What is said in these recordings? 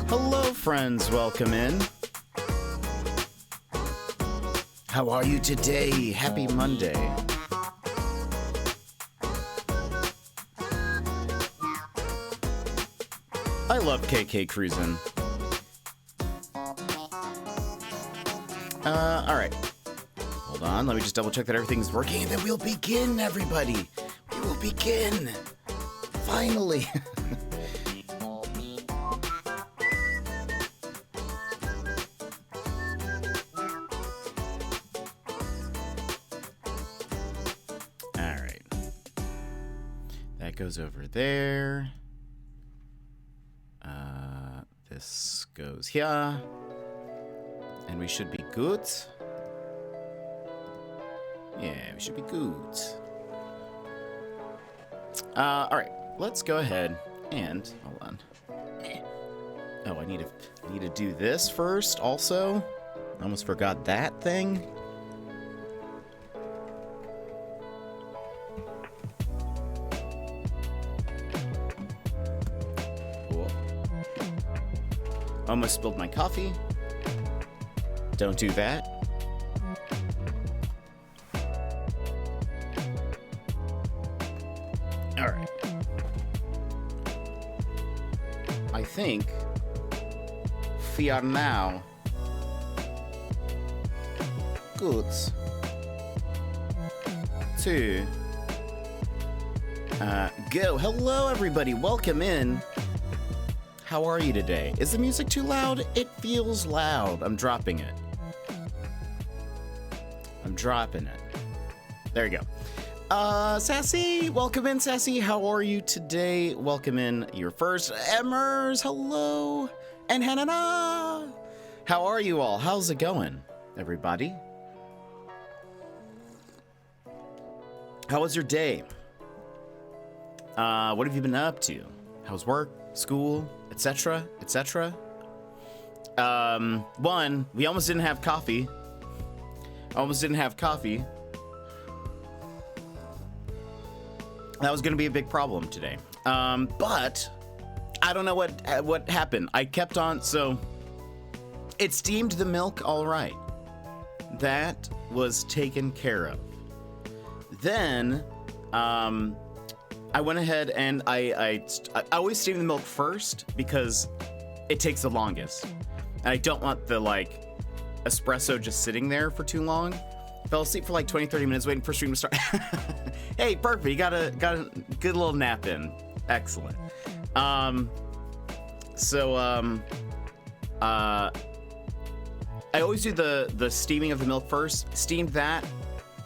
Hello, friends. Welcome in. How are you today? Happy Monday. I love KK Cruisin'. All right. Hold on. Let me just double check that everything's working, and then we'll begin, everybody. We will begin. Finally. All right. That goes over there. This goes here. And we should be good. Yeah, we should be good. All right, let's go ahead and hold on. Oh, I need to do this first. Also, I almost forgot that thing. Cool. Almost spilled my coffee. Don't do that. All right. I think we are now good to go. Hello, everybody. Welcome in. How are you today? Is the music too loud? It feels loud. I'm dropping it. I'm dropping it. There you go. Sassy, welcome in, Sassy. How are you today? Welcome in your first Emmers. Hello. And Hannah. How are you all? How's it going, everybody? How was your day? What have you been up to? How's work, school, etc., etc.? One, we almost didn't have coffee. That was going to be a big problem today. But I don't know what happened. I kept on, so it steamed the milk all right. That was taken care of. Then, I went ahead and I always steam the milk first because it takes the longest. And I don't want the, espresso just sitting there for too long. Fell asleep for 20-30 minutes waiting for stream to start. Hey, perfect. You got a good little nap in. Excellent. I always do the steaming of the milk first. Steamed that,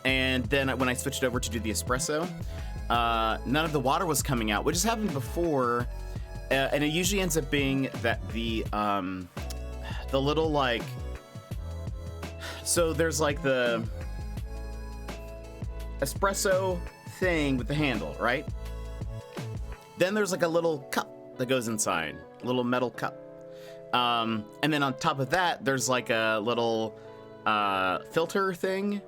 and then when I switched over to do the espresso, none of the water was coming out, which has happened before, and it usually ends up being that the little so there's the espresso thing with the handle, right? Then there's a little cup that goes inside, a little metal cup. And then on top of that, there's a little filter thing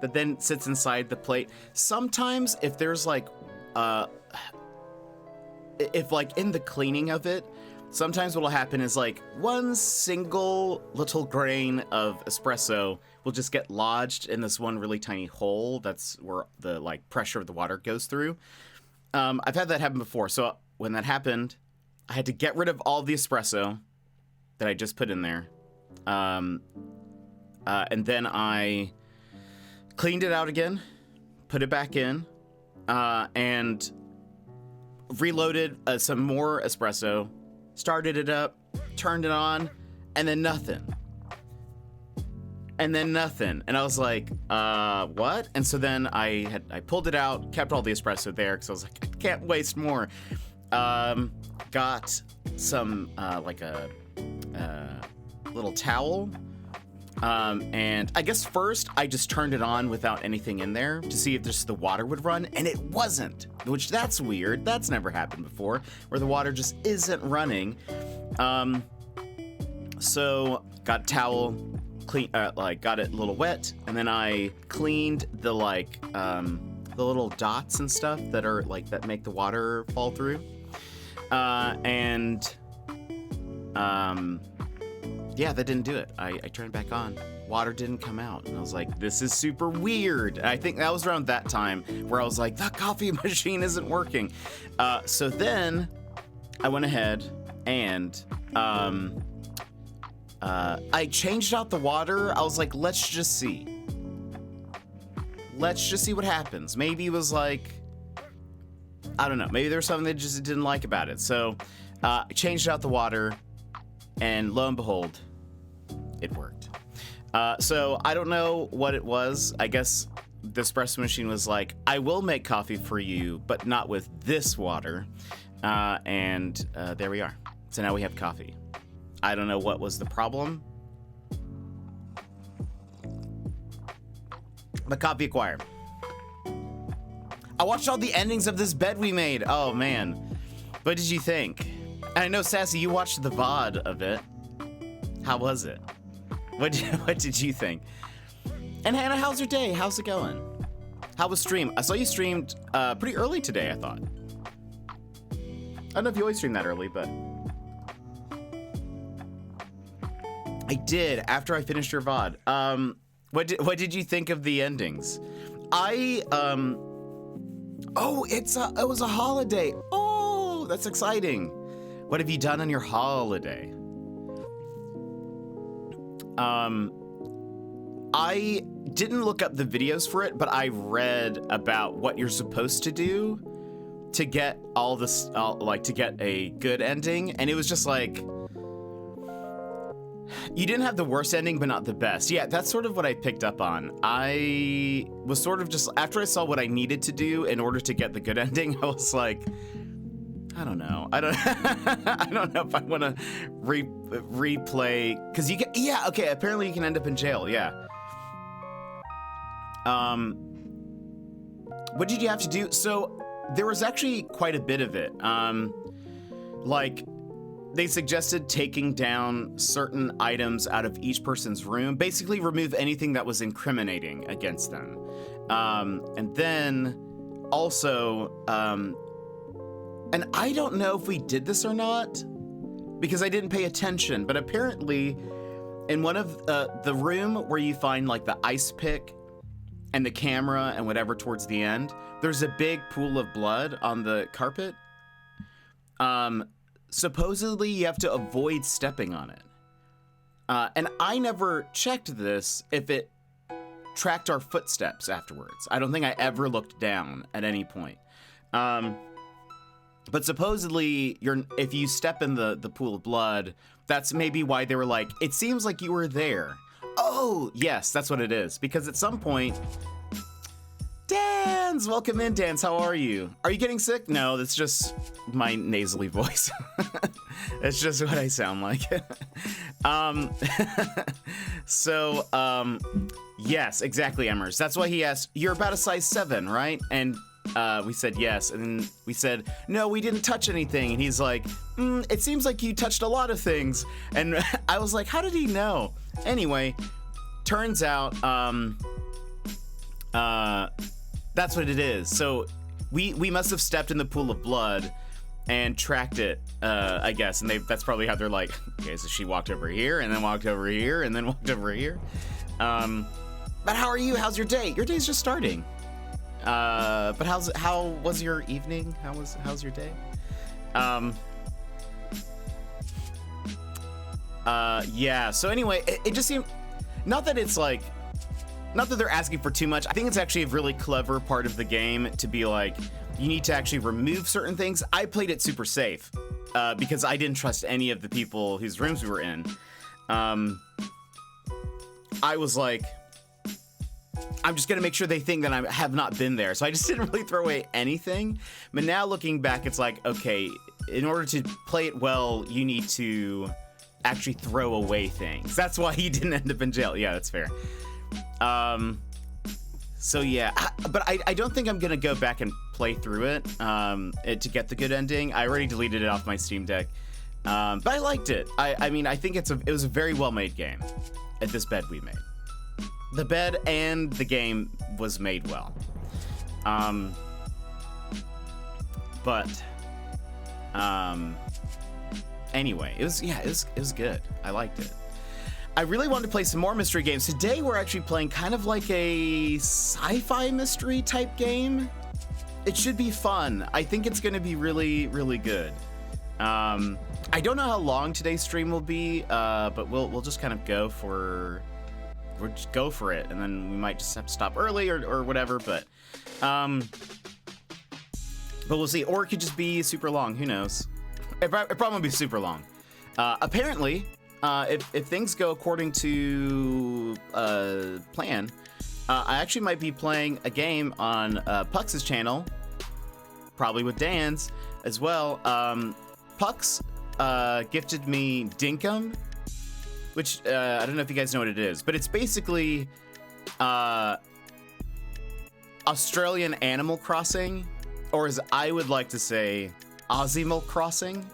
that then sits inside the plate. Sometimes if there's in the cleaning of it, sometimes what'll happen is one single little grain of espresso will just get lodged in this one really tiny hole. That's where the pressure of the water goes through. I've had that happen before. So when that happened, I had to get rid of all the espresso that I just put in there. And then I cleaned it out again, put it back in, and reloaded some more espresso, started it up, turned it on, and then nothing. And I was like, what? And so then I pulled it out, kept all the espresso there because I was like, I can't waste more. Got some a little towel, and I guess first I just turned it on without anything in there to see if just the water would run, and it wasn't, which that's weird. That's never happened before, where the water just isn't running. So got a towel, got it a little wet, and then I cleaned the the little dots and stuff that are like that make the water fall through. Yeah, that didn't do it. I turned it back on. Water didn't come out. And I was like, this is super weird. And I think that was around that time where I was like, the coffee machine isn't working. So then I went ahead and I changed out the water. I was like, let's just see. Let's just see what happens. Maybe it was like, I don't know. Maybe there was something they just didn't like about it. So I changed out the water, and lo and behold, it worked. So I don't know what it was. I guess the espresso machine was like, I will make coffee for you, but not with this water. And there we are. So now we have coffee. I don't know what was the problem. But copy acquired. I watched all the endings of this bed we made. Oh, man. What did you think? And I know, Sassy, you watched the VOD of it. How was it? What did you think? And Hannah, how's your day? How's it going? How was stream? I saw you streamed pretty early today, I thought. I don't know if you always stream that early, but... I did, after I finished your VOD. What did you think of the endings? Oh, it was a holiday. Oh, that's exciting. What have you done on your holiday? I didn't look up the videos for it, but I read about what you're supposed to do to get all this, to get a good ending, and it was just like, you didn't have the worst ending, but not the best. Yeah, that's sort of what I picked up on. I was sort of just, after I saw what I needed to do in order to get the good ending, I was like, I don't know. I don't know if I want to replay, because you can, yeah, okay, apparently you can end up in jail, yeah. What did you have to do? So there was actually quite a bit of it. Like, they suggested taking down certain items out of each person's room, basically remove anything that was incriminating against them. And then also, and I don't know if we did this or not, because I didn't pay attention, but apparently in one of the room where you find like the ice pick and the camera and whatever towards the end, there's a big pool of blood on the carpet. Supposedly you have to avoid stepping on it. And I never checked this if it tracked our footsteps afterwards. I don't think I ever looked down at any point. But supposedly if you step in the pool of blood, that's maybe why they were like, it seems like you were there. Oh, yes, that's what it is. Because at some point, Dans, welcome in, Dans. How are you? Are you getting sick? No, that's just my nasally voice. That's just what I sound like. Yes, exactly, Emmers. That's why he asked, you're about a size 7, right? And we said yes, and we said, no, we didn't touch anything. And he's like, it seems like you touched a lot of things. And I was like, how did he know? Anyway, turns out, that's what it is. So we must have stepped in the pool of blood and tracked it, I guess. And that's probably how they're like, okay, so she walked over here and then walked over here and then walked over here. But how are you? How's your day? Your day's just starting. But how was your evening? How's your day? Yeah, so anyway, it just seemed, not that they're asking for too much. I think it's actually a really clever part of the game to be like, you need to actually remove certain things. I played it super safe, because I didn't trust any of the people whose rooms we were in. I was like, I'm just gonna make sure they think that I have not been there. So I just didn't really throw away anything. But now looking back, it's like, okay, in order to play it well, you need to actually throw away things. That's why he didn't end up in jail. Yeah, that's fair. So yeah, but I don't think I'm gonna go back and play through it, to get the good ending. I already deleted it off my Steam Deck. But I liked it. I mean, I think it was a very well-made game at this bed we made. The bed and the game was made well. Um, but anyway, it was good. I liked it. I really wanted to play some more mystery games. Today we're actually playing kind of like a sci-fi mystery type game. It should be fun. I think it's going to be really, really good. I don't know how long today's stream will be, but we'll just kind of go for it, and then we might just have to stop early or whatever. But we'll see. Or it could just be super long. Who knows? It probably won't be super long. Apparently, if things go according to plan, I actually might be playing a game on Pux's channel, probably with Dan's as well. Pux gifted me Dinkum, which I don't know if you guys know what it is, but it's basically Australian Animal Crossing, or as I would like to say, Aussimal Crossing.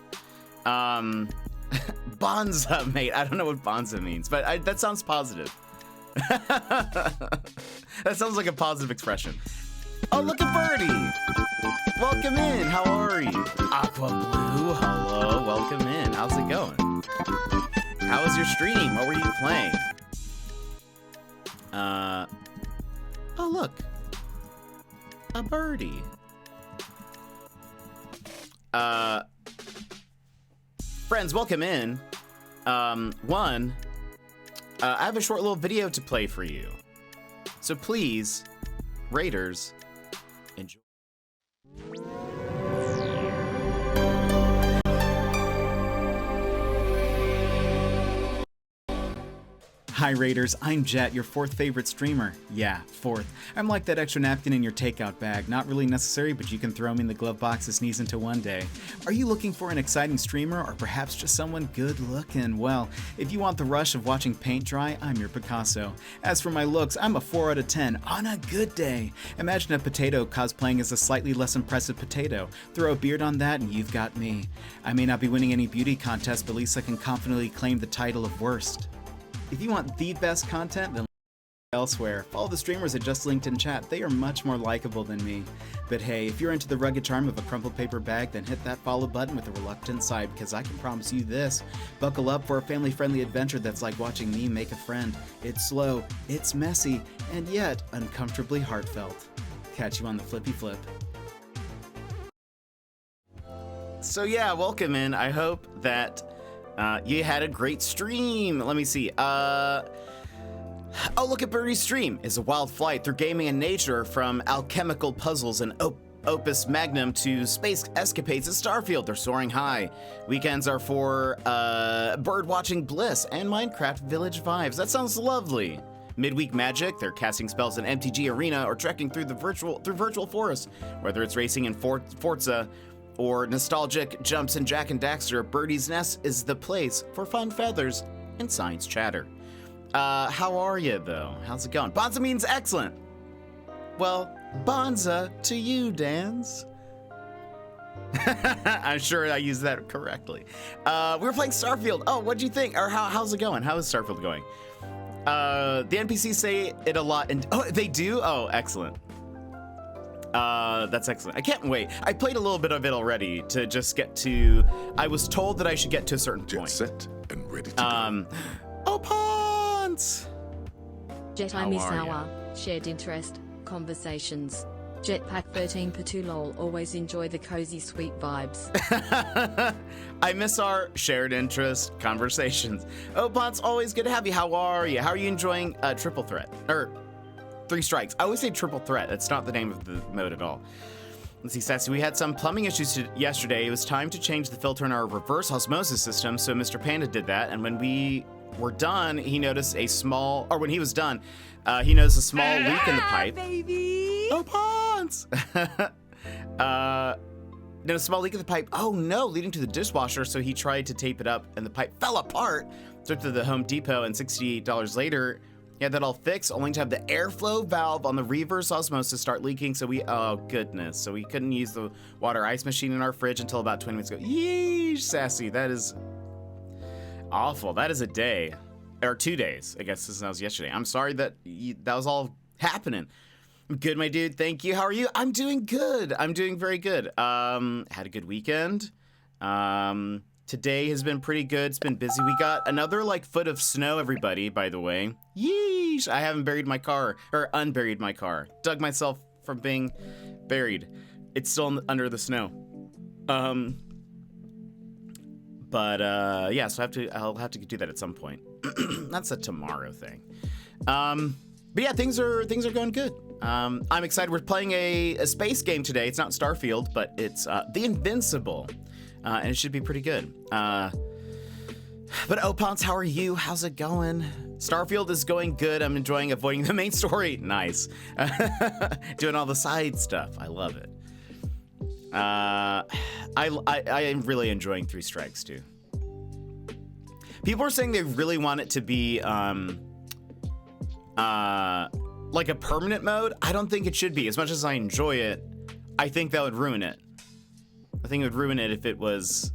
Bonza, mate. I don't know what Bonza means, but that sounds positive. That sounds like a positive expression. Oh, look at Birdie. Welcome in. How are you? Aqua Blue, hello. Welcome in. How's it going? How was your stream? What were you playing? Oh, look. A birdie. Friends, welcome in. I have a short little video to play for you. So please, Raiders, enjoy. Hi Raiders, I'm Jet, your fourth favorite streamer. Yeah, fourth. I'm like that extra napkin in your takeout bag. Not really necessary, but you can throw me in the glove box to sneeze into one day. Are you looking for an exciting streamer, or perhaps just someone good looking? Well, if you want the rush of watching paint dry, I'm your Picasso. As for my looks, I'm a 4 out of 10 on a good day. Imagine a potato cosplaying as a slightly less impressive potato. Throw a beard on that and you've got me. I may not be winning any beauty contest, but at least I can confidently claim the title of worst. If you want the best content, then elsewhere. Follow the streamers I just linked in chat. They are much more likable than me. But hey, if you're into the rugged charm of a crumpled paper bag, then hit that follow button with a reluctant sigh, because I can promise you this. Buckle up for a family-friendly adventure that's like watching me make a friend. It's slow, it's messy, and yet uncomfortably heartfelt. Catch you on the flippy flip. So yeah, welcome in. I hope that you had a great stream. Let me see. Oh, look at Birdie's stream. It's a wild flight through gaming and nature, from alchemical puzzles and opus magnum to space escapades at Starfield. They're soaring high. Weekends are for bird watching bliss and Minecraft village vibes. That sounds lovely. Midweek magic, they're casting spells in MTG Arena or trekking through virtual forest. Whether it's racing in Forza or nostalgic jumps in Jak and Daxter, Birdie's Nest is the place for fun feathers and science chatter. How are you, though? How's it going? Bonza means excellent. Well, Bonza to you, Dans. I'm sure I used that correctly. We were playing Starfield. Oh, what'd you think? Or how's it going? How is Starfield going? The NPCs say it a lot. Oh, they do? Oh, excellent. That's excellent. I can't wait. I played a little bit of it already to just get to... I was told that I should get to a certain point. Set and ready to go. Oh, Pons! Jet, I miss our shared interest, conversations. Jetpack 13 Patulol, always enjoy the cozy sweet vibes. I miss our shared interest, conversations. Oh, Pons, always good to have you. How are you? How are you enjoying Triple Threat? Or... 3 strikes. I always say triple threat. That's not the name of the mode at all. Let's see, Sassy. We had some plumbing issues yesterday. It was time to change the filter in our reverse osmosis system, so Mr. Panda did that. And when we were done, he noticed a small... Or when he was done, he noticed a small leak in the pipe. Baby! Oh, Pons! A small leak in the pipe. Oh, no, leading to the dishwasher. So he tried to tape it up, and the pipe fell apart. Took to the Home Depot, and $68 later... He had that all fixed, only to have the airflow valve on the reverse osmosis start leaking, so oh goodness. So we couldn't use the water ice machine in our fridge until about 20 minutes ago. Yeesh, Sassy, that is awful. That is a day, or 2 days, I guess, since that was yesterday. I'm sorry that that was all happening. Good, my dude. Thank you. How are you? I'm doing good. I'm doing very good. Had a good weekend. Today has been pretty good. It's been busy. We got another foot of snow, everybody, by the way. Yeesh. I haven't buried my car, or unburied my car. Dug myself from being buried. It's still under the snow. Yeah, so I'll have to do that at some point. That's a tomorrow thing. But yeah, things are going good. I'm excited. We're playing a space game today. It's not Starfield, but it's the Invincible, and it should be pretty good. But Opons, how are you? How's it going? Starfield is going good. I'm enjoying avoiding the main story. Nice. Doing all the side stuff. I love it. I am really enjoying Three Strikes too. People are saying they really want it to be like a permanent mode. I don't think it should be. As much as I enjoy it, I think that would ruin it. I think it would ruin it if it was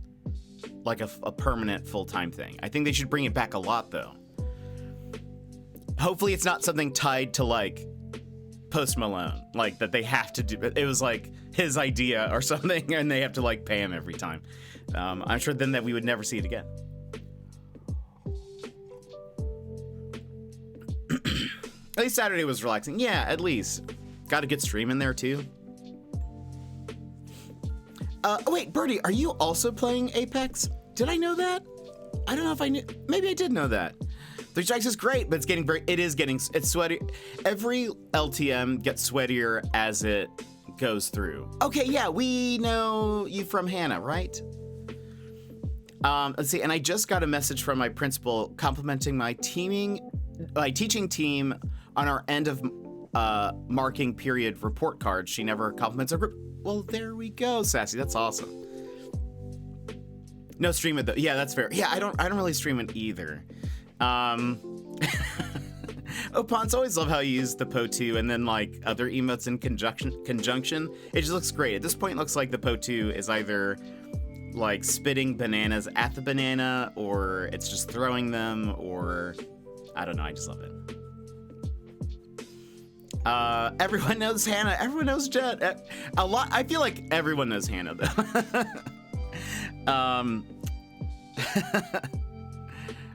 like a permanent full-time thing. I think they should bring it back a lot though. Hopefully it's not something tied to Post Malone, that they have to do. It was his idea or something, and they have to pay him every time. I'm sure then that we would never see it again. At least Saturday was relaxing. Yeah, at least. Got a good stream in there too. Wait, Birdie, are you also playing Apex? Did I know that? I don't know if I knew. Maybe I did know that. Three Strikes is great, but it's sweaty. Every LTM gets sweatier as it goes through. Okay, yeah, we know you from Hannah, right? Let's see, and I just got a message from my principal complimenting my teaching team on our end of marking period report card. She never compliments our group. Well, there we go, Sassy. That's awesome. No stream it though. Yeah, that's fair. Yeah, I don't really stream it either. Opons, always love how you use the Po2 and then other emotes in conjunction. It just looks great. At this point, it looks like the Po2 is either spitting bananas at the banana, or it's just throwing them, or I don't know. I just love it. Everyone knows Hannah. Everyone knows Jet. A lot. I feel like everyone knows Hannah though.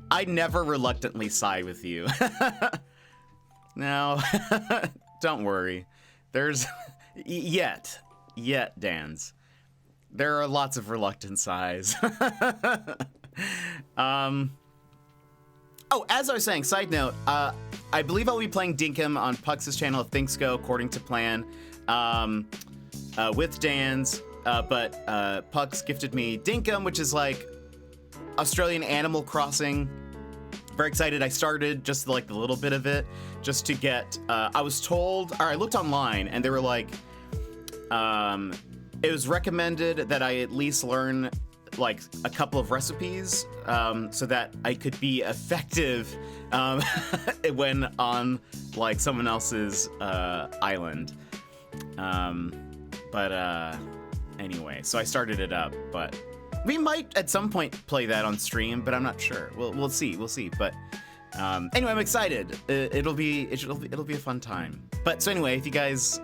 I never reluctantly side with you. No, don't worry. There's yet, Dans. There are lots of reluctant sighs. Oh, as I was saying, side note, I believe I'll be playing Dinkum on Pux's channel if things go according to plan, with Dan's, but Pux gifted me Dinkum, which is Australian Animal Crossing. Very excited. I started just the little bit of it just to get, I was told, or I looked online and they were it was recommended that I at least learn a couple of recipes so that I could be effective when on someone else's island. Anyway, so I started it up, but we might at some point play that on stream, but I'm not sure. We'll see. But anyway, I'm excited. It'll be a fun time. But so anyway, if you guys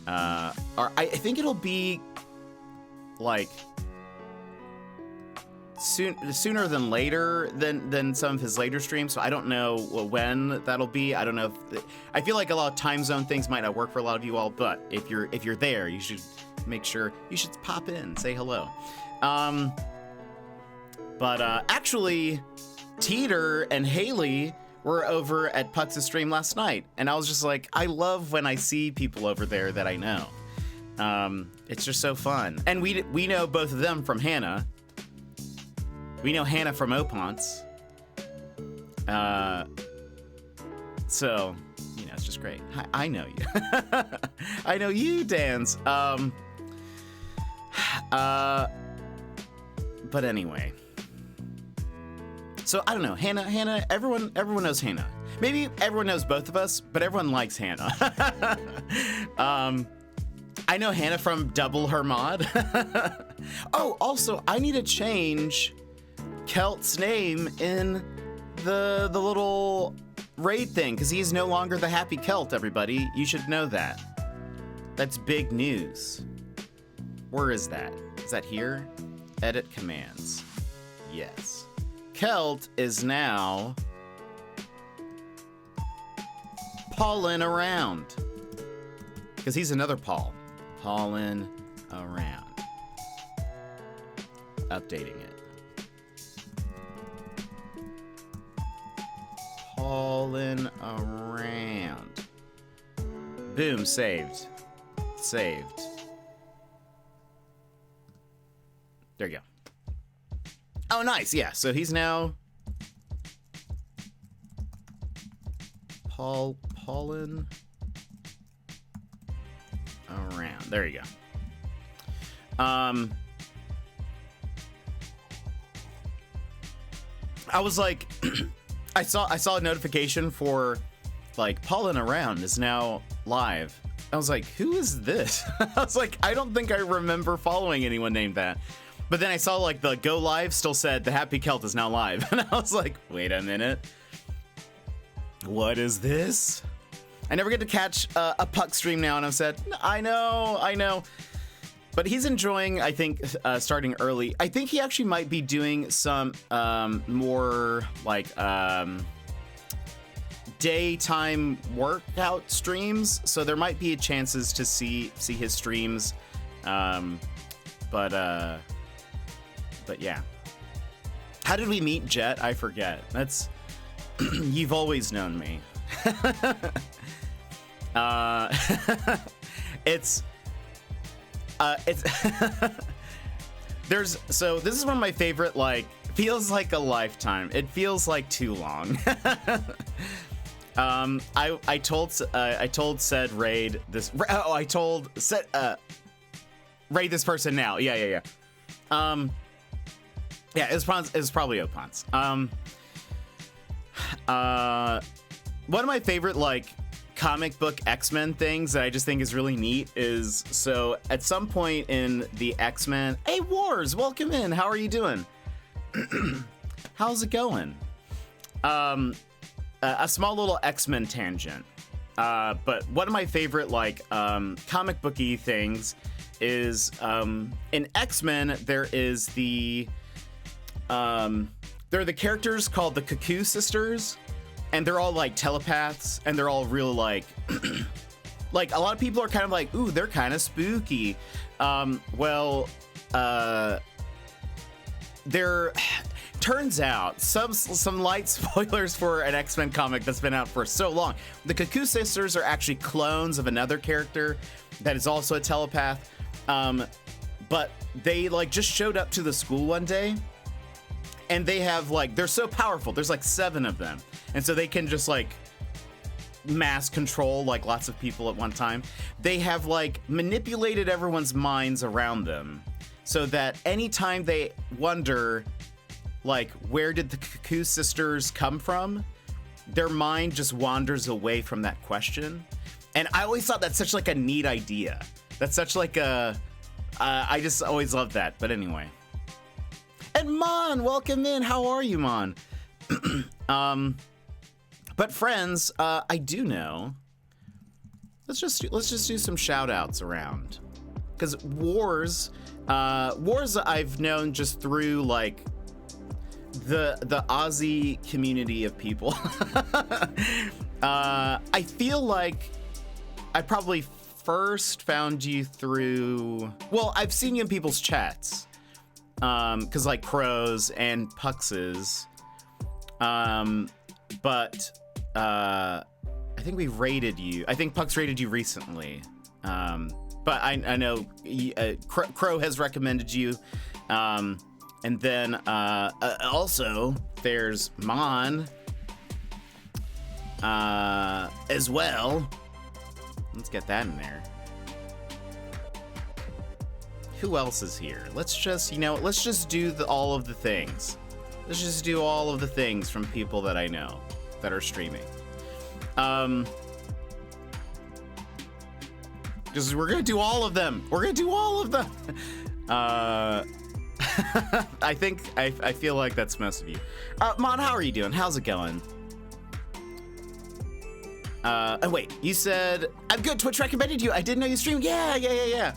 I think it'll be sooner than later than some of his later streams. So I don't know when that'll be. I don't know if I feel like a lot of time zone things might not work for a lot of you all, but if you're there, you should make sure you should pop in, say hello. Actually, Teeter and Haley were over at Pux's stream last night, and I was just I love when I see people over there that I know. It's just so fun, and we know both of them from Hannah. We know Hannah from Opons. So, it's just great. I know you. I know you, Dans. But anyway. So, I don't know. Hannah, everyone knows Hannah. Maybe everyone knows both of us, but everyone likes Hannah. I know Hannah from Double Her Mod. Oh, also, I need to change Kelt's name in the little raid thing, because he's no longer the Happy Celt, everybody. You should know that. That's big news. Where is that? Is that here? Edit commands. Yes. Celt is now Paulin around. Because he's another Paul. Paulin around. Updating it. Paulin around. Boom, saved. Saved. There you go. Oh, nice. Yeah, so he's now Paulin around. There you go. I was like, I saw a notification for like Paulin around is now live. I was like, who is this? I was like, I don't think I remember following anyone named that. But then I saw like the go live still said the Happy Celt is now live. And I was like, wait a minute. What is this? I never get to catch a Puck stream now. And I've said, I know. But he's enjoying, I think, starting early. I think he actually might be doing some more like daytime workout streams. So there might be chances to see his streams. But yeah. How did we meet, Jet? I forget. That's you've always known me. It's there's so this is one of my favorite, like, feels like a lifetime. It feels like too long. I told said raid this. Oh, I told said raid this person now. Yeah. Yeah, it was probably Opons. One of my favorite, like, comic book X-Men things that I just think is really neat is, so at some point in the X-Men, hey Wars, welcome in. How are you doing? How's it going? A small little X-Men tangent. But one of my favorite, like, comic booky things is in X-Men there is there are the characters called the Cuckoo Sisters, and they're all like telepaths, and they're all real, like like a lot of people are kind of like, ooh, they're kind of spooky. There turns out some light spoilers for an X-Men comic that's been out for so long. The Cuckoo Sisters are actually clones of another character that is also a telepath, but they like just showed up to the school one day. And they have, like, they're so powerful. There's like 7 of them. And so they can just, like, mass control, like, lots of people at one time. They have, like, manipulated everyone's minds around them so that anytime they wonder, like, where did the Cuckoo Sisters come from, their mind just wanders away from that question. And I always thought that's such, like, a neat idea. That's such, like, I just always loved that. But anyway. And Mon, welcome in. How are you, Mon? But friends, I do know. Let's just do some shout outs around, because Wars I've known just through, like, the Aussie community of people. I feel like I probably first found you through, well, I've seen you in people's chats. Because, like, Crows and Pux's, but I think we rated you. I think Pux rated you recently, but I know Crow has recommended you, and then also there's Mon as well. Let's get that in there. Who else is here? Let's just, let's just do all of the things. Let's just do all of the things from people that I know that are streaming. Because we're gonna do all of them. We're gonna do all of them. I think, I feel like that's most of you. Mon, how are you doing? How's it going? And wait, you said I'm good. Twitch recommended you. I didn't know you streamed. Yeah. Yeah,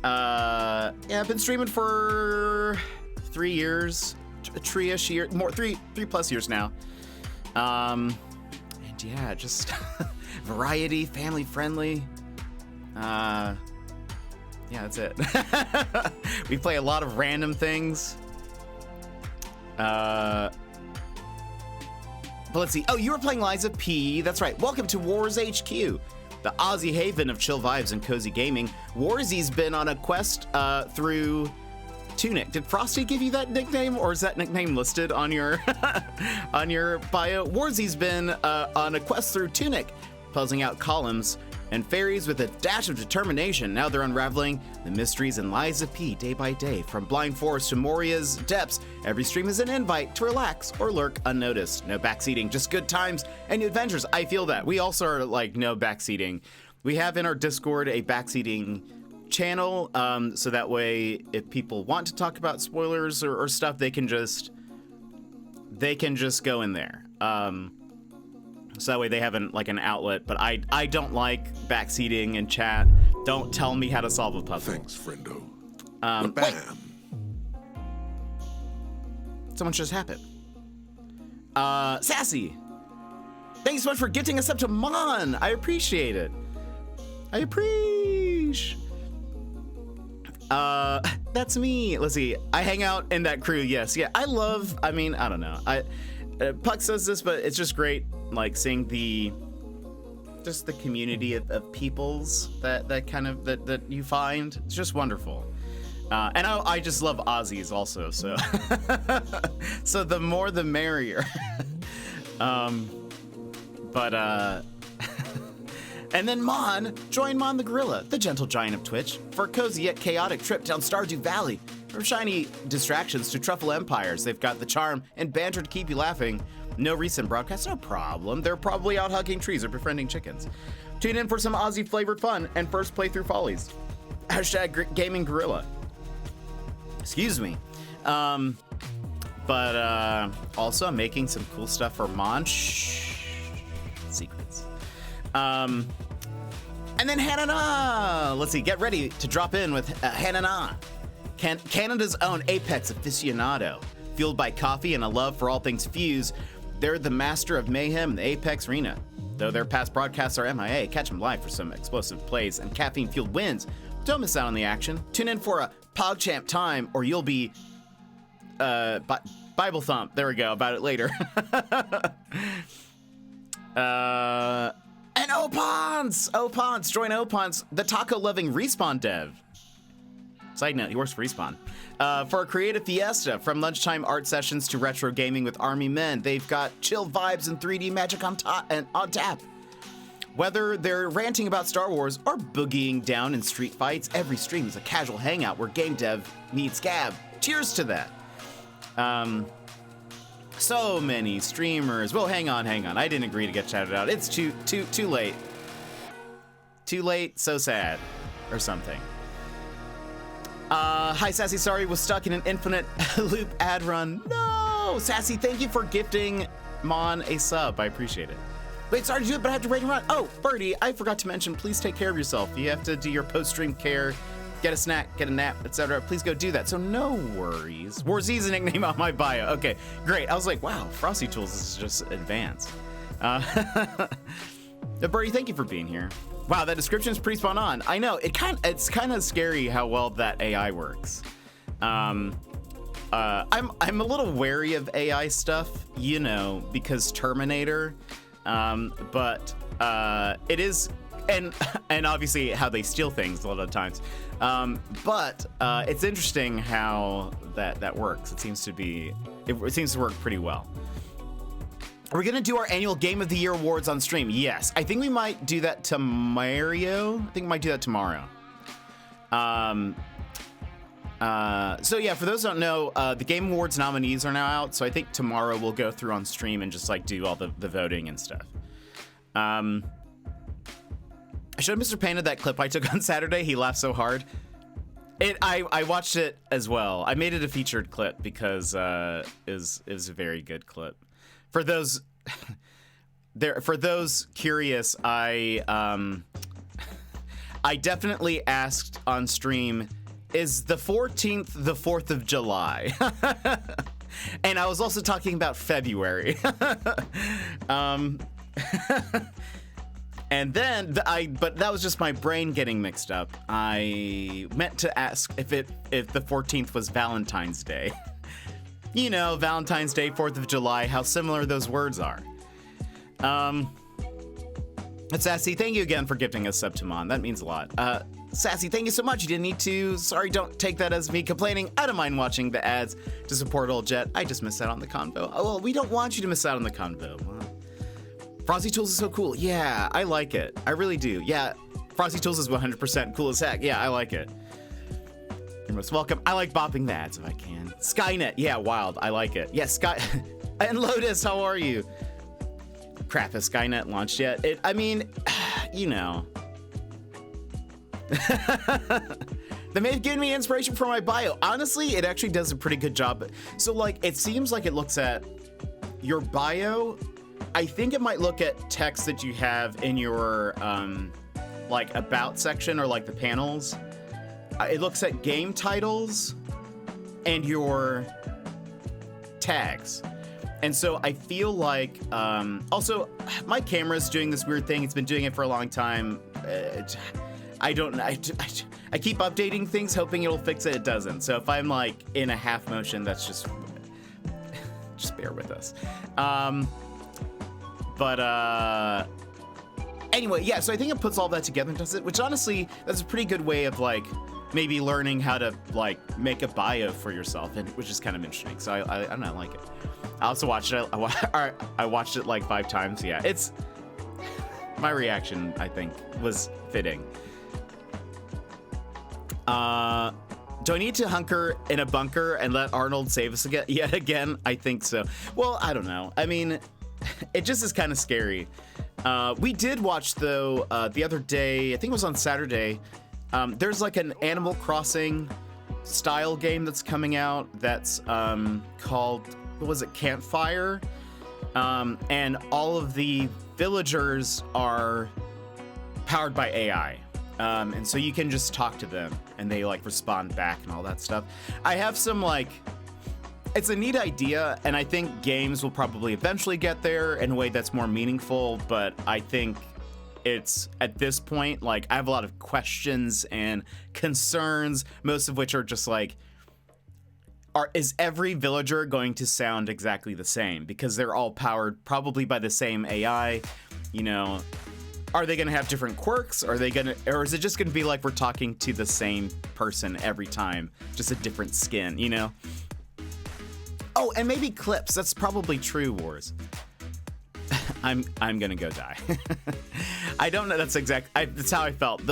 I've been streaming for 3 years, three-ish years, more three plus years now. And yeah, just variety, family friendly. Yeah, that's it. We play a lot of random things. But let's see. Oh, you were playing Liza P. That's right. Welcome to Wars HQ, the Aussie haven of chill vibes and cozy gaming. Warsy's been on a quest through Tunic. Did Frosty give you that nickname, or is that nickname listed on your on your bio? Warsy's been on a quest through Tunic, puzzling out columns and fairies with a dash of determination. Now they're unraveling the mysteries in Liza P day by day. From Blind Forest to Moria's depths, every stream is an invite to relax or lurk unnoticed. No backseating, just good times and new adventures. I feel that. We also are like no backseating. We have in our Discord a backseating channel, so that way if people want to talk about spoilers or stuff, they can just go in there. So that way they have an outlet, but I don't like backseating in chat. Don't tell me how to solve a puzzle. Thanks, friendo. Wait. Someone just happened. Sassy. Thanks so much for gifting us up to Mon. I appreciate it. I appreciate. That's me. Let's see. I hang out in that crew. Yes. Yeah. I don't know. Puck says this, but it's just great, like seeing the community of peoples that you find. It's just wonderful. And I just love Aussies also, so so the more the merrier. And then join Mon the Gorilla, the gentle giant of Twitch, for a cozy yet chaotic trip down Stardew Valley. From shiny distractions to truffle empires, they've got the charm and banter to keep you laughing. No recent broadcasts, no problem. They're probably out hugging trees or befriending chickens. Tune in for some Aussie flavored fun and first playthrough follies. # Gaming Gorilla. Excuse me. But also I'm making some cool stuff for Mon. Secrets. And then Hannah. Let's see. Get ready to drop in with Hannah. Canada's own Apex aficionado. Fueled by coffee and a love for all things Fuse, they're the master of mayhem in the Apex arena. Though their past broadcasts are MIA, catch them live for some explosive plays and caffeine-fueled wins. Don't miss out on the action. Tune in for a PogChamp time, or you'll be Bible thump. There we go. About it later. And Opons! Join Opons, the taco-loving Respawn dev. Side note, he works for Respawn. For a creative fiesta, from lunchtime art sessions to retro gaming with army men, they've got chill vibes and 3D magic on tap. Whether they're ranting about Star Wars or boogieing down in street fights, every stream is a casual hangout where game dev meets gab. Cheers to that. So many streamers. Well, hang on. I didn't agree to get shouted out. It's too late. Too late, so sad. Or something. Hi, Sassy. Sorry, was stuck in an infinite loop ad run. No! Sassy, thank you for gifting Mon a sub. I appreciate it. Wait, sorry to do it, but I have to rate and run. Oh, Birdie, I forgot to mention, please take care of yourself. You have to do your post-stream care, get a snack, get a nap, etc. Please go do that. So no worries. Warzy's a nickname on my bio. Okay, great. I was like, wow, Frosty Tools is just advanced. Birdie, thank you for being here. Wow, that description is pretty spot on. I know, it's kind of scary how well that AI works. I'm a little wary of AI stuff, because Terminator, but it is, and obviously how they steal things a lot of times. But it's interesting how that works. It seems to work pretty well. Are we gonna do our annual Game of the Year awards on stream? Yes, I think we might do that tomorrow. So yeah, for those who don't know, the Game Awards nominees are now out. So I think tomorrow we'll go through on stream and just do all the voting and stuff. I showed Mr. Payne that clip I took on Saturday. He laughed so hard. I watched it as well. I made it a featured clip because it was a very good clip. For those there for those curious, I definitely asked on stream, is the 14th the 4th of July? And I was also talking about February. And then but that was just my brain getting mixed up. I meant to ask if the 14th was Valentine's Day. You know, Valentine's Day, 4th of July, how similar those words are. Sassy, thank you again for gifting us sub to Mon. That means a lot. Sassy, thank you so much. You didn't need to. Sorry, don't take that as me complaining. I don't mind watching the ads to support old Jet. I just missed out on the convo. Oh, well, we don't want you to miss out on the convo. Wow. Frosty Tools is so cool. Yeah, I like it. I really do. Yeah, Frosty Tools is 100% cool as heck. Yeah, I like it. You're most welcome. I like bopping the ads if I can. Skynet. Yeah, wild. I like it. Yeah, and Lotus, how are you? Crap, has Skynet launched yet? I mean, you know. They may have given me inspiration for my bio. Honestly, it actually does a pretty good job. So, like, it seems like it looks at your bio. I think it might look at text that you have in your, like, about section or, like, the panels. It looks at game titles and your tags. And so I feel like, also, my camera's doing this weird thing. It's been doing it for a long time. I keep updating things, hoping it'll fix it. It doesn't. So if I'm like in a half motion, that's just bear with us. Anyway, yeah. So I think it puts all that together and does it, which honestly, that's a pretty good way of like maybe learning how to like make a bio for yourself, and which is kind of interesting. So I don't know, I like it. I also watched it. I watched it like 5 times. Yeah, it's my reaction. I think was fitting. Do I need to hunker in a bunker and let Arnold save us yet again? I think so. Well, I don't know. I mean, it just is kind of scary. We did watch, though, the other day, I think it was on Saturday, there's like an Animal Crossing style game that's coming out that's called, what was it, Campfire? And all of the villagers are powered by AI. And so you can just talk to them and they like respond back and all that stuff. I have some like, it's a neat idea, and I think games will probably eventually get there in a way that's more meaningful, but I think it's at this point, like I have a lot of questions and concerns, most of which are just like, is every villager going to sound exactly the same? Because they're all powered probably by the same AI, you know. Are they going to have different quirks? Or is it just going to be like we're talking to the same person every time, just a different skin, you know? Oh, and maybe clips. That's probably true, Wars. I'm going to go die. I don't know. That's how I felt.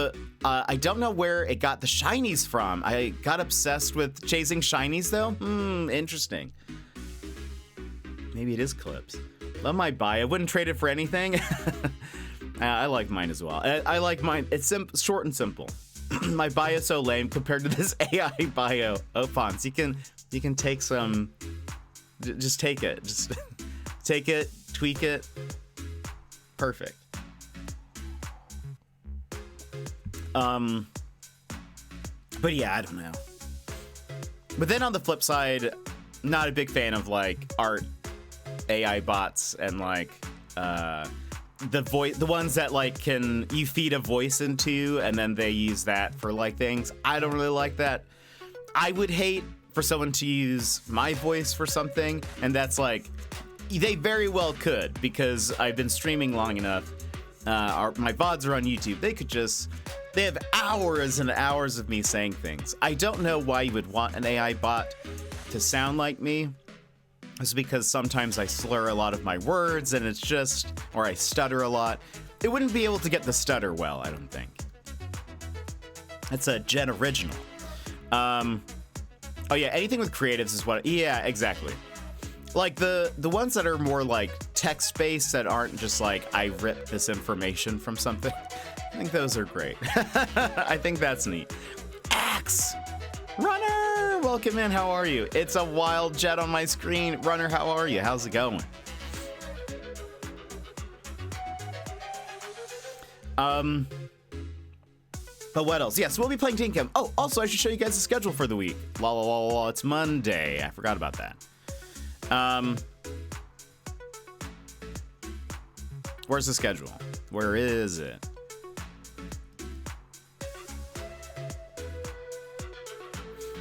I don't know where it got the shinies from. I got obsessed with chasing shinies, though. Interesting. Maybe it is clips. Love my bio. I wouldn't trade it for anything. I like mine as well. I like mine. It's short and simple. My bio is so lame compared to this AI bio. Oh, Fonz, you can take some. Just take it. Just take it. Tweak it. Perfect. But yeah, I don't know. But then on the flip side, not a big fan of like art AI bots and like the ones that like you feed a voice into and then they use that for like things. I don't really like that. I would hate for someone to use my voice for something, and that's like, they very well could, because I've been streaming long enough. My VODs are on YouTube. They have hours and hours of me saying things. I don't know why you would want an AI bot to sound like me. It's because sometimes I slur a lot of my words and or I stutter a lot. It wouldn't be able to get the stutter well, I don't think. That's a Gen original. Oh yeah, anything with creatives is yeah, exactly. Like the ones that are more like text-based that aren't just like, I ripped this information from something. I think those are great. I think that's neat. Axe! Runner! Welcome in, how are you? It's a wild jet on my screen. Runner, how are you? How's it going? But what else? Yes, we'll be playing Dinkum. Oh, also, I should show you guys the schedule for the week. La la la la, it's Monday. I forgot about that. Where's the schedule? Where is it?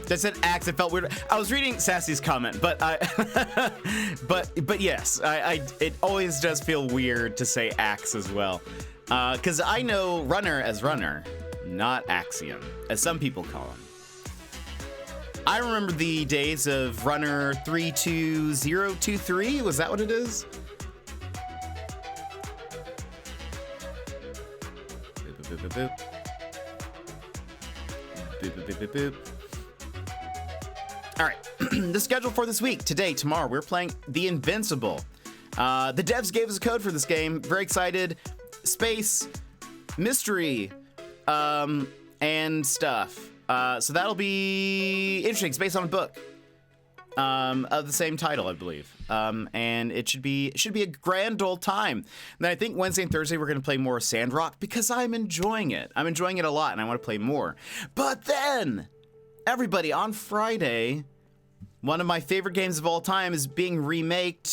That said axe, it felt weird. I was reading Sassy's comment, but but yes, it always does feel weird to say axe as well. Because I know runner as runner, not axiom, as some people call him. I remember the days of runner 32023. Was that what it is? Boop, boop, boop, boop, boop. Boop, boop, boop, boop, boop. All right, the schedule for this week. Today, tomorrow, we're playing the Invincible. The devs gave us a code for this game. Very excited. Space, mystery, and stuff. So that'll be interesting. It's based on a book of the same title, I believe. And it should be a grand old time. And then I think Wednesday and Thursday we're going to play more Sandrock because I'm enjoying it. I'm enjoying it a lot, and I want to play more. But then, everybody, on Friday, one of my favorite games of all time is being remade.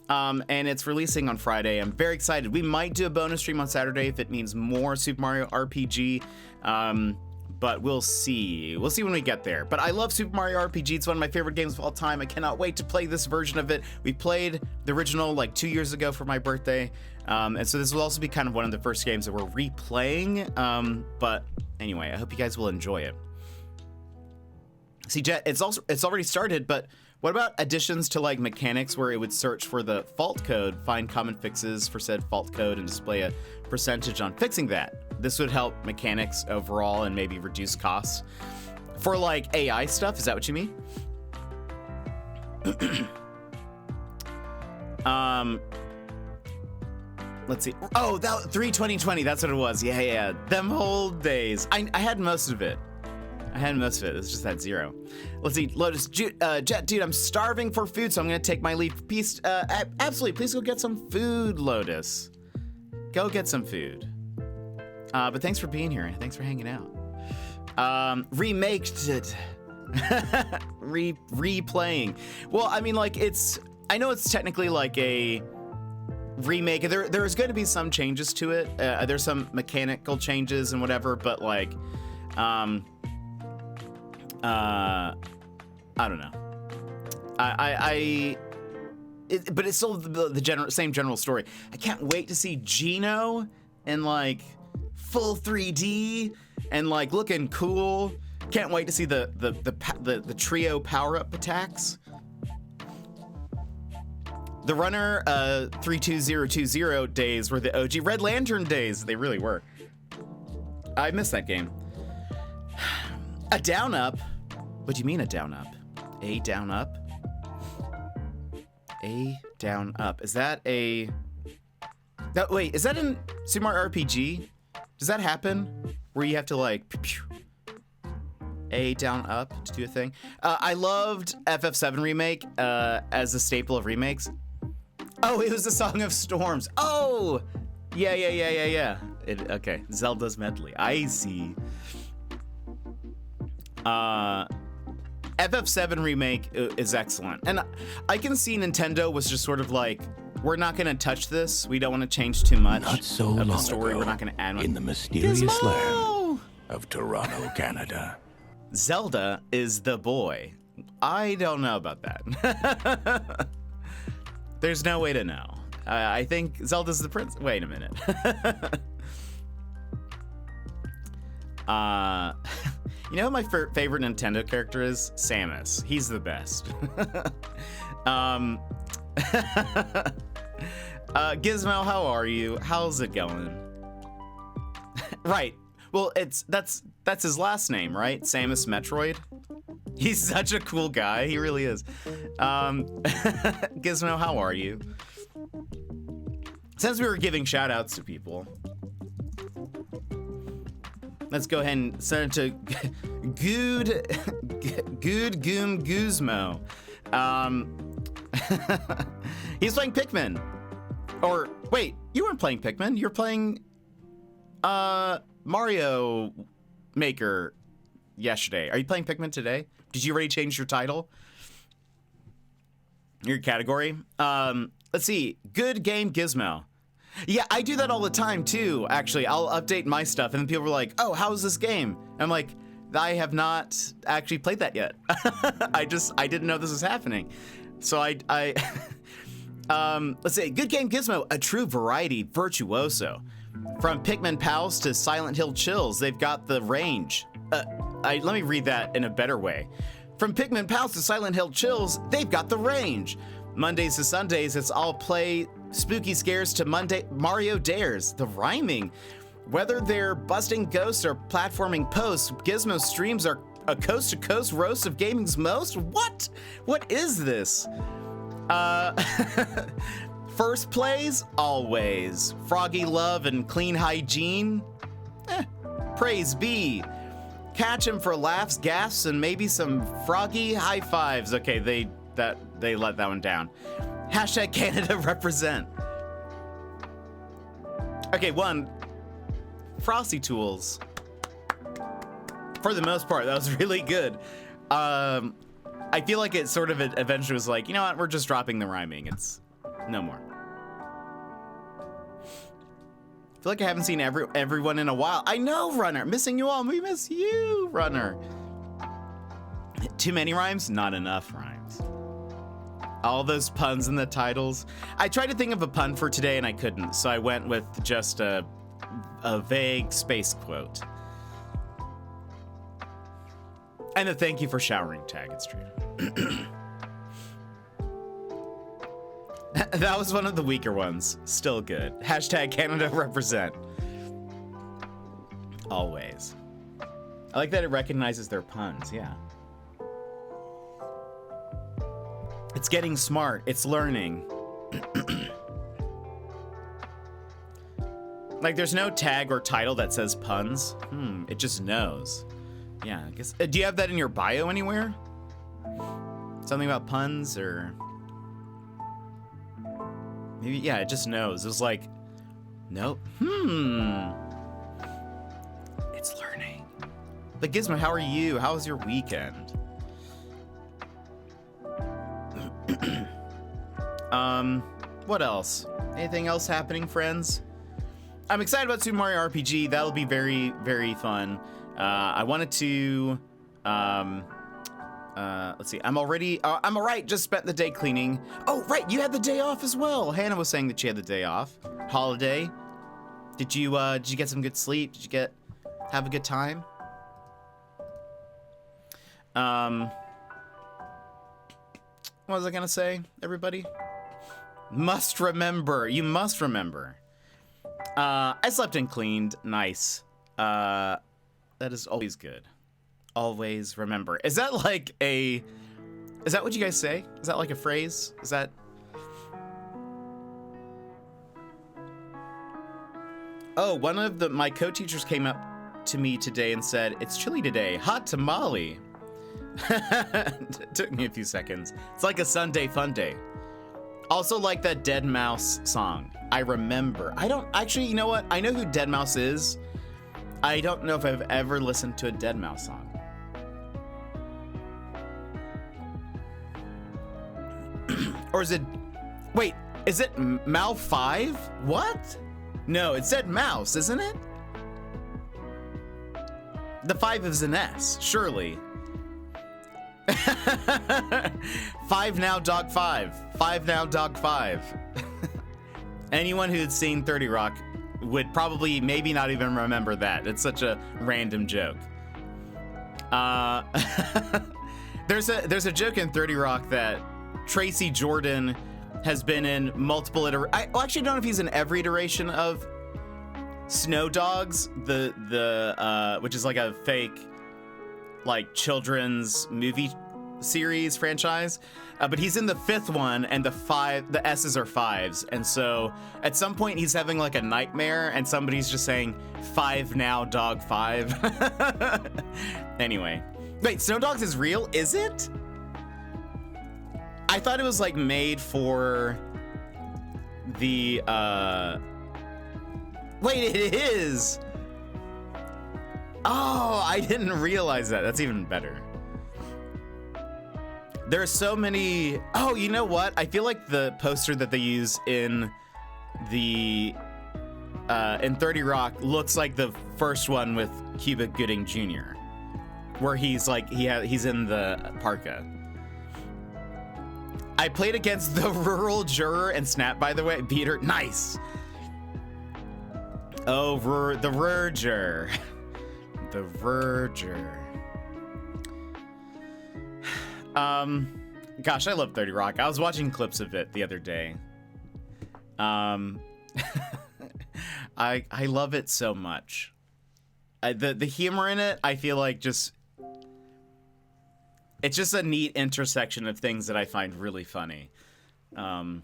And it's releasing on Friday. I'm very excited. We might do a bonus stream on Saturday if it means more Super Mario RPG. But we'll see. We'll see when we get there. But I love Super Mario RPG. It's one of my favorite games of all time. I cannot wait to play this version of it. We played the original like 2 years ago for my birthday. And so this will also be kind of one of the first games that we're replaying. But anyway, I hope you guys will enjoy it. See, Jet, it's already started, but what about additions to like mechanics where it would search for the fault code, find common fixes for said fault code, and display a percentage on fixing that? This would help mechanics overall and maybe reduce costs. For like AI stuff, is that what you mean? Let's see. Oh, that 3/20/20, that's what it was. Yeah. Them old days. I had most of it. It's just that 0. Let's see. Lotus, Jet, dude, I'm starving for food, so I'm gonna take my leave. Peace. Absolutely. Please go get some food, Lotus. Go get some food. But thanks for being here. Thanks for hanging out. Remaked it. Replaying. Well, I mean, like, I know it's technically like a remake. There's going to be some changes to it. There's some mechanical changes and whatever, but like, I don't know. But it's still the same general story. I can't wait to see Gino in like full 3D and like looking cool. Can't wait to see the trio power-up attacks. The runner 32020 days were the OG Red Lantern days. They really were. I miss that game. A down up. What do you mean a down up? A down up? A down up. Is that a... No, wait, is that in Super Mario RPG? Does that happen? Where you have to like... A down up to do a thing? I loved FF7 Remake as a staple of remakes. Oh, it was the Song of Storms. Oh! Yeah. Okay, Zelda's medley. I see. FF7 Remake is excellent. And I can see Nintendo was just sort of like, we're not going to touch this. We don't want to change too much Not so of the long story. ago, We're not going to add much. in the mysterious Gizmo! land of Toronto, Canada. Zelda is the boy. I don't know about that. There's no way to know. I think Zelda's the prince. Wait a minute. You know who my favorite Nintendo character is? Samus. He's the best. Gizmo, how are you? How's it going? Right. Well, that's his last name, right? Samus Metroid. He's such a cool guy. He really is. Gizmo, how are you? Since we were giving shout outs to people, let's go ahead and send it to Good Goom Guzmo. He's playing Pikmin. Or Wait, you weren't playing Pikmin. You're playing Mario Maker yesterday. Are you playing Pikmin today? Did you already change your title? Your category? Let's see. Good game Gizmo. Yeah, I do that all the time too, actually. I'll update my stuff and then people are like, oh, how's this game? I'm like, I have not actually played that yet. I didn't know this was happening. So let's see. Good game Gizmo, a true variety virtuoso. From Pikmin Pals to Silent Hill Chills, they've got the range. Let me read that in a better way. From Pikmin Pals to Silent Hill Chills, they've got the range. Mondays to Sundays, it's all play spooky scares to Mario Dares. The rhyming. Whether they're busting ghosts or platforming posts, Gizmo streams are a coast-to-coast roast of gaming's most? What? What is this? First plays? Always. Froggy love and clean hygiene? Praise be. Catch him for laughs, gasps, and maybe some froggy high fives. Okay, they let that one down. Hashtag Canada represent. Okay, one. Frosty Tools. For the most part, that was really good. I feel like it sort of eventually was like, you know what, we're just dropping the rhyming. It's no more. I feel like I haven't seen everyone in a while. I know, Runner. Missing you all. We miss you, Runner. Too many rhymes? Not enough rhymes. All those puns in the titles. I tried to think of a pun for today and I couldn't, so I went with just a vague space quote. And a thank you for showering tag, it's true. That was one of the weaker ones. Still good. Hashtag Canada represent. Always. I like that it recognizes their puns, yeah. It's getting smart. It's learning. Like, there's no tag or title that says puns. It just knows. Yeah, I guess. Do you have that in your bio anywhere? Something about puns or... Maybe, yeah, it just knows. It was like, nope. It's learning. But Gizmo, how are you? How was your weekend? What else? Anything else happening, friends? I'm excited about Super Mario RPG. That'll be very, very fun. I wanted to, let's see. I'm all right. Just spent the day cleaning. Oh, right. You had the day off as well. Hannah was saying that she had the day off. Holiday. Did you get some good sleep? Did you have a good time? What was I gonna say, everybody? Must remember. You must remember. I slept and cleaned. Nice. That is always good. Always remember. Is that what you guys say? Is that like a phrase? Is that... Oh, one of my co-teachers came up to me today and said, it's chilly today. Hot tamale. It took me a few seconds. It's like a Sunday fun day. Also like that Dead Mouse song. I remember. I don't actually, you know what? I know who Dead Mouse is. I don't know if I've ever listened to a Dead Mouse song. Or is it, wait, is it Mal 5? What? No, it said Mouse, isn't it? The 5 is an S, surely. 5 now, dog 5. 5 now, dog 5. Anyone who'd seen 30 Rock would probably maybe not even remember that. It's such a random joke. There's a joke in 30 Rock that Tracy Jordan has been in multiple I actually don't know if he's in every iteration of Snow Dogs, which is like a fake like children's movie series franchise, but he's in the 5th one, and the S's are 5s, and so at some point he's having like a nightmare and somebody's just saying 5 now, dog 5. Anyway, wait, Snow Dogs is real? Is it? I thought it was like made for the wait, it is. Oh, I didn't realize that. That's even better. There are so many. Oh, you know what? I feel like the poster that they use in the in 30 Rock looks like the first one with Cuba Gooding Jr., where he's like he's in the parka. I played against the rural juror and Snap, by the way. Beat her. Nice. Oh, the verger. The verger. Gosh, I love 30 Rock. I was watching clips of it the other day. I love it so much. The humor in it, I feel like it's just a neat intersection of things that I find really funny. One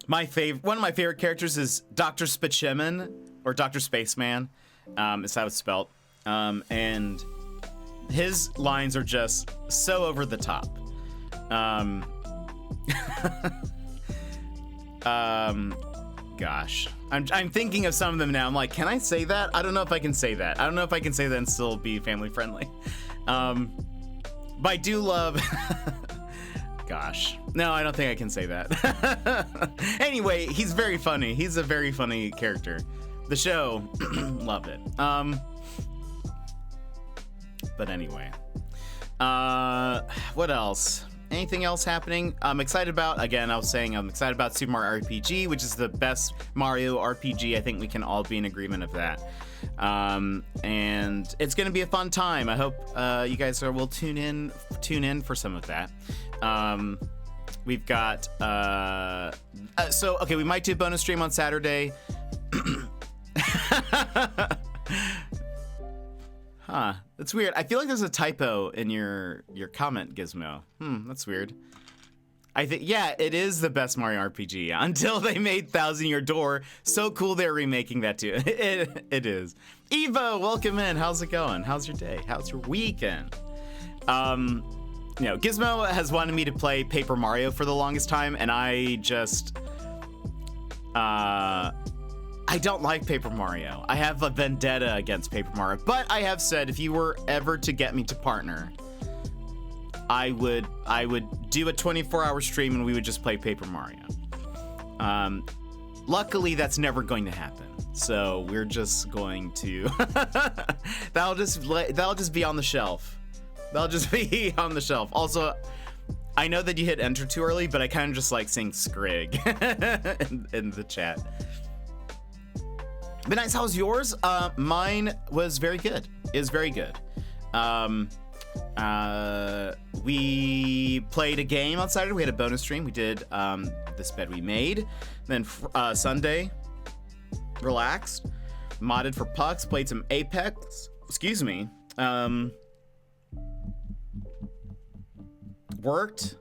of my favorite characters is Dr. Spaceman, or Dr. Spaceman, is how it's spelled. And his lines are just so over the top. Gosh, I'm thinking of some of them now. I'm like, can I say that? I don't know if I can say that. I don't know if I can say that and still be family friendly. But I do love. Gosh, no, I don't think I can say that. Anyway, he's very funny. He's a very funny character. The show, love it. But anyway, what else? Anything else happening? I'm excited about, again, I was saying I'm excited about Super Mario RPG, which is the best Mario RPG. I think we can all be in agreement of that. And it's going to be a fun time. I hope you guys will tune in for some of that. We've got, okay, we might do a bonus stream on Saturday. Huh, that's weird. I feel like there's a typo in your comment, Gizmo. That's weird. I think, yeah, it is the best Mario RPG until they made Thousand Year Door. So cool they're remaking that too. It is. Evo, welcome in. How's it going? How's your day? How's your weekend? Gizmo has wanted me to play Paper Mario for the longest time, and I just, I don't like Paper Mario. I have a vendetta against Paper Mario, but I have said if you were ever to get me to partner, I would do a 24-hour stream and we would just play Paper Mario. Luckily, that's never going to happen. So we're just going to that'll just be on the shelf. That'll just be on the shelf. Also, I know that you hit enter too early, but I kind of just like saying Scrig in the chat. But nice, how was yours? Mine was very good. It was very good. We played a game on Saturday. We had a bonus stream. We did This Bed We Made. Then Sunday, relaxed, modded for pucks, played some Apex. Excuse me. Worked.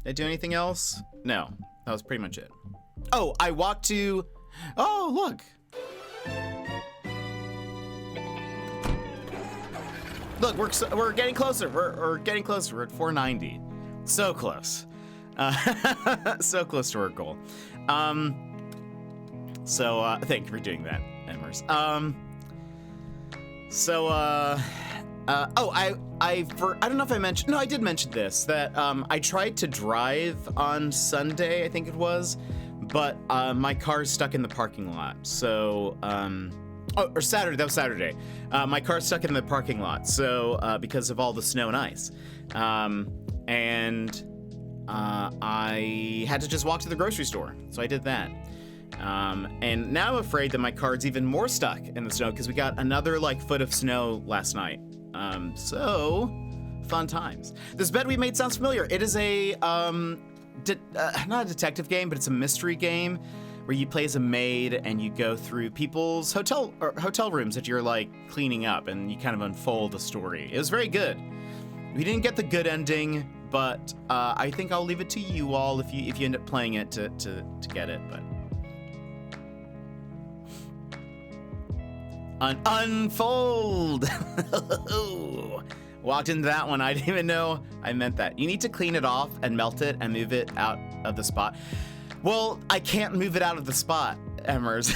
Did I do anything else? No, that was pretty much it. Oh, I walked to. Oh, look. Look, we're getting closer. We're getting closer. We're at 490. So close. So close to our goal. Thank you for doing that, Emmers. I don't know if I mentioned. No, I did mention this. That I tried to drive on Sunday, I think it was, but my car's stuck in the parking lot. So, or Saturday. That was Saturday. My car's stuck in the parking lot. So because of all the snow and ice, and I had to just walk to the grocery store. So I did that. And now I'm afraid that my car's even more stuck in the snow because we got another foot of snow last night. So fun times. This Bed We Made sounds familiar. It is a not a detective game, but it's a mystery game where you play as a maid and you go through people's hotel rooms that you're cleaning up, and you kind of unfold a story. It was very good. We didn't get the good ending, but I think I'll leave it to you all if you end up playing it to get it. But unfold. Walked into that one. I didn't even know I meant that. You need to clean it off and melt it and move it out of the spot. Well, I can't move it out of the spot, Emmers.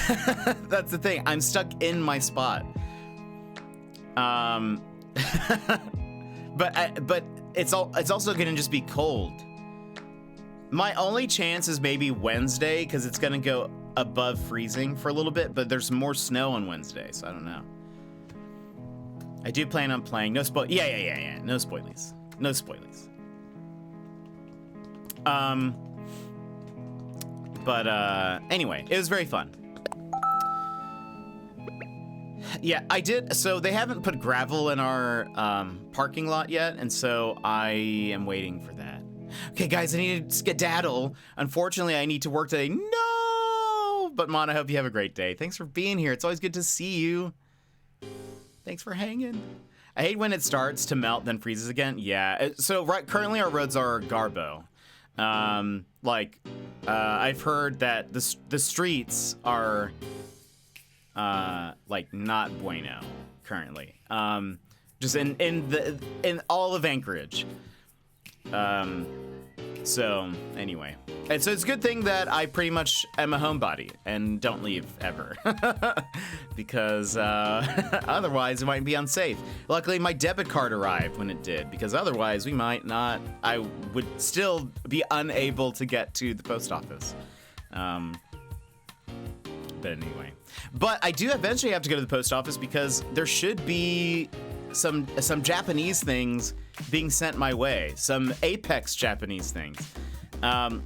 That's the thing. I'm stuck in my spot. But it's also gonna just be cold. My only chance is maybe Wednesday, because it's gonna go above freezing for a little bit, but there's more snow on Wednesday, so I don't know. I do plan on playing. No spoil. Yeah. No spoilies. No spoilies. But anyway, it was very fun. Yeah, I did. So they haven't put gravel in our parking lot yet, and so I am waiting for that. Okay, guys, I need to skedaddle. Unfortunately, I need to work today. No! But, Mon, I hope you have a great day. Thanks for being here. It's always good to see you. Thanks for hanging. I hate when it starts to melt, then freezes again. Yeah, so currently our roads are Garbo. I've heard that the streets are, not bueno currently. Just in all of Anchorage. So anyway, and so it's a good thing that I pretty much am a homebody and don't leave ever, because otherwise it might be unsafe. Luckily, my debit card arrived when it did, because otherwise we might not. I would still be unable to get to the post office. But anyway, but I do eventually have to go to the post office because there should be some Japanese things being sent my way, some Apex Japanese things.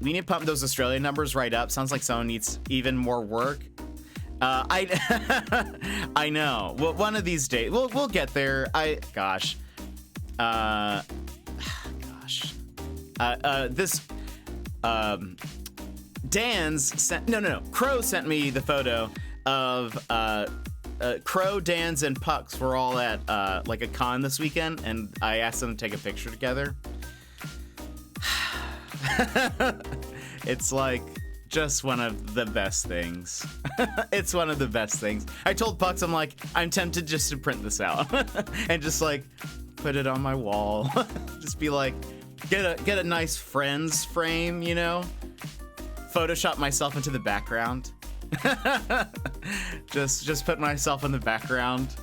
We need to pump those Australian numbers right up. Sounds like someone needs even more work. I know. Well, one of these days we'll get there. Crow sent me the photo of Crow, Dan's, and Pucks were all at a con this weekend, and I asked them to take a picture together. It's like just one of the best things. It's one of the best things. I told Pucks, I'm like, I'm tempted just to print this out and just like put it on my wall. Just be like, get a nice friends frame, you know? Photoshop myself into the background. just put myself in the background,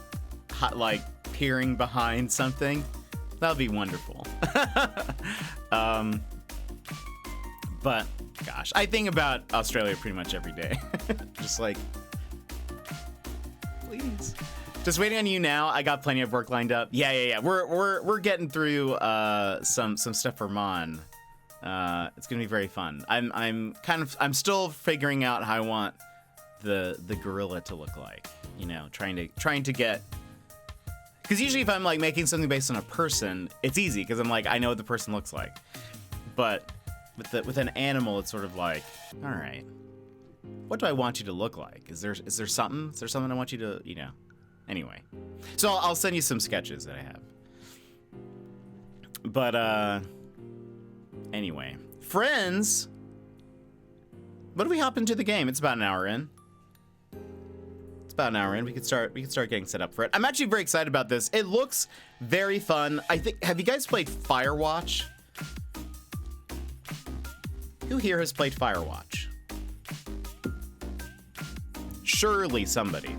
like peering behind something. That'll be wonderful. But gosh, I think about Australia pretty much every day. Just like, please. Just waiting on you now. I got plenty of work lined up. Yeah. We're getting through some stuff for Mon. It's gonna be very fun. I'm still figuring out how I want the gorilla to look like, you know, trying to get, because usually if I'm like making something based on a person, it's easy because I'm like, I know what the person looks like. But with an animal, it's sort of like, all right, what do I want you to look like? Is there something I want you to, you know? Anyway, so I'll send you some sketches that I have. But anyway, friends, what do we hop into the game? It's about an hour in. We could start getting set up for it. I'm actually very excited about this. It looks very fun. I think, have you guys played Firewatch? Who here has played Firewatch? Surely somebody.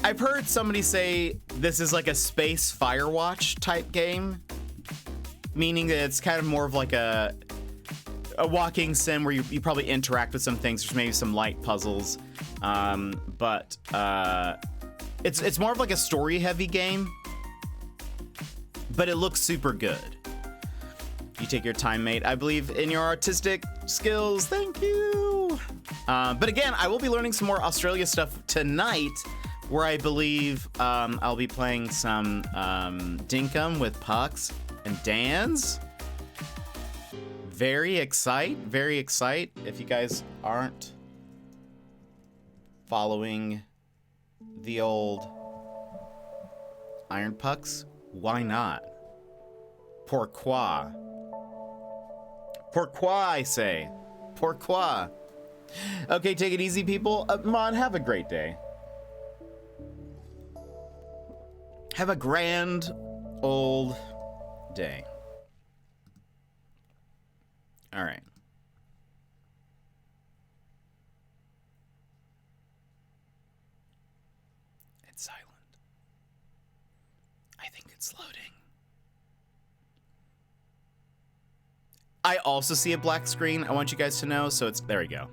I've heard somebody say this is like a space Firewatch type game, meaning that it's kind of more of like a walking sim where you probably interact with some things. There's maybe some light puzzles, but it's more of like a story-heavy game, but it looks super good. You take your time, mate. I believe in your artistic skills. Thank you. But again, I will be learning some more Australia stuff tonight, where I believe I'll be playing some Dinkum with Pucks and Dan's. Very excite. If you guys aren't following the old Iron Pucks, why not? Pourquoi? Pourquoi, I say. Pourquoi? Okay, take it easy, people. Mon, have a great day. Have a grand old day. All right. it's silent. I think it's loading. I also see a black screen, I want you guys to know, so it's, there we go.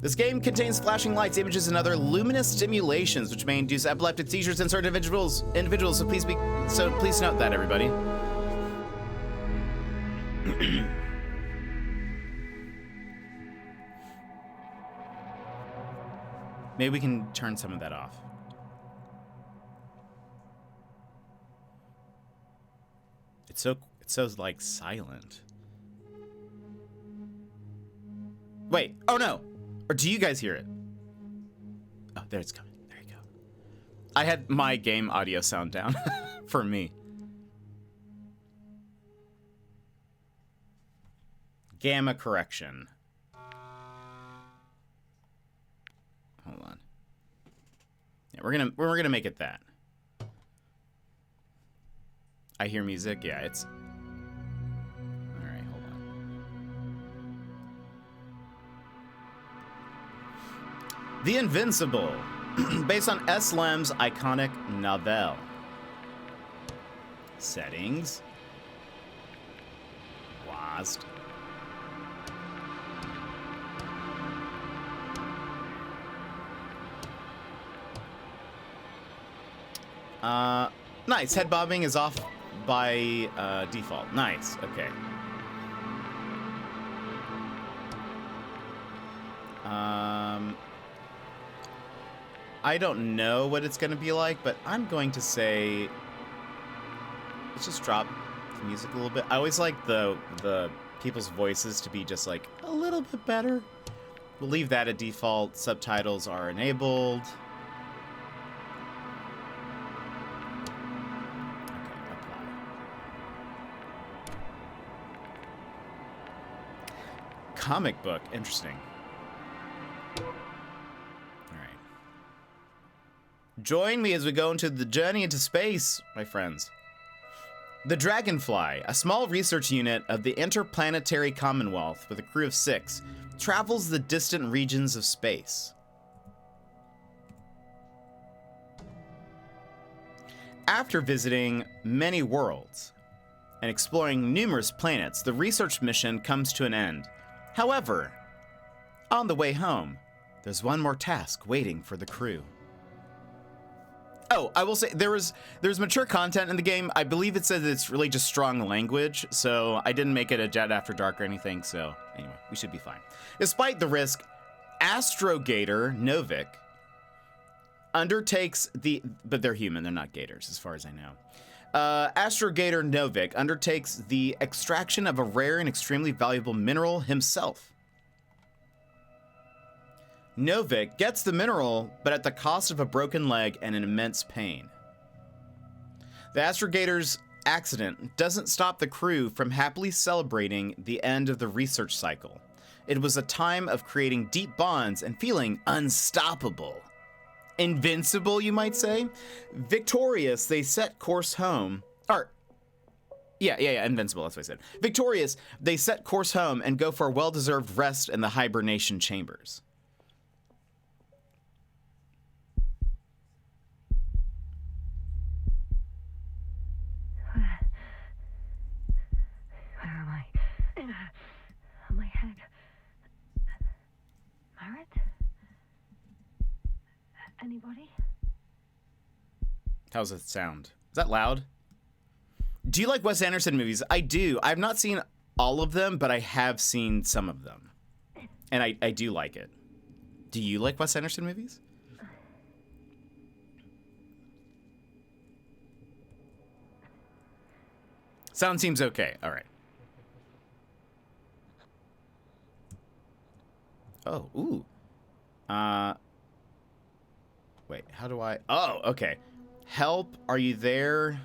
This game contains flashing lights, images, and other luminous stimulations, which may induce epileptic seizures in certain individuals. So please note that, everybody. Maybe we can turn some of that off. It's so like silent. Wait, oh no. Or do you guys hear it? Oh, there it's coming. There you go. I had my game audio sound down for me. Gamma correction. Hold on. Yeah, we're gonna make it that. I hear music. Yeah, it's. All right, hold on. The Invincible, based on S. Lem's iconic novel. Settings. WASD. Nice. Head bobbing is off by default. Nice. Okay. I don't know what it's going to be like, but I'm going to say let's just drop the music a little bit. I always like the people's voices to be just like a little bit better. We'll leave that at default. Subtitles are enabled. Comic book, interesting. All right. Join me as we go into the journey into space, my friends. The Dragonfly, a small research unit of the Interplanetary Commonwealth with a crew of 6, travels the distant regions of space. After visiting many worlds and exploring numerous planets, the research mission comes to an end. However, on the way home, there's one more task waiting for the crew. Oh, I will say there's mature content in the game. I believe it says it's really just strong language, so I didn't make it a Jet After Dark or anything, so anyway, we should be fine. Despite the risk, Astrogator Novik undertakes but they're human, they're not gators as far as I know. Astrogator Novik undertakes the extraction of a rare and extremely valuable mineral himself. Novik gets the mineral, but at the cost of a broken leg and an immense pain. The Astrogator's accident doesn't stop the crew from happily celebrating the end of the research cycle. It was a time of creating deep bonds and feeling unstoppable. Invincible, you might say. Victorious, they set course home. Invincible, that's what I said. Victorious, they set course home and go for a well-deserved rest in the hibernation chambers. Where am I? On my head. Marriott? Anybody? How's it sound? Is that loud? Do you like Wes Anderson movies? I do. I've not seen all of them, but I have seen some of them. And I do like it. Do you like Wes Anderson movies? Sound seems okay. All right. Oh, ooh. Wait, how do I... Oh, okay. Help, are you there?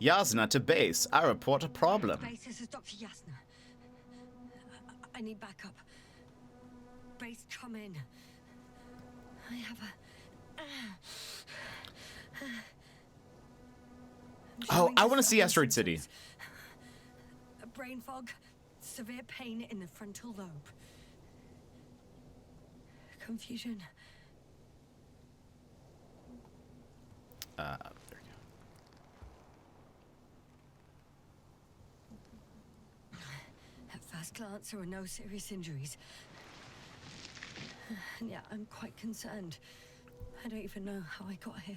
Yasna to base. I report a problem. Base, this is Dr. Yasna. I need backup. Base, come in. I have a... Oh, I want to see Asteroid City. A brain fog, severe pain in the frontal lobe. Confusion. There we go. At first glance, there were no serious injuries. And yet, I'm quite concerned. I don't even know how I got here.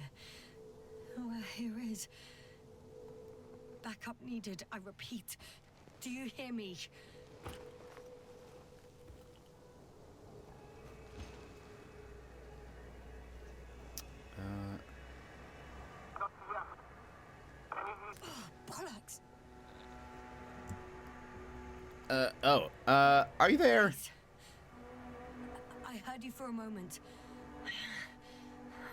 Where here is. Backup needed, I repeat. Do you hear me? Bollocks! Are you there? I heard you for a moment.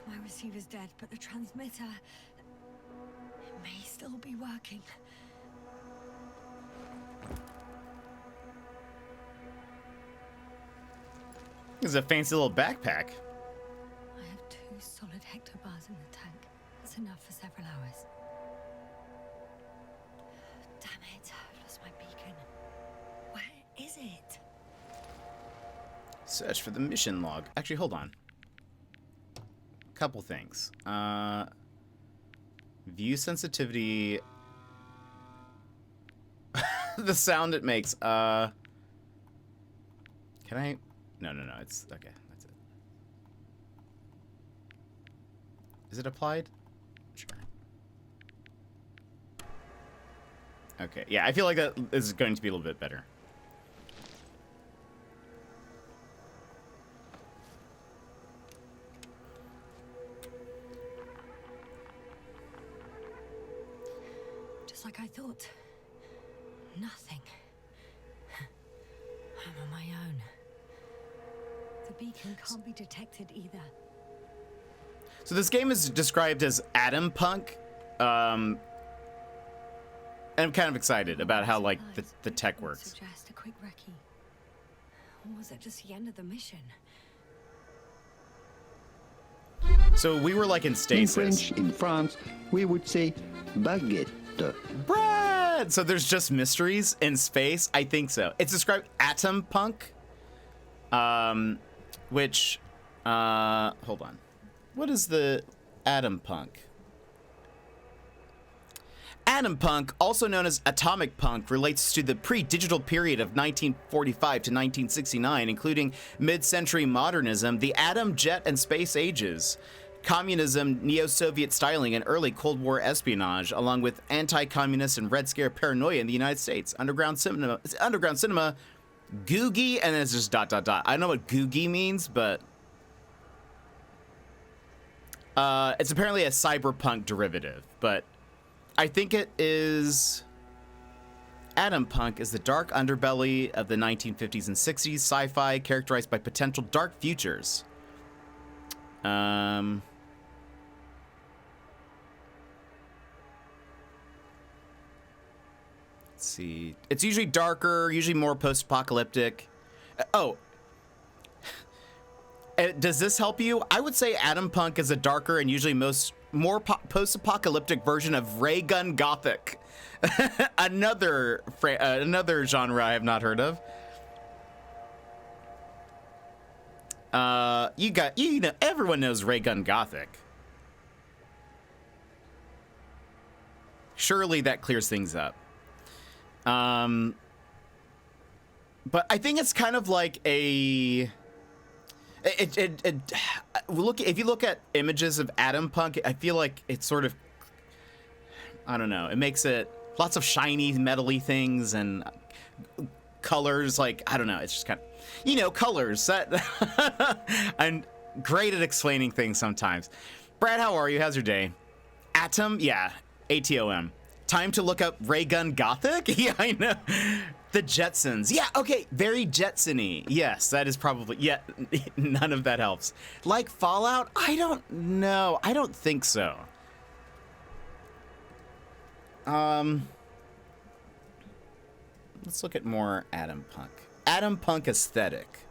My receiver's dead, but the transmitter... it may still be working. This is a fancy little backpack. I have 2 solid hectobars in the tank. That's enough for several hours. Damn it, I've lost my beacon. Where is it? Search for the mission log. Actually, hold on. Couple things. View sensitivity. The sound it makes. Can I? No. It's okay. That's it. Is it applied? Sure. Okay. Yeah, I feel like that is going to be a little bit better. Just like I thought. Nothing. I'm on my own. The beacon can't be detected either. So this game is described as Atom Punk. And I'm kind of excited about how like the tech works. Suggest a quick recce. Or was it just the end of the mission? So we were like in In stasis. French, in France, we would say baguette. Brad! So there's just mysteries in space? I think so. It's described Atom Punk. Which, hold on. What is the Atom Punk? Atom punk, also known as atomic punk, relates to the pre-digital period of 1945 to 1969, including mid-century modernism, the atom, jet, and space ages, communism, neo-Soviet styling, and early Cold War espionage, along with anti-communist and Red Scare paranoia in the United States. Underground cinema, Googie, and then it's just ... I don't know what Googie means, but it's apparently a cyberpunk derivative, but I think it is... Atom punk is the dark underbelly of the 1950s and 60s sci-fi characterized by potential dark futures. Let's see. It's usually darker, usually more post-apocalyptic. Does this help you? I would say Atom Punk is a darker and usually more post-apocalyptic version of ray gun gothic. another genre I have not heard of. You know, everyone knows ray gun gothic. Surely that clears things up. But I think it's kind of like a... if you look at images of Atom Punk, I feel like it's sort of, I don't know, it makes it lots of shiny, metally things and colors. Like, I don't know, it's just kind of, you know, colors. I'm great at explaining things sometimes. Brad, how are you? How's your day? Atom? Yeah, ATOM. Time to look up Ray Gun Gothic? Yeah, I know. The Jetsons. Yeah, okay, very Jetson-y. Yes, that is probably... Yeah, none of that helps. Like Fallout? I don't know. I don't think so. Let's look at more Atom Punk. Atom Punk aesthetic.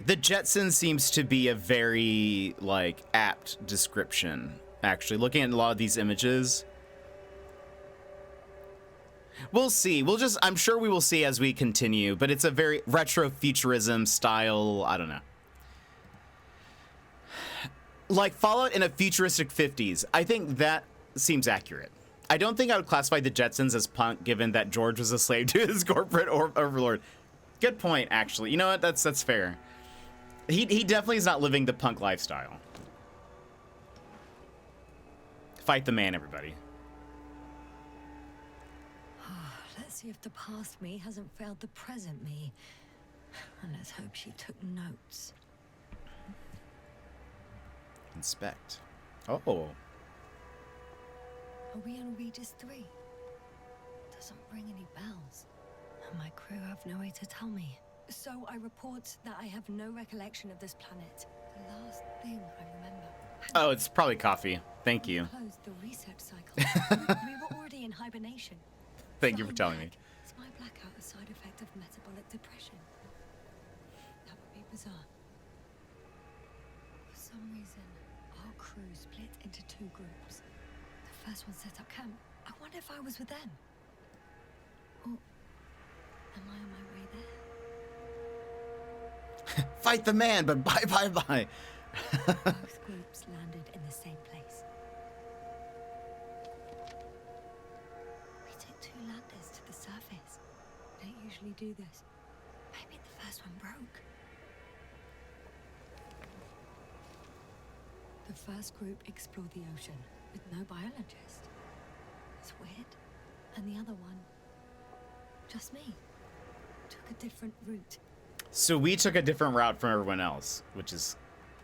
The Jetsons seems to be a very, like, apt description, actually. Looking at a lot of these images... We'll see. I'm sure we will see as we continue, but it's a very retro futurism style. I don't know. Like Fallout in a futuristic 50s. I think that seems accurate. I don't think I would classify the Jetsons as punk, given that George was a slave to his corporate overlord. Good point, actually. You know what? That's fair. He definitely is not living the punk lifestyle. Fight the man, everybody. Let's see if the past me hasn't failed the present me. And let's hope she took notes. Inspect. Oh. Are we on Regis 3? Doesn't ring any bells. And my crew have no way to tell me. So I report that I have no recollection of this planet. The last thing I remember. Oh, it's probably coffee. Thank you. Closed the research cycle. We were already in hibernation. Thank you for telling me. Is my blackout a side effect of metabolic depression? That would be bizarre. For some reason, our crew split into 2 groups. The first one set up camp. I wonder if I was with them. Or am I on my way there? Fight the man, but bye. Both groups landed in the same place. We took 2 landers to the surface. We don't usually do this. Maybe the first one broke. The first group explored the ocean with no biologist. It's weird. And the other one, just me, took a different route. So we took a different route from everyone else, which is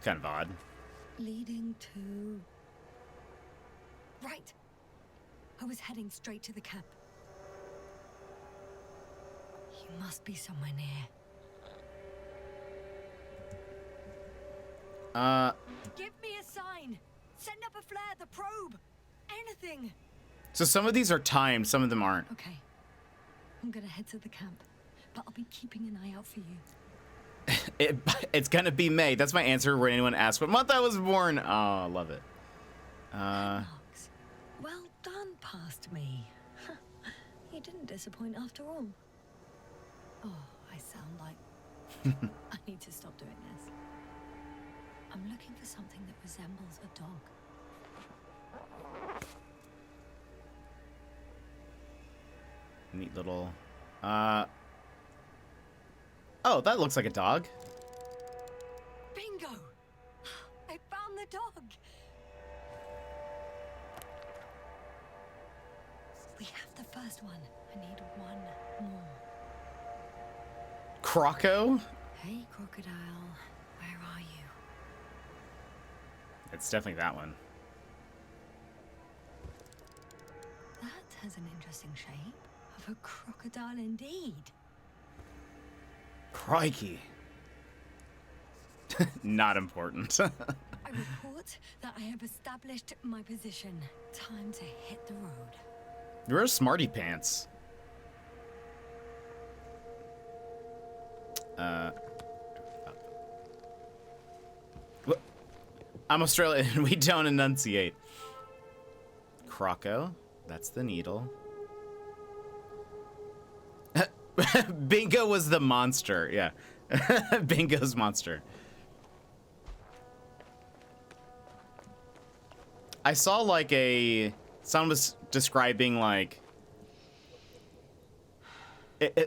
kind of odd. Leading to... Right. I was heading straight to the camp. You must be somewhere near. Give me a sign. Send up a flare, the probe. Anything. So some of these are timed, some of them aren't. Okay. I'm gonna head to the camp, but I'll be keeping an eye out for you. It's gonna be May. That's my answer when anyone asks what month I was born. Oh, I love it. Marks. Well done, past me. You didn't disappoint after all. Oh, I sound like... I need to stop doing this. I'm looking for something that resembles a dog. Neat little... Oh, that looks like a dog. Bingo! I found the dog! We have the first one. I need one more. Croco? Hey, crocodile. Where are you? It's definitely that one. That has an interesting shape. Of a crocodile indeed. Crikey. Not important. I report that I have established my position. Time to hit the road. You're a smarty pants. I'm Australian. We don't enunciate. Croco. That's the needle. Bingo was the monster. Yeah. Bingo's monster. I saw like someone was describing like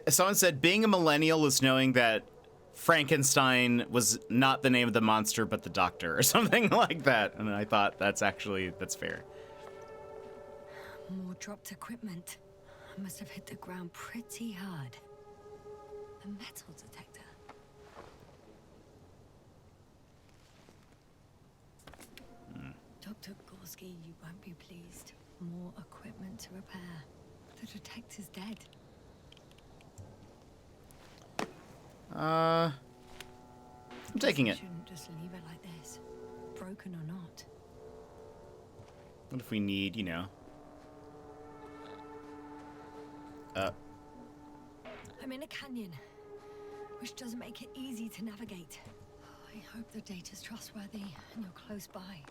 someone said being a millennial is knowing that Frankenstein was not the name of the monster but the doctor or something like that, and I thought that's fair. More dropped equipment. I must have hit the ground pretty hard. A metal detector. Dr. Gorski, you won't be pleased. More equipment to repair. The detector's dead. I'm taking it. Shouldn't just leave it like this. Broken or not. What if we need, you know? I'm in a canyon, which doesn't make it easy to navigate. I hope the data's trustworthy and you're close by.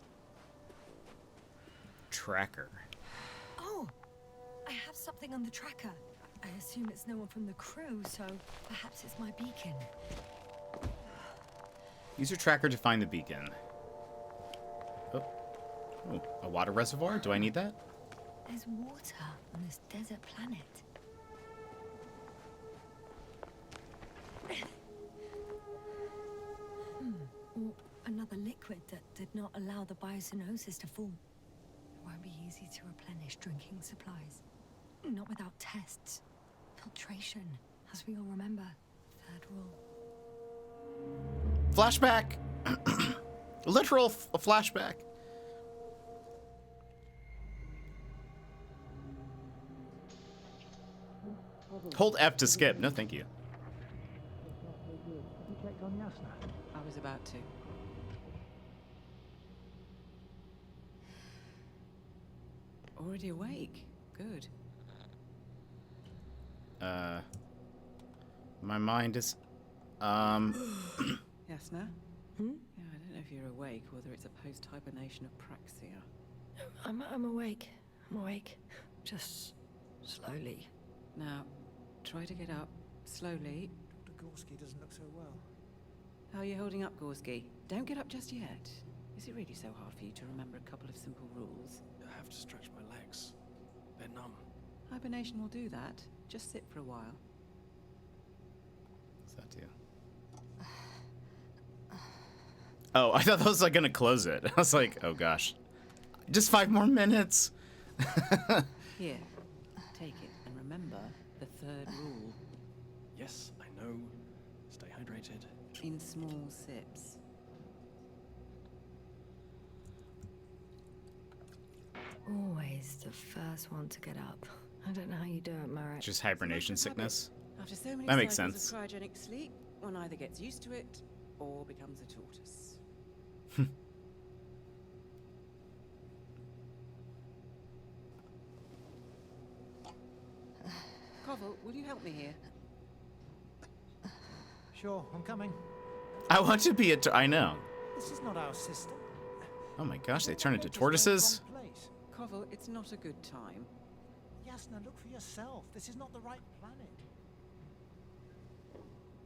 Tracker. Oh, I have something on the tracker. I assume it's no one from the crew, so perhaps it's my beacon. Use your tracker to find the beacon. Oh, a water reservoir? Do I need that? There's water on this desert planet. Or another liquid that did not allow the biocenosis to form. It won't be easy to replenish drinking supplies. Not without tests. Filtration, as we all remember. Third rule. Flashback! Literal flashback. Hold F to skip. No, thank you. I was about to. Already awake. Good. My mind is, Yasna? Yeah, I don't know if you're awake, whether it's a post-hibernation of praxia. I'm awake. I'm awake. Just slowly. Now, try to get up, slowly. Dr. Gorski doesn't look so well. How are you holding up, Gorski? Don't get up just yet. Is it really so hard for you to remember a couple of simple rules? I have to stretch my legs. They're numb. Hibernation will do that. Just sit for a while. what's that do? Oh, I thought that was like gonna close it. I was like, oh gosh. Just 5 more minutes. Here, take it, and remember the third rule. Yes, I know. Stay hydrated. In small sips. Always the first one to get up. I don't know how you do it, Merritt. Just hibernation sickness. After so many That makes cycles sense. of cryogenic sleep, one either gets used to it or becomes a tortoise. Koval, will you help me here? Sure, I'm coming. I want to be I know. This is not our system. Oh my gosh, they turn into We're tortoises? in the wrong place. Koval, it's not a good time. Yasna, look for yourself. This is not the right planet.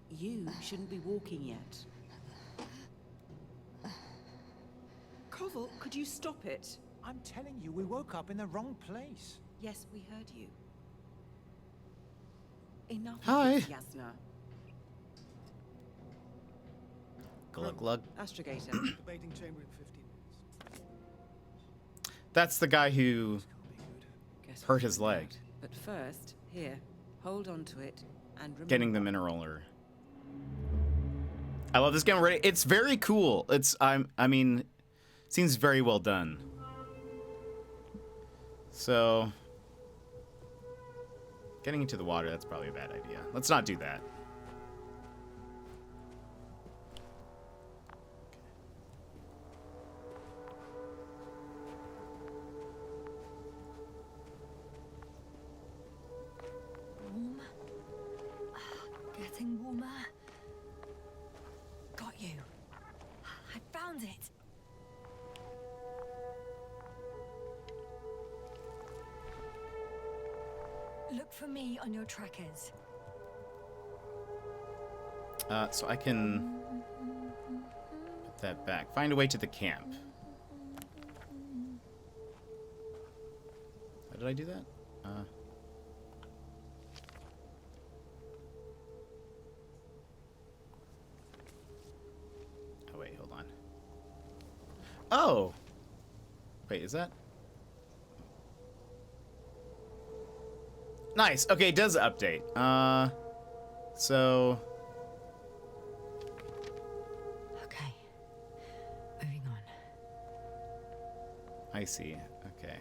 You shouldn't be walking yet. Koval, could you stop it? I'm telling you, we woke up in the wrong place. Yes, we heard you. Enough Hi. of this, Yasna. Glug glug. Astrogator. Debating chamber in 15 minutes. That's the guy who This can't be good. Guess hurt we'll his find leg. out. But first, here, hold on to it and remember. Getting the mineral or I love this game already. It's very cool. I mean, seems very well done. So getting into the water, that's probably a bad idea. Let's not do that. Warm. Getting warmer. Got you. I found it. Look for me on your trackers. So I can put that back. Find a way to the camp. How did I do that? Oh, wait, hold on. Oh! Wait, is that? Nice. Okay, it does update. So... Okay. Moving on. I see. Okay.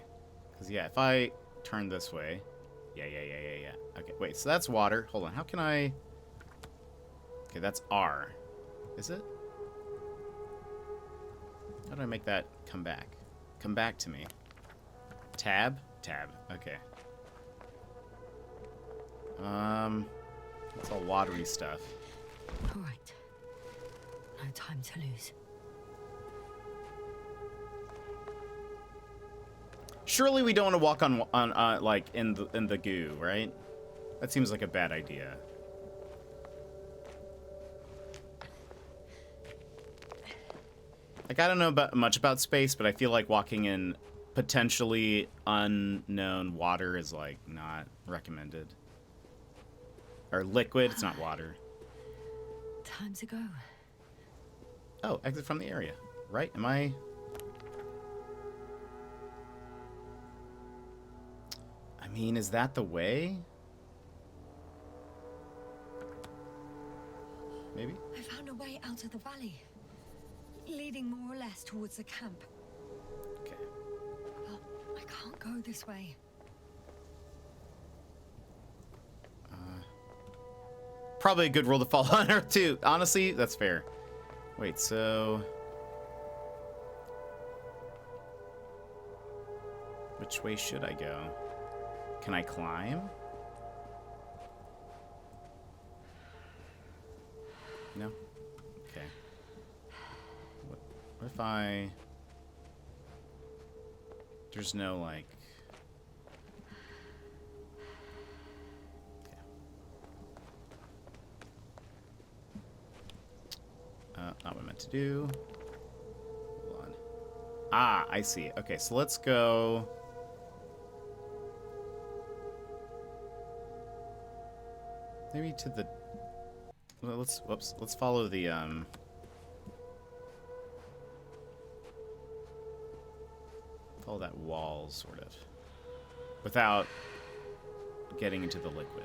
Because, yeah, if I turn this way... Yeah. Okay, wait, so that's water. Hold on, how can I... Okay, that's R. Is it? How do I make that come back? Come back to me. Tab? Tab. Okay. It's all watery stuff. All right. No time to lose. Surely we don't want to walk on like in the goo, right? That seems like a bad idea. Like, I don't know much about space, but I feel like walking in potentially unknown water is, like, not recommended. Or liquid, it's not water. Time to go. Oh, exit from the area. Right? Am I... I mean, is that the way? Maybe? I found a way out of the valley, leading more or less towards the camp. Okay. But I can't go this way. Probably a good rule to follow on Earth, too. Honestly, that's fair. Wait, so... which way should I go? Can I climb? No? Okay. What if I... There's no, like... Not what I meant to do. Hold on. Ah, I see. Okay, so let's go... maybe to the... well, let's follow the, follow that wall, sort of. Without getting into the liquid.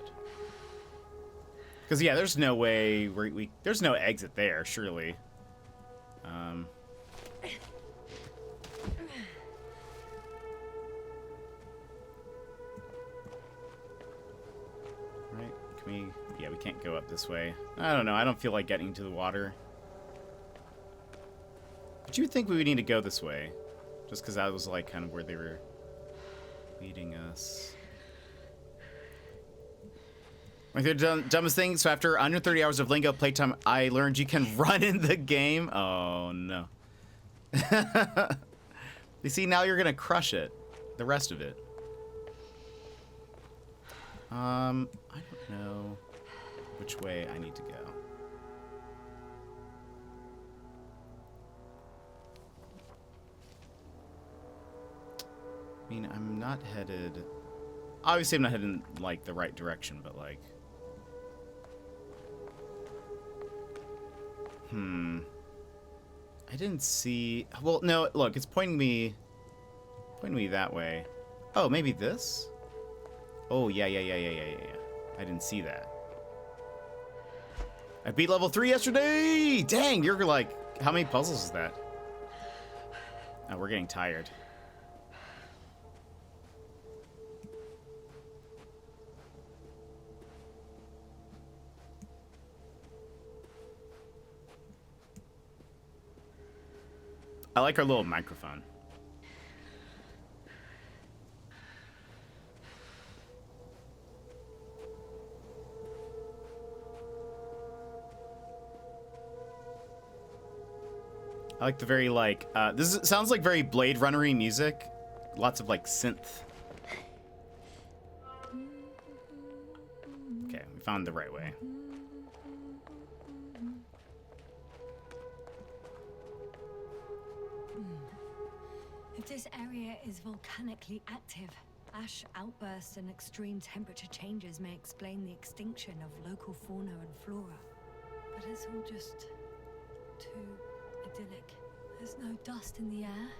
Because, yeah, there's no way there's no exit there, surely. Right? Can we... yeah, we can't go up this way. I don't know. I don't feel like getting into the water. But you would think we would need to go this way. Just because that was, like, kind of where they were leading us. Like, the dumbest thing, so after 130 hours of Lingo playtime, I learned you can run in the game. Oh, no. You see, now you're going to crush it. The rest of it. I don't know which way I need to go. I mean, I'm not headed... obviously, I'm not headed in, like, the right direction, but, like... I didn't see... well, no, look, it's pointing me that way. Oh, maybe this? Oh, yeah. I didn't see that. I beat level 3 yesterday! Dang, you're like... how many puzzles is that? Oh, we're getting tired. I like our little microphone. I like the very, like, sounds like very Blade Runner-y music. Lots of, like, synth. Okay, we found the right way. If this area is volcanically active, ash outbursts and extreme temperature changes may explain the extinction of local fauna and flora. But it's all just too idyllic. There's no dust in the air.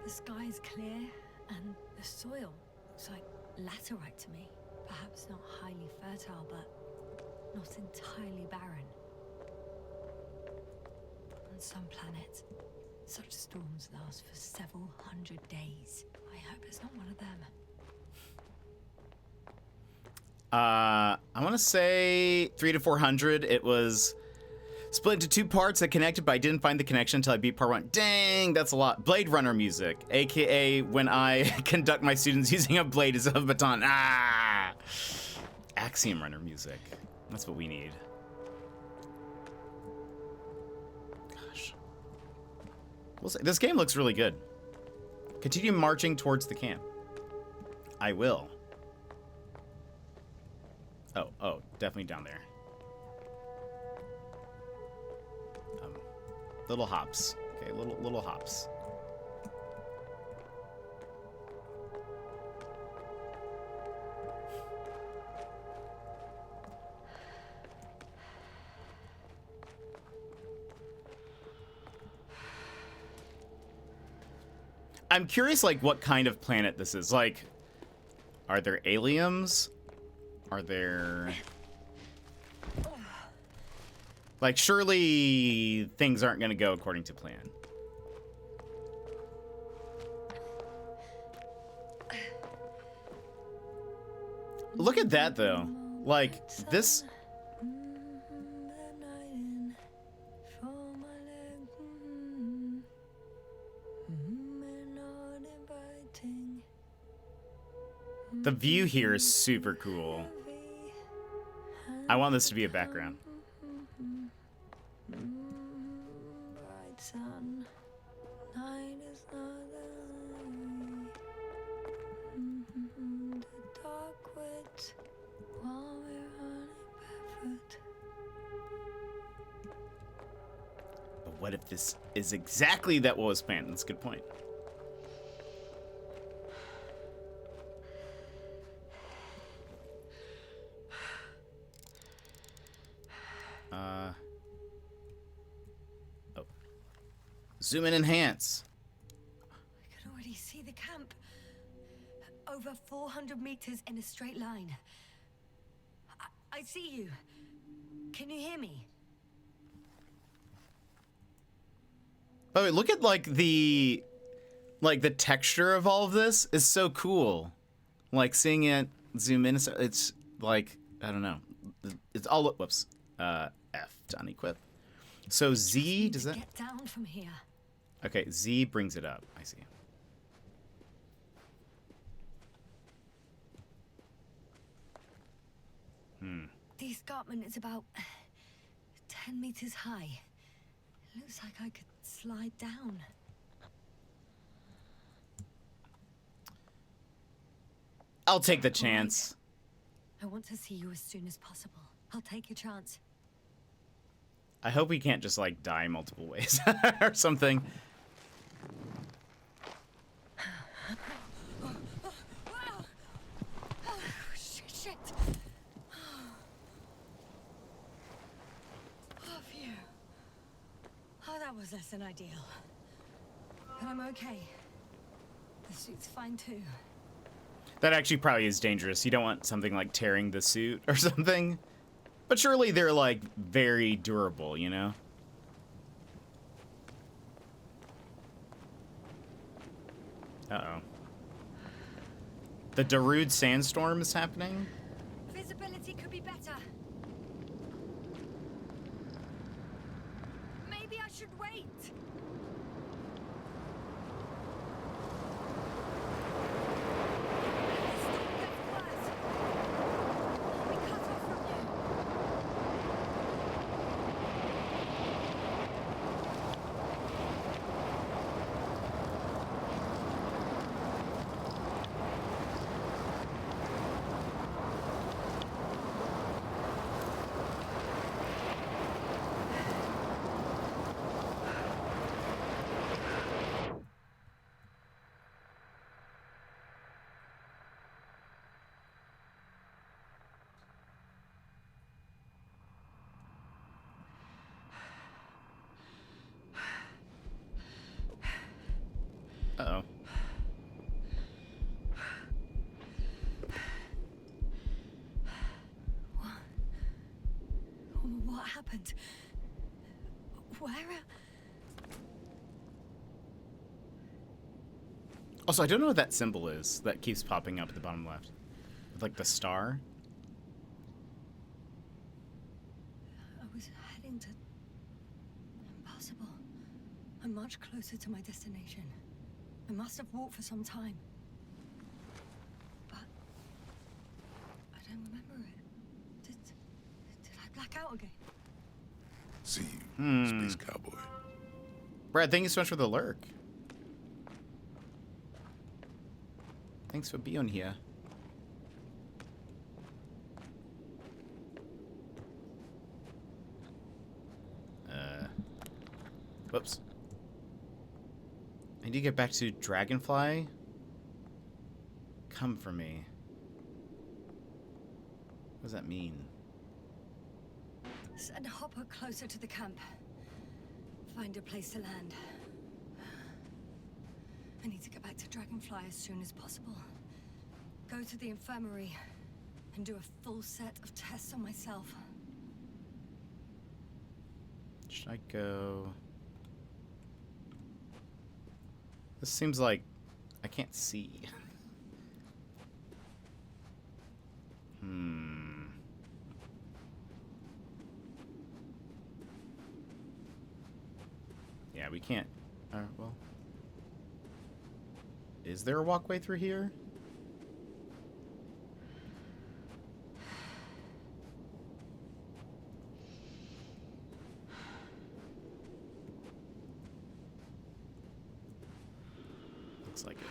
The sky's clear, and the soil looks like laterite to me. Perhaps not highly fertile, but not entirely barren. On some planets, such storms last for several hundred days. I hope it's not one of them. I want to say 300 to 400. It was split into 2 parts that connected, but I didn't find the connection until I beat part 1. Dang, that's a lot. Blade Runner music, aka when I conduct my students using a blade as a baton. Ah! Axiom Runner music. That's what we need. Gosh. We'll say, this game looks really good. Continue marching towards the camp. I will. Oh, definitely down there. Little hops. Okay, little hops. I'm curious, like, what kind of planet this is. Like, are there aliens? Are there... Like, surely things aren't going to go according to plan. Look at that, though. Like, this... The view here is super cool. I want this to be a background. But what if this is exactly that what was planned? That's a good point. Oh. Zoom and enhance. I can already see the camp. Over 400 meters in a straight line. I see you. Can you hear me? Oh, wait, look at the texture of all of this is so cool. Like seeing it zoom in, it's like, I don't know. It's all, whoops, F to unequip. So Z, does that? Get down from here. Okay, Z brings it up. I see. The escarpment is about 10 meters high. It looks like I could slide down. I'll take the chance. I want to see you as soon as possible. I'll take your chance. I hope we can't just like die multiple ways or something. Shit. Oh, phew. Oh, that was less than ideal. But I'm okay. The suit's fine too. That actually probably is dangerous. You don't want something like tearing the suit or something. But surely they're like very durable, you know? Uh-oh. The Darude sandstorm is happening? Visibility could be better. Maybe I should wait. Uh-oh. What happened? Where? Also, I don't know what that symbol is that keeps popping up at the bottom left. With, like, the star. I was heading to... Impossible. I'm much closer to my destination. I must have walked for some time. But... I don't remember it. Did I black out again? See you, Space Cowboy. Brad, thank you so much for the lurk. Thanks for being here. Whoops. I need to get back to Dragonfly. Come for me. What does that mean? Send Hopper closer to the camp. Find a place to land. I need to get back to Dragonfly as soon as possible. Go to the infirmary and do a full set of tests on myself. Should I go? This seems like I can't see. Yeah, we can't. Well. Is there a walkway through here? Looks like it.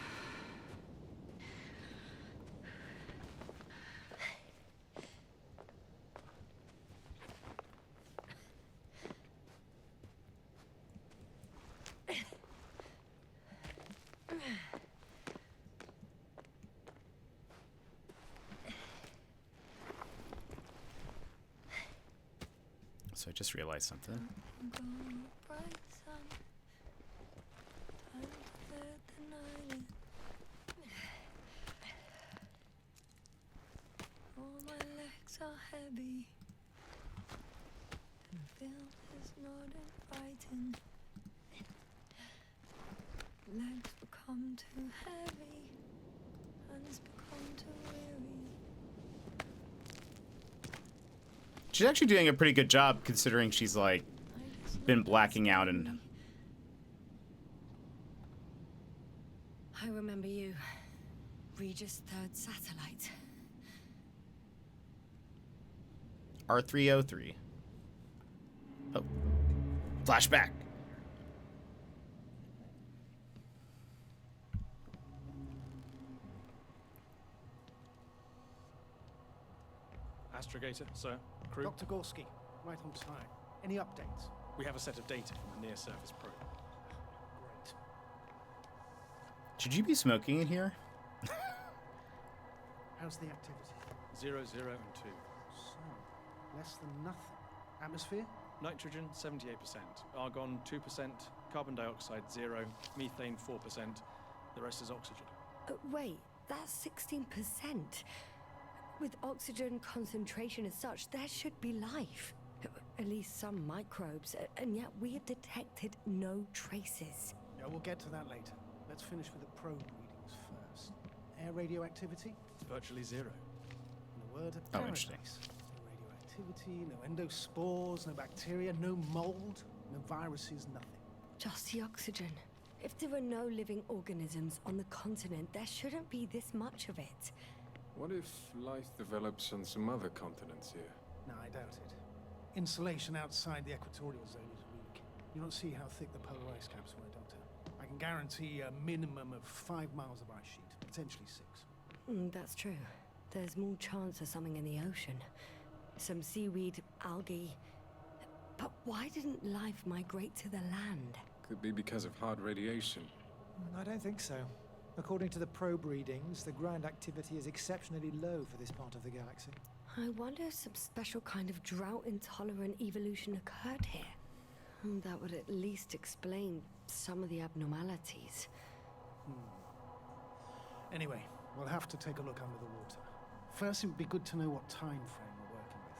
So I just realized something. All my legs are heavy, and Phil is not inviting. Legs become too heavy, hands become too weary. She's actually doing a pretty good job considering she's like been blacking out and I remember you. Regis' third satellite. R303. Oh. Flashback. Astrogator, sir. Crew. Dr. Gorski, right on time. Any updates? We have a set of data from the near-surface probe. Great. Should you be smoking in here? How's the activity? 0, 0, and 2. So, less than nothing. Atmosphere? Nitrogen, 78%. Argon, 2%. Carbon dioxide, 0. Methane, 4%. The rest is oxygen. Wait, that's 16%. With oxygen concentration as such, there should be life. At least some microbes, and yet we have detected no traces. Yeah, we'll get to that later. Let's finish with the probe readings first. Air radioactivity? It's virtually 0. In a word, a Oh, paradise. interesting. No radioactivity, no endospores, no bacteria, no mold, no viruses, nothing. Just the oxygen. If there are no living organisms on the continent, there shouldn't be this much of it. What if life develops on some other continents here? No, I doubt it. Insulation outside the equatorial zone is weak. You don't see how thick the polar ice caps were, Doctor. I can guarantee a minimum of 5 miles of ice sheet, potentially 6. That's true. There's more chance of something in the ocean. Some seaweed, algae. But why didn't life migrate to the land? Could be because of hard radiation. I don't think so. According to the probe readings, the ground activity is exceptionally low for this part of the galaxy. I wonder if some special kind of drought-intolerant evolution occurred here. That would at least explain some of the abnormalities. Anyway, we'll have to take a look under the water. First, it would be good to know what time frame we're working with.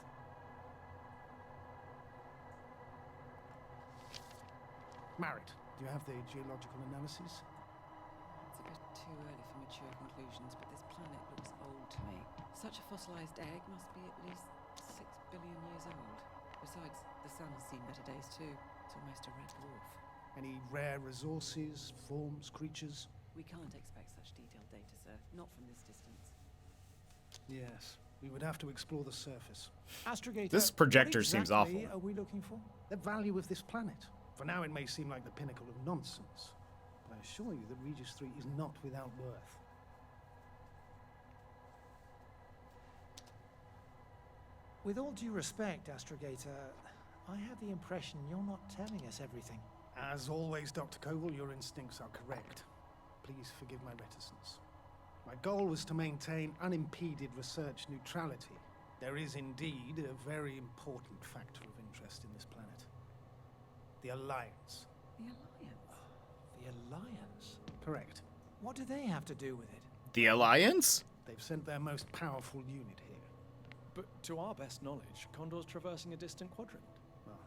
Marit, do you have the geological analysis? It's a bit too early for mature conclusions, but this planet looks old to me. Such a fossilized egg must be at least 6 billion years old. Besides, the sun has seen better days too. It's almost a red dwarf. Any rare resources, forms, creatures? We can't expect such detailed data, sir. Not from this distance. Yes, we would have to explore the surface. Astrogator, This projector what seems exactly awful. are we looking for? The value of this planet. For now, it may seem like the pinnacle of nonsense, but I assure you that Regis 3 is not without worth. With all due respect, Astrogator, I have the impression you're not telling us everything. As always, Dr. Koval, your instincts are correct. Please forgive my reticence. My goal was to maintain unimpeded research neutrality. There is indeed a very important factor of interest in this planet. The Alliance. The Alliance? The Alliance? Correct. What do they have to do with it? The Alliance? They've sent their most powerful unit here. But to our best knowledge, Condor's traversing a distant quadrant. Well,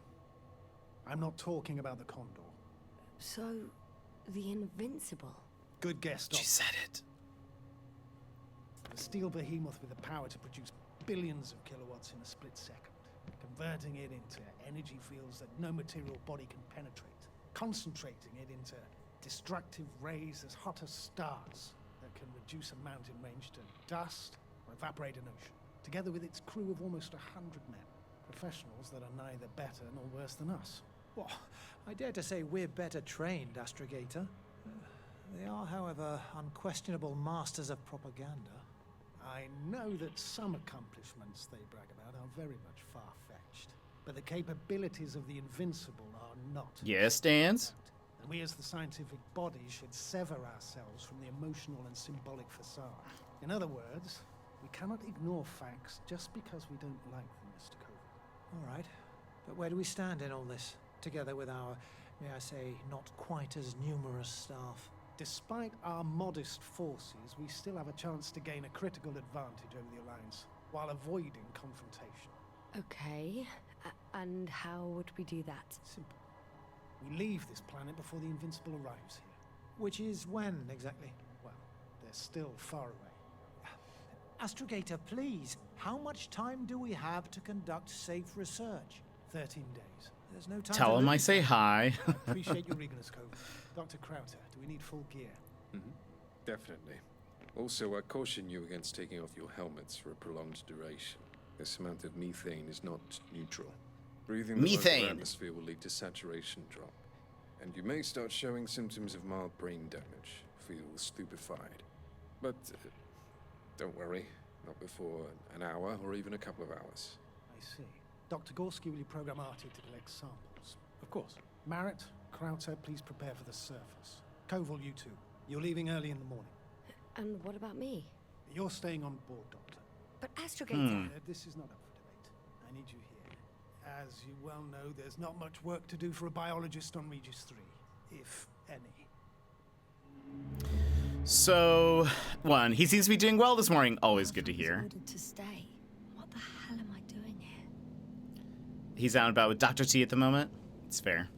I'm not talking about the Condor. So, the Invincible. Good guess, Doc. She said it. A steel behemoth with the power to produce billions of kilowatts in a split second, converting it into energy fields that no material body can penetrate, concentrating it into destructive rays as hot as stars that can reduce a mountain range to dust or evaporate an ocean, together with its crew of almost 100 men, professionals that are neither better nor worse than us. Well, I dare to say we're better trained, Astrogator. They are, however, unquestionable masters of propaganda. I know that some accomplishments they brag about are very much far-fetched, but the capabilities of the Invincible are not. Yes, Stans? And we as the scientific body should sever ourselves from the emotional and symbolic facade. In other words, we cannot ignore facts just because we don't like them, Mr. Koval. All right. But where do we stand in all this, together with our, may I say, not quite as numerous staff? Despite our modest forces, we still have a chance to gain a critical advantage over the Alliance, while avoiding confrontation. Okay, and how would we do that? Simple. We leave this planet before the Invincible arrives here. Which is when, exactly? Well, they're still far away. Astrogator, please, how much time do we have to conduct safe research? 13 days. There's no time Tell to him I lose. say hi. Appreciate your eagerness, Cove. Dr. Krauter, do we need full gear? Definitely. Also, I caution you against taking off your helmets for a prolonged duration. This amount of methane is not neutral. Breathing the Methane. local atmosphere will lead to saturation drop, and you may start showing symptoms of mild brain damage, feel stupefied. But don't worry, not before an hour or even a couple of hours. I see. Dr. Gorski, will you program Artie to collect samples? Of course. Marrett, Krauter, please prepare for the surface. Koval, you two. You're leaving early in the morning. And what about me? You're staying on board, Doctor. But Astrogator... This is not up for debate. I need you here. As you well know, there's not much work to do for a biologist on Regis 3, if any. So, one, he seems to be doing well this morning. Always good to hear. Ordered to stay. What the hell am I doing here? He's out and about with Dr. T at the moment. It's fair.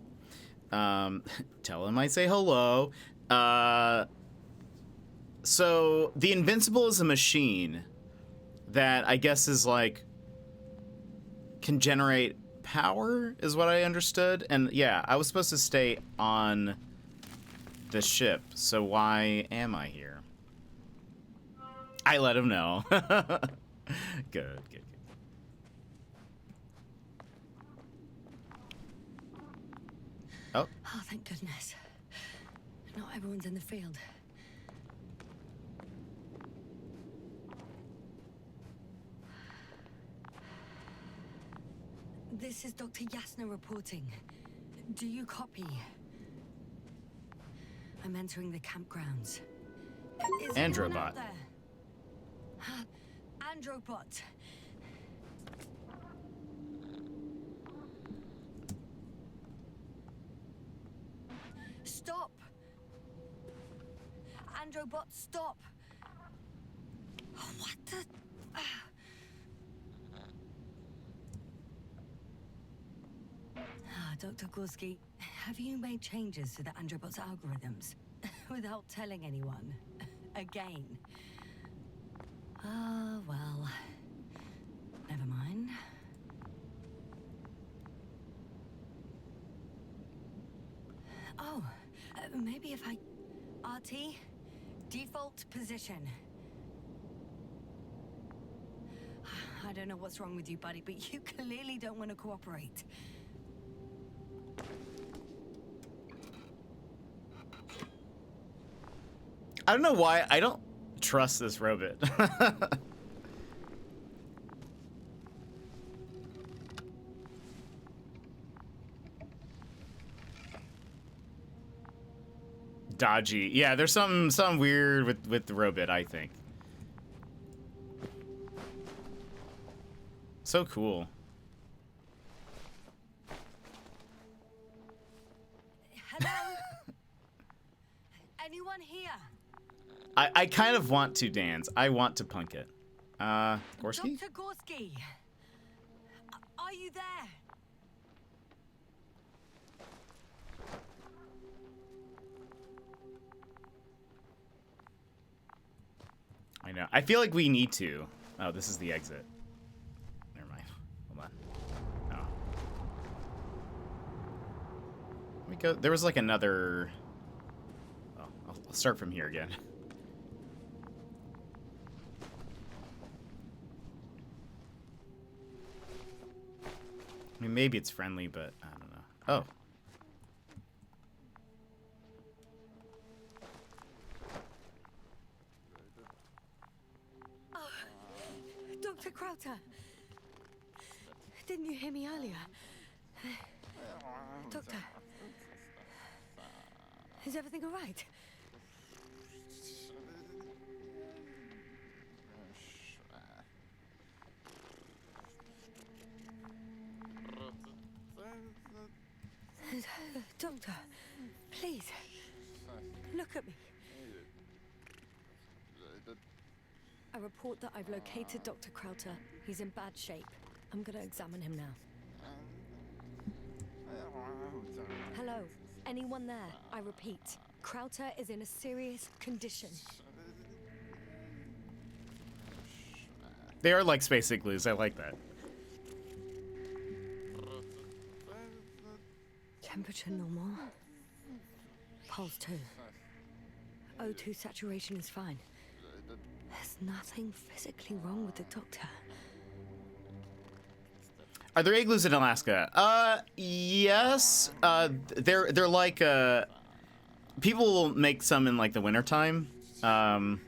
Tell him I say hello. So, the Invincible is a machine that I guess is like can generate power, is what I understood. And yeah, I was supposed to stay on the ship, so why am I here? I let him know. Good. Oh. Oh, thank goodness. Not everyone's in the field. This is Dr. Yasna reporting. Do you copy? I'm entering the campgrounds. Is anyone Androbot. out there? Androbot. Stop! Androbot, stop! Oh, what the... Dr. Gorski, have you made changes to the Androbot's algorithms? Without telling anyone? Again? Ah, well... Never mind. Oh, maybe if I... RT? Default position. I don't know what's wrong with you, buddy, but you clearly don't want to cooperate. I don't know why I don't trust this robot. dodgy. Yeah, there's something weird with the robot, I think. So cool. Hello? Anyone here? I kind of want to dance. I want to punk it. Gorski? Dr. Gorski. Are you there? I know. I feel like we need to. Oh, this is the exit. Never mind. Hold on. Oh. Let me go. There was like another. Oh, I'll start from here again. I mean, maybe it's friendly, but I don't know. Oh. Dr. Crowther. Didn't you hear me earlier? Doctor. Is everything all right? Doctor, please, look at me. I report that I've located Dr. Crowther. He's in bad shape. I'm gonna examine him now. Hello? Anyone there? I repeat, Crowther is in a serious condition. They are like space igloos. I like that. Temperature normal. Pulse 2. O2 saturation is fine. There's nothing physically wrong with the doctor. Are there igloos in Alaska? Yes. They're like people will make some in like the wintertime. But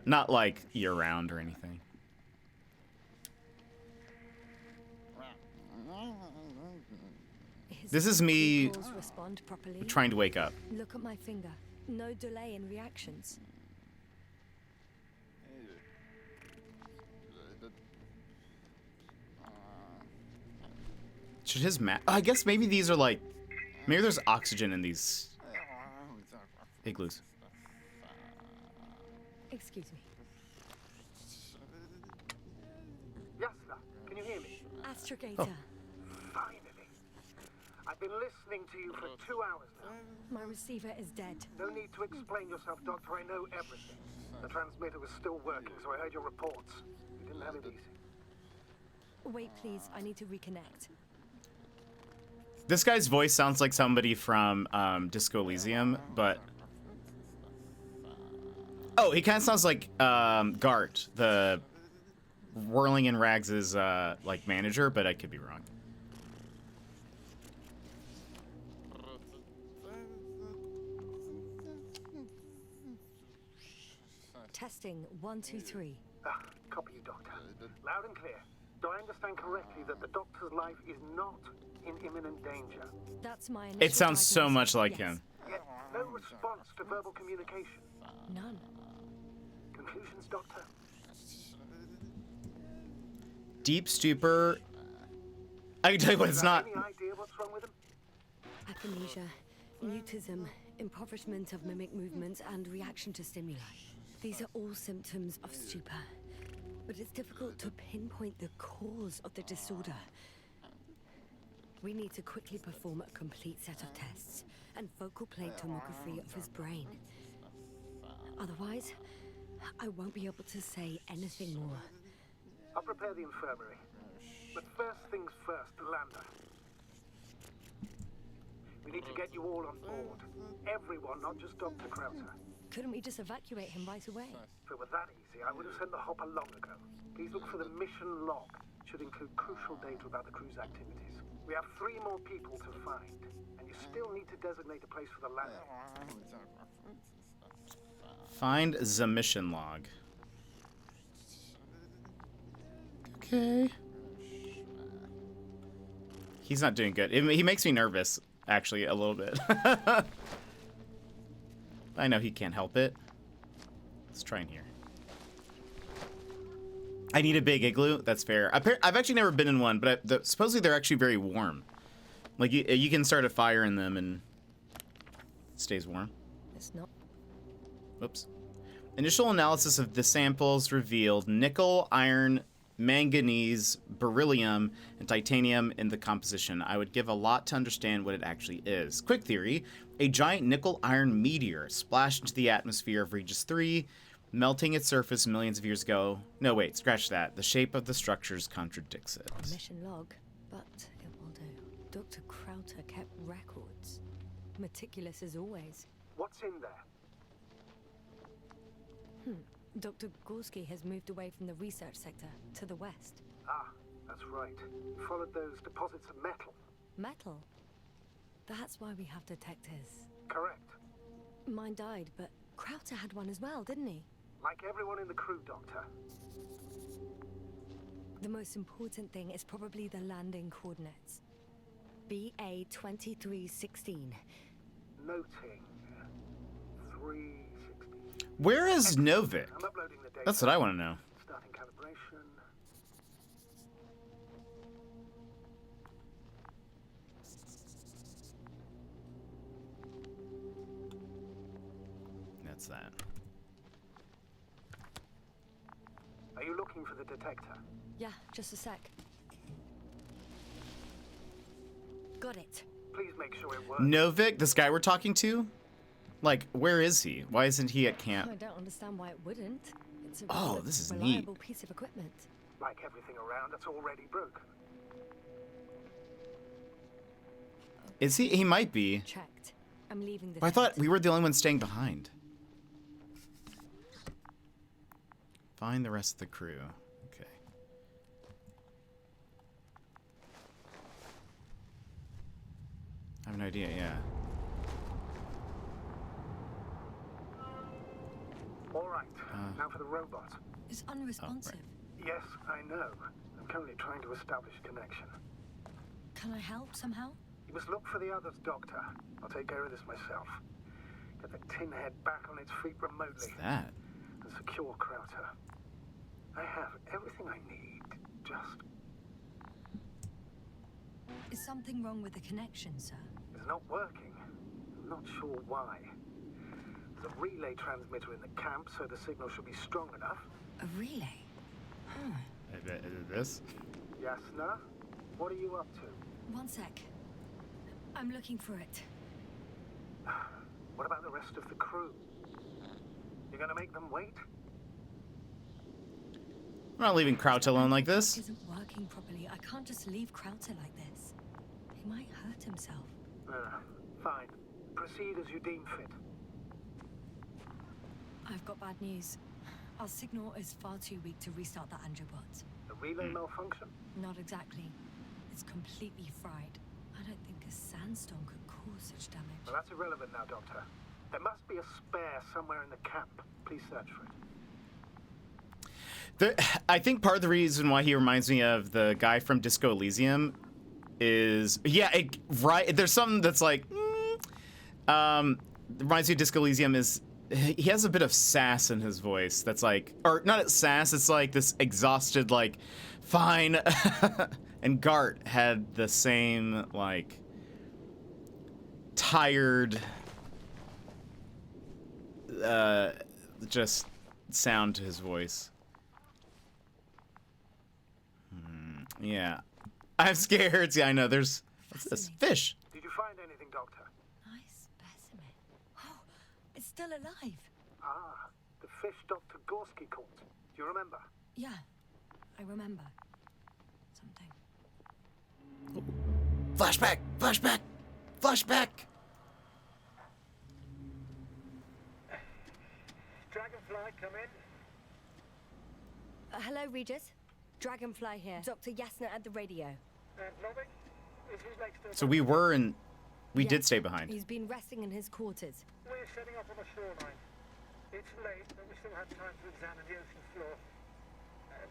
not like year round or anything. This is me trying to wake up. Look at my finger. No delay in reactions. Should his I guess maybe these are like, maybe there's oxygen in these igloos. Excuse me. Yes, sir. Can you hear me? Astrogator. Oh. Finally. I've been listening to you for 2 hours now. My receiver is dead. No need to explain yourself, Doctor. I know everything. The transmitter was still working, so I heard your reports. You didn't have it easy. Wait, please. I need to reconnect. This guy's voice sounds like somebody from Disco Elysium, but... Oh, he kind of sounds like Gart, the Whirling in Rags' like manager, but I could be wrong. Testing 1, 2, 3. Copy you, Doctor. Loud and clear. Do I understand correctly that the Doctor's life is not in imminent danger? That's my It sounds so diagnosis. much like Yes. him. Yet no response to verbal communication. None. Conclusions, Doctor? Deep stupor. I can tell you what it's not. Any idea what's wrong with him? Aphanesia, mutism, impoverishment of mimic movements, and reaction to stimuli. These are all symptoms of stupor. But it's difficult to pinpoint the cause of the disorder. We need to quickly perform a complete set of tests and focal plane tomography of his brain. Otherwise, I won't be able to say anything more. I'll prepare the infirmary. But first things first, Lander. We need to get you all on board. Everyone, not just Dr. Krauser. Couldn't we just evacuate him right away? If it were that easy, I would have sent the hopper long ago. Please look for the mission log. It should include crucial data about the crew's activities. We have 3 more people to find, and you still need to designate a place for the landing. Find the mission log. Okay. He's not doing good. He makes me nervous, actually, a little bit. I know he can't help it. Let's try in here. I need a big igloo. That's fair. I've actually never been in one, but supposedly they're actually very warm. Like you can start a fire in them and it stays warm. It's not. Whoops. Initial analysis of the samples revealed nickel, iron, manganese, beryllium, and titanium in the composition. I would give a lot to understand what it actually is. Quick theory: a giant nickel-iron meteor splashed into the atmosphere of Regis 3, melting its surface millions of years ago. No, wait, scratch that. The shape of the structures contradicts it. Mission log, but it will do. Dr. Krauter kept records. Meticulous as always. What's in there? Dr. Gorski has moved away from the research sector to the west. Ah, that's right. Followed those deposits of metal. Metal? That's why we have detectors. Correct. Mine died, but Krauter had one as well, didn't he? Like everyone in the crew, Doctor. The most important thing is probably the landing coordinates. BA 2316. Noting. 316. Where is Novik? I'm uploading the data. That's what I want to know. Starting calibration. That's that. Are you looking for the detector? Yeah, just a sec. Got it. Please make sure it works. Novik, this guy we're talking to? Like, where is he? Why isn't he at camp? I don't understand why it wouldn't. It's a Oh, this is neat. reliable piece of equipment. Like everything around, it's already broken. Is he? He might be. Checked. I'm leaving this. I thought out. we were the only ones staying behind. Find the rest of the crew. Okay. I have no idea, yeah. All right. Now for the robot. It's unresponsive. Yes, I know. I'm currently trying to establish a connection. Can I help somehow? You must look for the others, Doctor. I'll take care of this myself. Get the tin head back on its feet remotely. What's that? And secure Krauter. I have everything I need. Just... Is something wrong with the connection, sir? It's not working. I'm not sure why. There's a relay transmitter in the camp, so the signal should be strong enough. A relay? Is it this? Yasna, what are you up to? One sec. I'm looking for it. What about the rest of the crew? You're gonna make them wait? We're not leaving Kraut alone like this. It isn't working properly. I can't just leave Krauter like this. He might hurt himself. Fine. Proceed as you deem fit. I've got bad news. Our signal is far too weak to restart the Androbot. The relay malfunction? Not exactly. It's completely fried. I don't think a sandstorm could cause such damage. Well, that's irrelevant now, Doctor. There must be a spare somewhere in the camp. Please search for it. I think part of the reason why he reminds me of the guy from Disco Elysium is, yeah, right. There's something that's like, reminds me of Disco Elysium is he has a bit of sass in his voice. That's like, or not sass. It's like this exhausted, like, fine. And Gart had the same like tired, just sound to his voice. Yeah. I'm scared. Yeah, I know. There's... What's this? Fish. Did you find anything, Doctor? Nice specimen. Oh, it's still alive. Ah, the fish Dr. Gorski caught. Do you remember? Yeah, I remember. Something. Flashback! Flashback! Flashback! Dragonfly, come in. Hello, Regis. Dragonfly here. Dr. Yasna at the radio. Novik, is his next to... So we were in... We Yeah. did stay behind. He's been resting in his quarters. We're setting up on the shoreline. It's late, but we still have time to examine the ocean floor.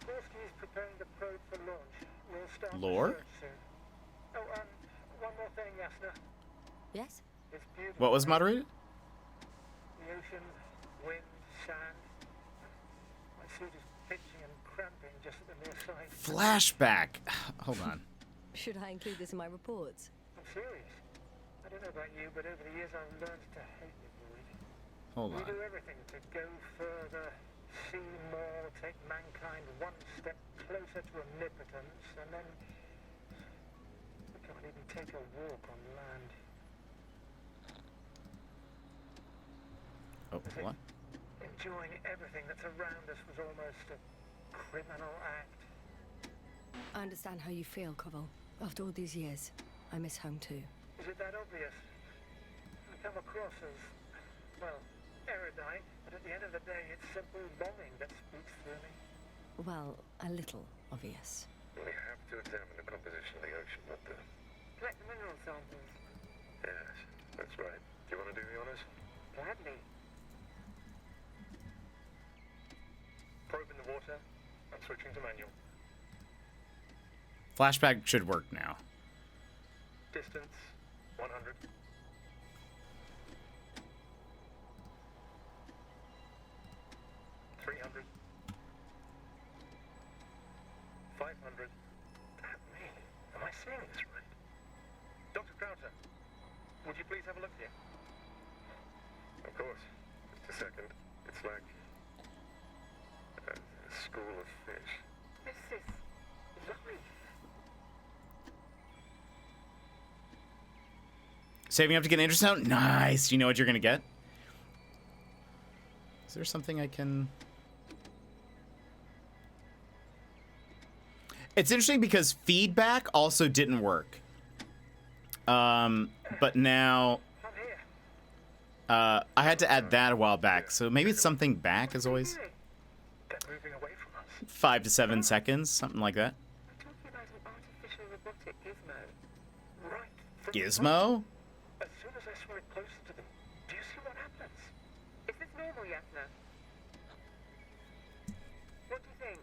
Gorski is preparing the probe for launch. We'll start Lore? research soon. Oh, one more thing, Yasna. Yes? It's beautiful. What was moderated? the ocean, wind, sand. My suit is pitching and cramping just at the near side. Flashback. Hold on. Should I include this in my reports? I'm serious. I don't know about you, but over the years I've learned to hate the void. Hold We on. do everything to go further, see more, take mankind one step closer to omnipotence, and then we can't even take a walk on land. Oh, what? Enjoying everything that's around us was almost a criminal act. I understand how you feel, Koval. After all these years, I miss home too. Is it that obvious? I come across as, well, erudite, but at the end of the day, it's simple longing that speaks through me. Well, a little obvious. We have to examine the composition of the ocean, not the... Collect the mineral samples. Yes, that's right. Do you want to do the honors? Gladly. Probe in the water. I'm switching to manual. Flashback should work now. Distance, 100. $300. 500. Damn me. Am I seeing this right? Dr. Crowther, would you please have a look here? Of course. Just a second. It's like a school of fish. This is life. Saving up to get an ultrasound? Nice. You know what you're gonna get? Is there something I can... It's interesting because feedback also didn't work. But now... I had to add that a while back, so maybe it's something back as always. They're moving away from us. 5 to 7 seconds, something like that. We're talking about an artificial robotic gizmo. Right. from Gizmo? As soon as I swing it closer to them, do you see what happens? Is this normal, Yasna? What do you think?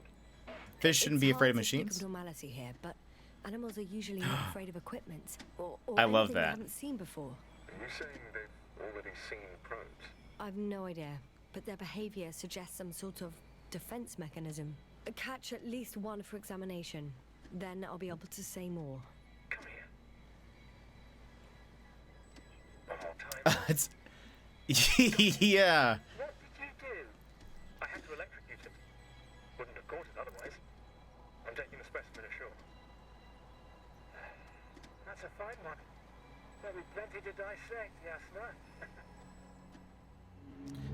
Fish shouldn't be afraid of It's hard to machines. think of normality here, but animals are usually not afraid of equipment or I love anything they that. haven't seen before. Are you saying they've already seen probes? I've no idea, but their behavior suggests some sort of defense mechanism. Catch at least one for examination, then I'll be able to say more. Come here. One more time. It's... yeah. What did you do? I had to electrocute it. Wouldn't have caught it otherwise. I'm taking the specimen ashore. That's a fine one. There'll be plenty to dissect, Yasna.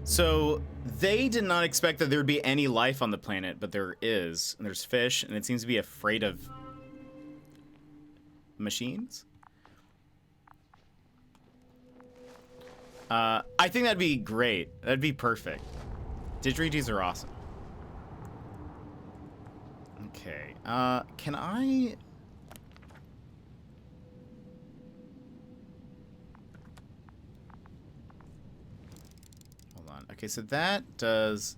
So they did not expect that there would be any life on the planet, but there is. And there's fish, and it seems to be afraid of machines. I think that'd be great. That'd be perfect. Didgeridoos are awesome. Okay. Can I... Hold on. Okay, so that does...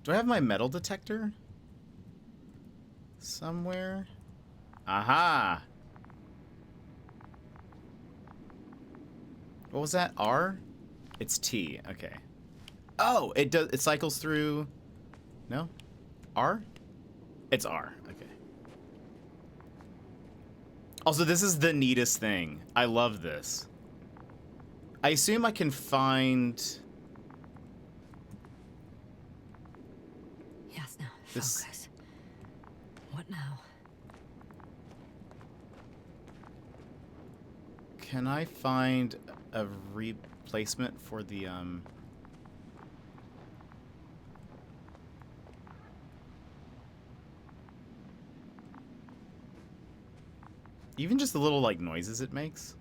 Do I have my metal detector? Somewhere? Aha! What was that? R? It's T. Okay. Oh, it does. It cycles through. No? R? It's R. Okay. Also, this is the neatest thing. I love this. I assume I can find... Yasna, This- focus. What now? Can I find a replacement for the, even just the little, like, noises it makes?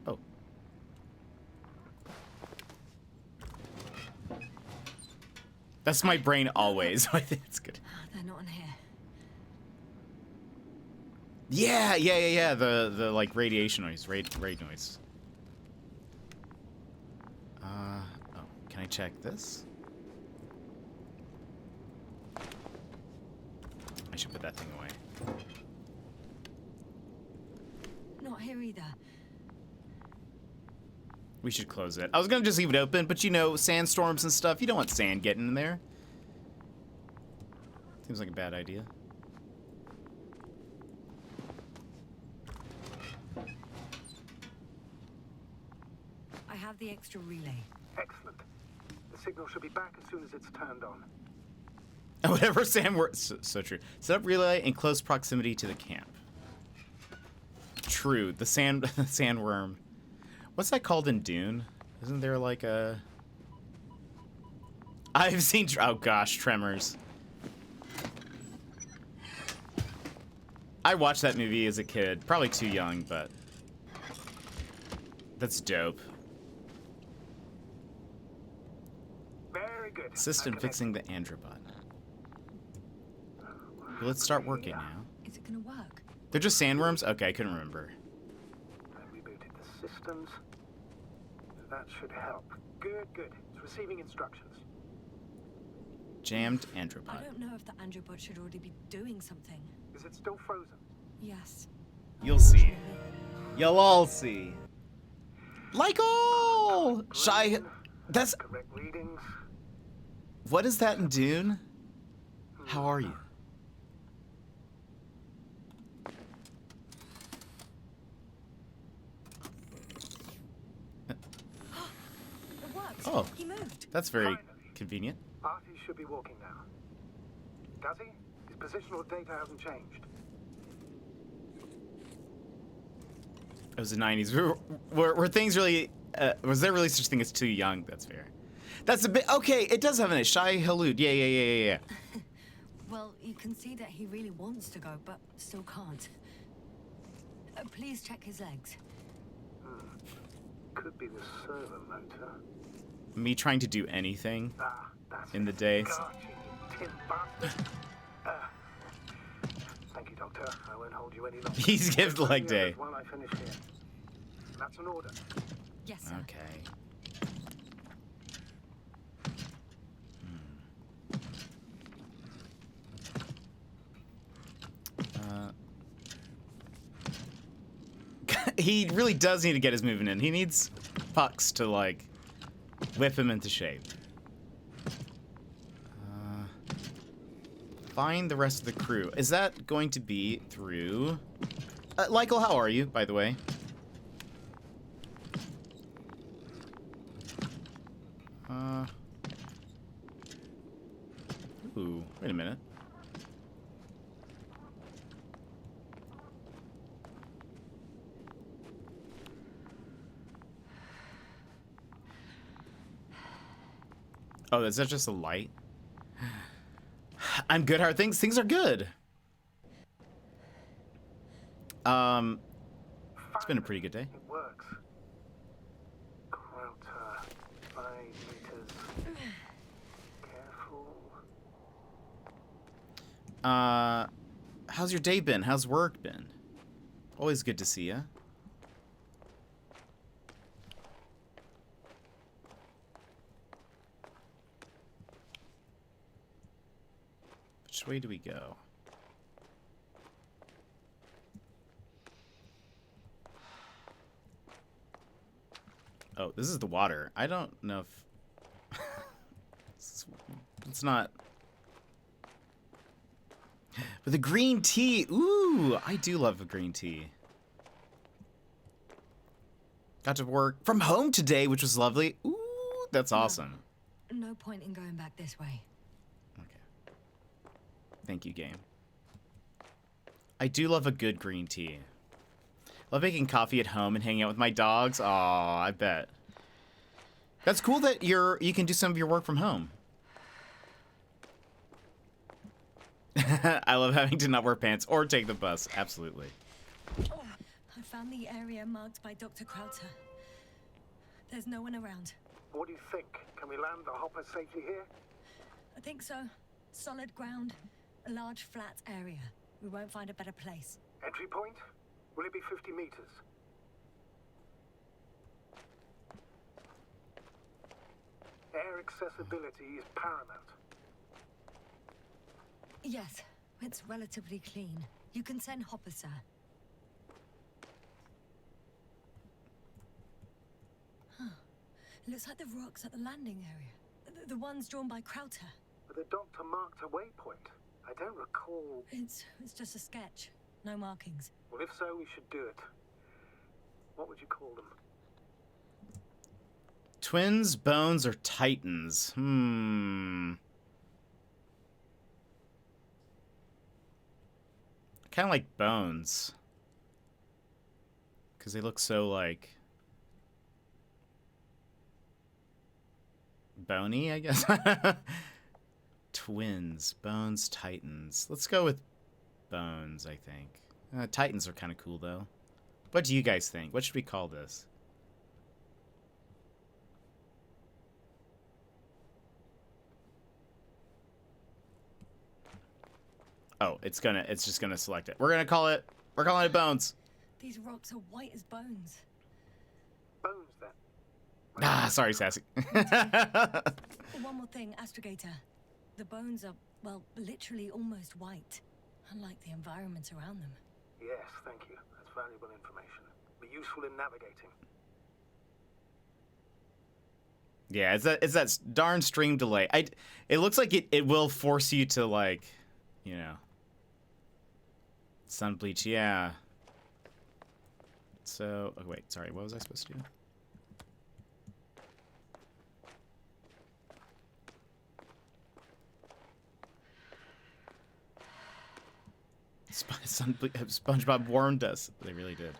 Oh. That's my brain always. I think it's good. They're not in here. Yeah. The like radiation noise, raid noise. Oh, can I check this? I should put that thing away. Not here either. We should close it. I was gonna just leave it open, but you know, sandstorms and stuff, you don't want sand getting in there. Seems like a bad idea. I have the extra relay. Excellent. The signal should be back as soon as it's turned on. Whatever Sam were so true. Set up relay in close proximity to the camp. True. The sandworm. What's that called in Dune? Isn't there like a? I've seen. Oh gosh, Tremors. I watched that movie as a kid. Probably too young, but that's dope. Very good. System fixing the Androbot. Well, let's start working now. Is it gonna work? They're just sandworms? Okay, I couldn't remember. I rebooted the systems. That should help. Good, good. It's receiving instructions. Jammed I Androbot. don't know if the Androbot should already be doing something. Is it still frozen? Yes. You'll see. You'll all see. Like all! Shy. That's. Correct readings. What is that in Dune? How are you? It worked. Oh. He moved. That's very convenient. Artie should be walking now. Does he? His positional data hasn't changed. It was the 90s. Were things really... was there really such thing as too young? That's fair. That's a bit... Okay, it does have an Shai Halud. Yeah. Well, you can see that he really wants to go, but still can't. Please check his legs. Could be the servo motor. Me trying to do anything That's in the day. Gotcha, you tin bastard. Thank you, Doctor. I won't hold you any longer. He's given leg day. While I finish here. That's an order. Yes, sir. Okay. He really does need to get his movement in. He needs pucks to, like, whip him into shape. Find the rest of the crew. Is that going to be through... Lykel, how are you, by the way? Ooh, wait a minute. Oh, is that just a light? I'm good. How are things? Things are good. It's been a pretty good day. It works. Krauter, 5 meters. Careful. How's your day been? How's work been? Always good to see ya. Which way do we go? Oh, this is the water. I don't know if... it's not... But the green tea! Ooh, I do love the green tea. Got to work from home today, which was lovely. Ooh, that's awesome. No point in going back this way. Okay. Thank you, game. I do love a good green tea. Love making coffee at home and hanging out with my dogs. Aw, I bet. That's cool that you can do some of your work from home. I love having to not wear pants or take the bus. Absolutely. Oh, I found the area marked by Dr. Krauter. There's no one around. What do you think? Can we land the hopper safely here? I think so. Solid ground, a large flat area. We won't find a better place. Entry point? Will it be 50 meters? Air accessibility is paramount. Yes, it's relatively clean. You can send Hopper, sir. Huh. It looks like the rocks at the landing area. The ones drawn by Crowter. But the doctor marked a waypoint. I don't recall... It's just a sketch. No markings. Well, if so, we should do it. What would you call them? Twins, bones, or titans? Kind of like bones. Because they look so, like... bony, I guess? Twins, bones, titans. Let's go with bones, I think. Titans are kind of cool, though. What do you guys think? What should we call this? Oh, it's just gonna select it. We're calling it bones. These rocks are white as bones. Bones, then. Ah, sorry, Sassy. One more thing, Astrogator. The bones are, well, literally almost white, unlike the environment around them. Yes, thank you. That's valuable information. Be useful in navigating. Yeah, it's that darn stream delay. It looks like it will force you to, like, you know, sun bleach. Yeah. So, oh, wait, sorry, what was I supposed to do? SpongeBob warned us. They really did.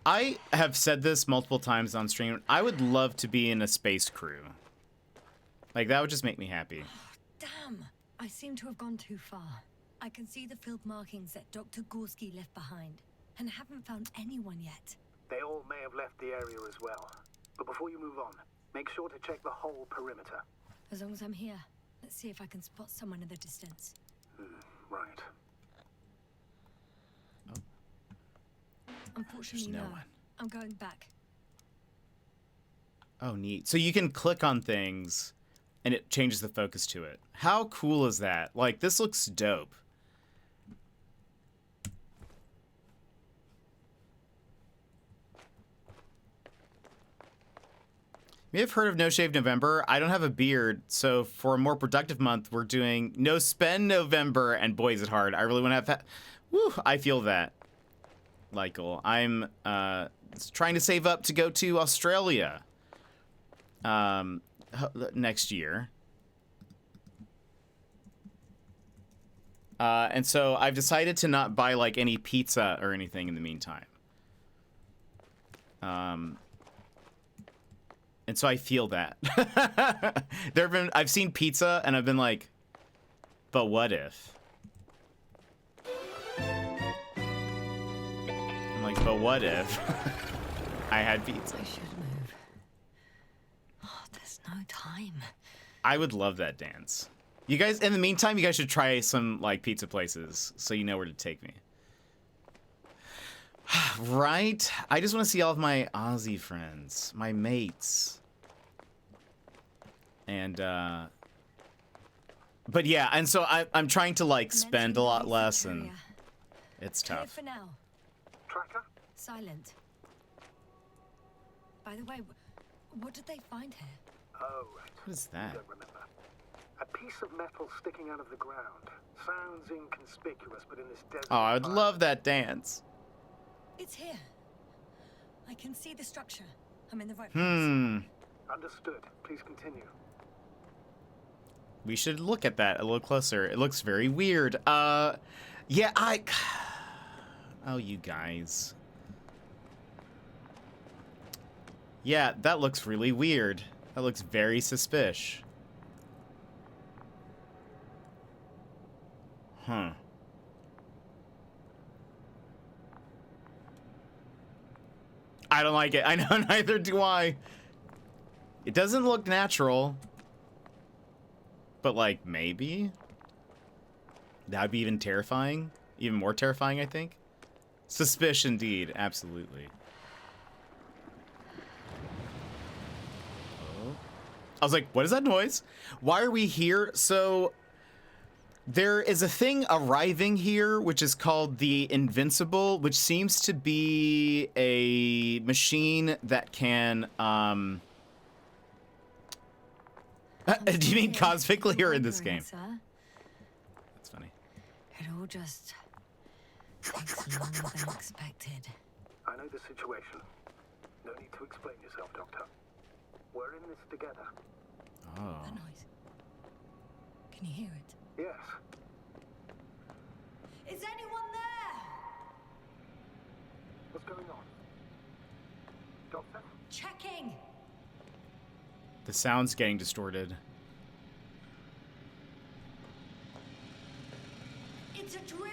I have said this multiple times on stream. I would love to be in a space crew. Like, that would just make me happy. Damn! I seem to have gone too far. I can see the field markings that Dr. Gorski left behind, and haven't found anyone yet. They all may have left the area as well. But before you move on, make sure to check the whole perimeter. As long as I'm here, let's see if I can spot someone in the distance. Right. Unfortunately, no no. one. I'm going back. Oh, neat. So you can click on things, and it changes the focus to it. How cool is that? Like, this looks dope. You may have heard of No Shave November. I don't have a beard, so for a more productive month, we're doing No Spend November, and boy, is it hard. I really want to have... Woo, I feel that. Lykel. I'm trying to save up to go to Australia next year. And so I've decided to not buy, like, any pizza or anything in the meantime. And so I feel that. I've seen pizza and I've been like, but what if? I'm like, but what if I had pizza? I should move. Oh, there's no time. I would love that dance. You guys, in the meantime, you guys should try some, like, pizza places so you know where to take me. Right? I just want to see all of my Aussie friends, my mates. And, but yeah, and so I'm trying to, like, spend a lot less, and it's tough. For now. Tracker? Silent. By the way, what did they find here? Oh, right. What is that? I don't remember. A piece of metal sticking out of the ground. Sounds inconspicuous, but in this desert... Oh, I would love that dance. It's here. I can see the structure. I'm in the right place. Understood. Please continue. We should look at that a little closer. It looks very weird. Yeah, oh, you guys. Yeah, that looks really weird. That looks very suspicious. Huh. I don't like it. I know, neither do I. It doesn't look natural. But, like, maybe? That'd be even terrifying. Even more terrifying, I think. Suspicious indeed. Absolutely. Oh. I was like, what is that noise? Why are we here? So, There is a thing arriving here, which is called the Invincible, which seems to be a machine that can, do you mean cosmically or in this game? That's funny. It all just takes longer than expected. I know the situation. No need to explain yourself, Doctor. We're in this together. Oh. That noise. Can you hear it? Yes. Is anyone there? What's going on? Doctor? Checking. The sound's getting distorted. It's a drill.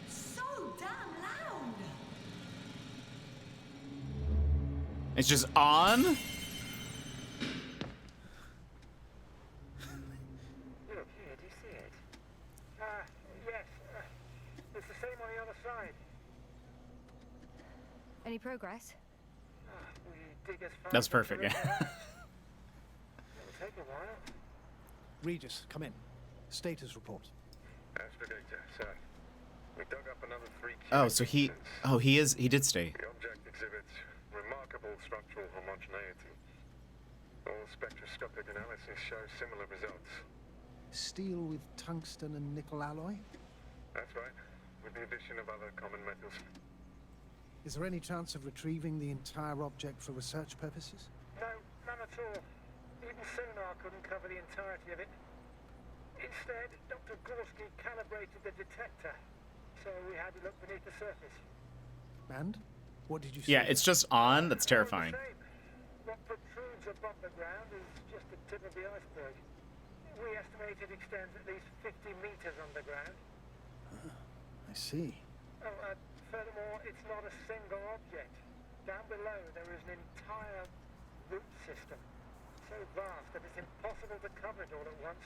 So damn loud. It's just on? Look, here, do you see it? Yes. It's the same on the other side. Any progress? We dig as far That's as we perfect, can. yeah. It'll take a while. Regis, come in. Status report. Astrogator, sir. We dug up another 3 Oh, so he did stay. The object exhibits remarkable structural homogeneity. All spectroscopic analysis show similar results. Steel with tungsten and nickel alloy? That's right, with the addition of other common metals. Is there any chance of retrieving the entire object for research purposes? No, none at all. Even sonar couldn't cover the entirety of it. Instead, Dr. Gorski calibrated the detector, so we had to look beneath the surface. And? What did you see? Yeah, it's just on. That's terrifying. What protrudes above the ground is just the tip of the iceberg. We estimate it extends at least 50 meters underground. I see. Oh, furthermore, it's not a single object. Down below, there is an entire root system, so vast that it's impossible to cover it all at once,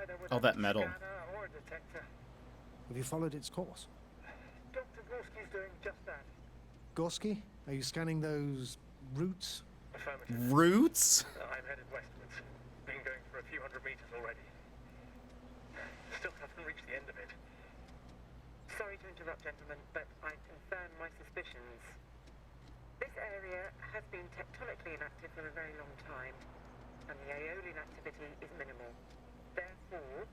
either with All a that metal. scanner or a detector. Have you followed its course? Dr. Gorski's doing just that. Gorski, are you scanning those roots? Affirmative. Roots? I'm headed westwards. Been going for a few hundred meters already. Still haven't reached the end of it. Sorry to interrupt, gentlemen, but I confirm my suspicions. This area has been tectonically inactive for a very long time, and the aeolian activity is minimal. Therefore,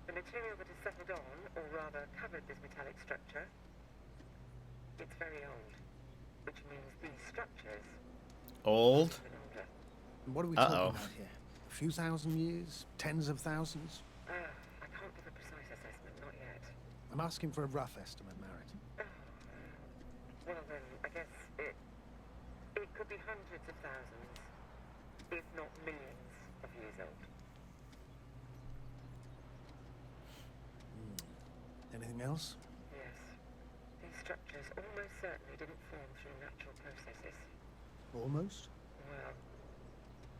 the material that has settled on, or rather covered this metallic structure, it's very old, which means these structures Old? have been older. And what are we talking about here? A few thousand years? Tens of thousands? I can't give a precise assessment, not yet. I'm asking for a rough estimate, Merritt. Well then, I guess it could be hundreds of thousands, if not millions of years old. Anything else? Yes. These structures almost certainly didn't form through natural processes. Almost? Well,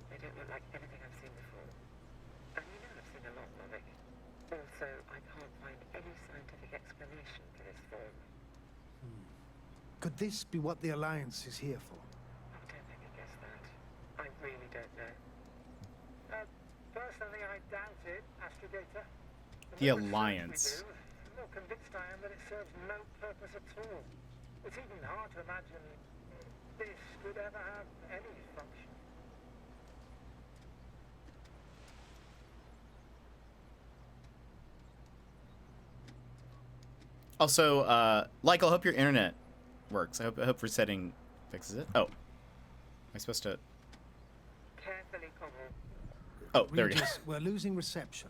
they don't look like anything I've seen before. And you know I've seen a lot, Lovick. Also, I can't find any scientific explanation for this form. Could this be what the Alliance is here for? I don't think I guess that. I really don't know. Personally, I doubt it, Astrogator. The more research Alliance. we do, the more convinced I am that it serves no purpose at all. It's even hard to imagine this could ever have any function. Also, Like, I hope your internet works. I hope resetting fixes it. Oh. Am I supposed to... Carefully, Connell. Oh, there we go. Regis, we're losing reception.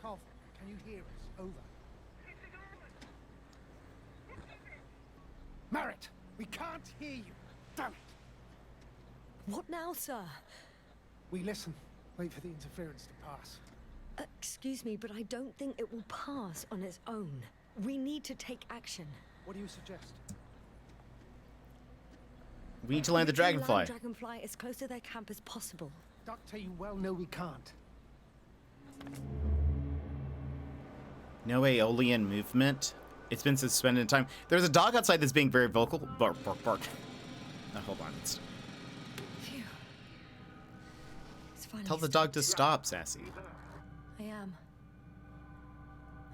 Cov, can you hear us? Over. Merritt, we can't hear you. Damn it. What now, sir? We listen. Wait for the interference to pass. Excuse me, but I don't think it will pass on its own. We need to take action. What do you suggest? We need to land the We can dragonfly. land Dragonfly as close to their camp as possible. Doctor, you well know we can't. No Aeolian movement. It's been suspended in time. There's a dog outside that's being very vocal. Bark, bark, bark. Hold on. finally Tell the dog to stopped. stop, Sassy. I am.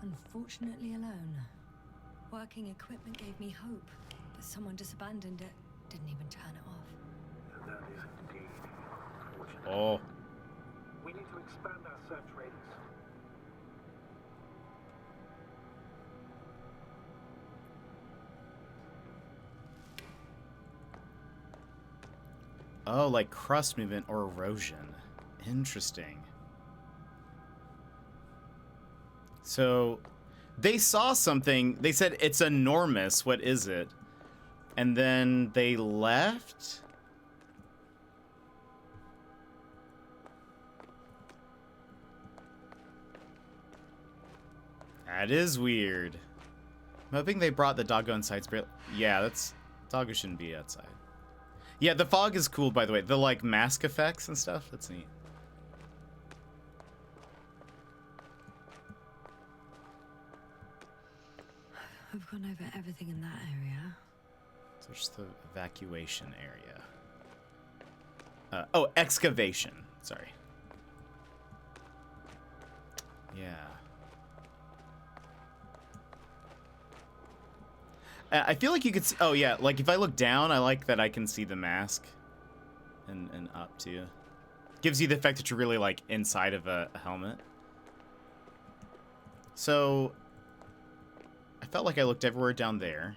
Unfortunately alone. Working equipment gave me hope, but someone just abandoned it. Didn't even turn it off. That is indeed unfortunate. Oh. We need to expand our search radius. Oh, like crust movement or erosion. Interesting. So, they saw something. They said, it's enormous. What is it? And then they left? That is weird. I'm hoping they brought the doggo inside. Yeah, that's... Doggo shouldn't be outside. Yeah, the fog is cool, by the way. The, like, mask effects and stuff. That's neat. I've gone over everything in that area. Search the evacuation area. Oh, excavation. Sorry. Yeah. I feel like you could see, oh yeah, like if I look down, I like that I can see the mask and up too. Gives you the effect that you're really like inside of a helmet. So I felt like I looked everywhere down there.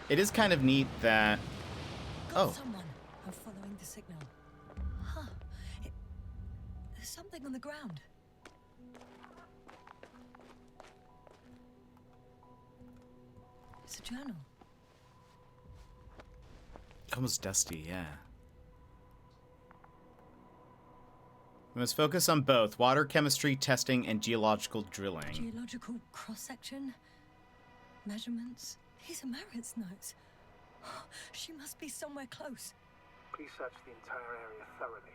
It is kind of neat that... Oh. Someone. I'm following the signal. Huh. There's something on the ground. It's a journal. Almost dusty, yeah. We must focus on both water chemistry testing and geological drilling. Geological cross-section? Measurements? These are Marit's notes. She must be somewhere close. Please search the entire area thoroughly.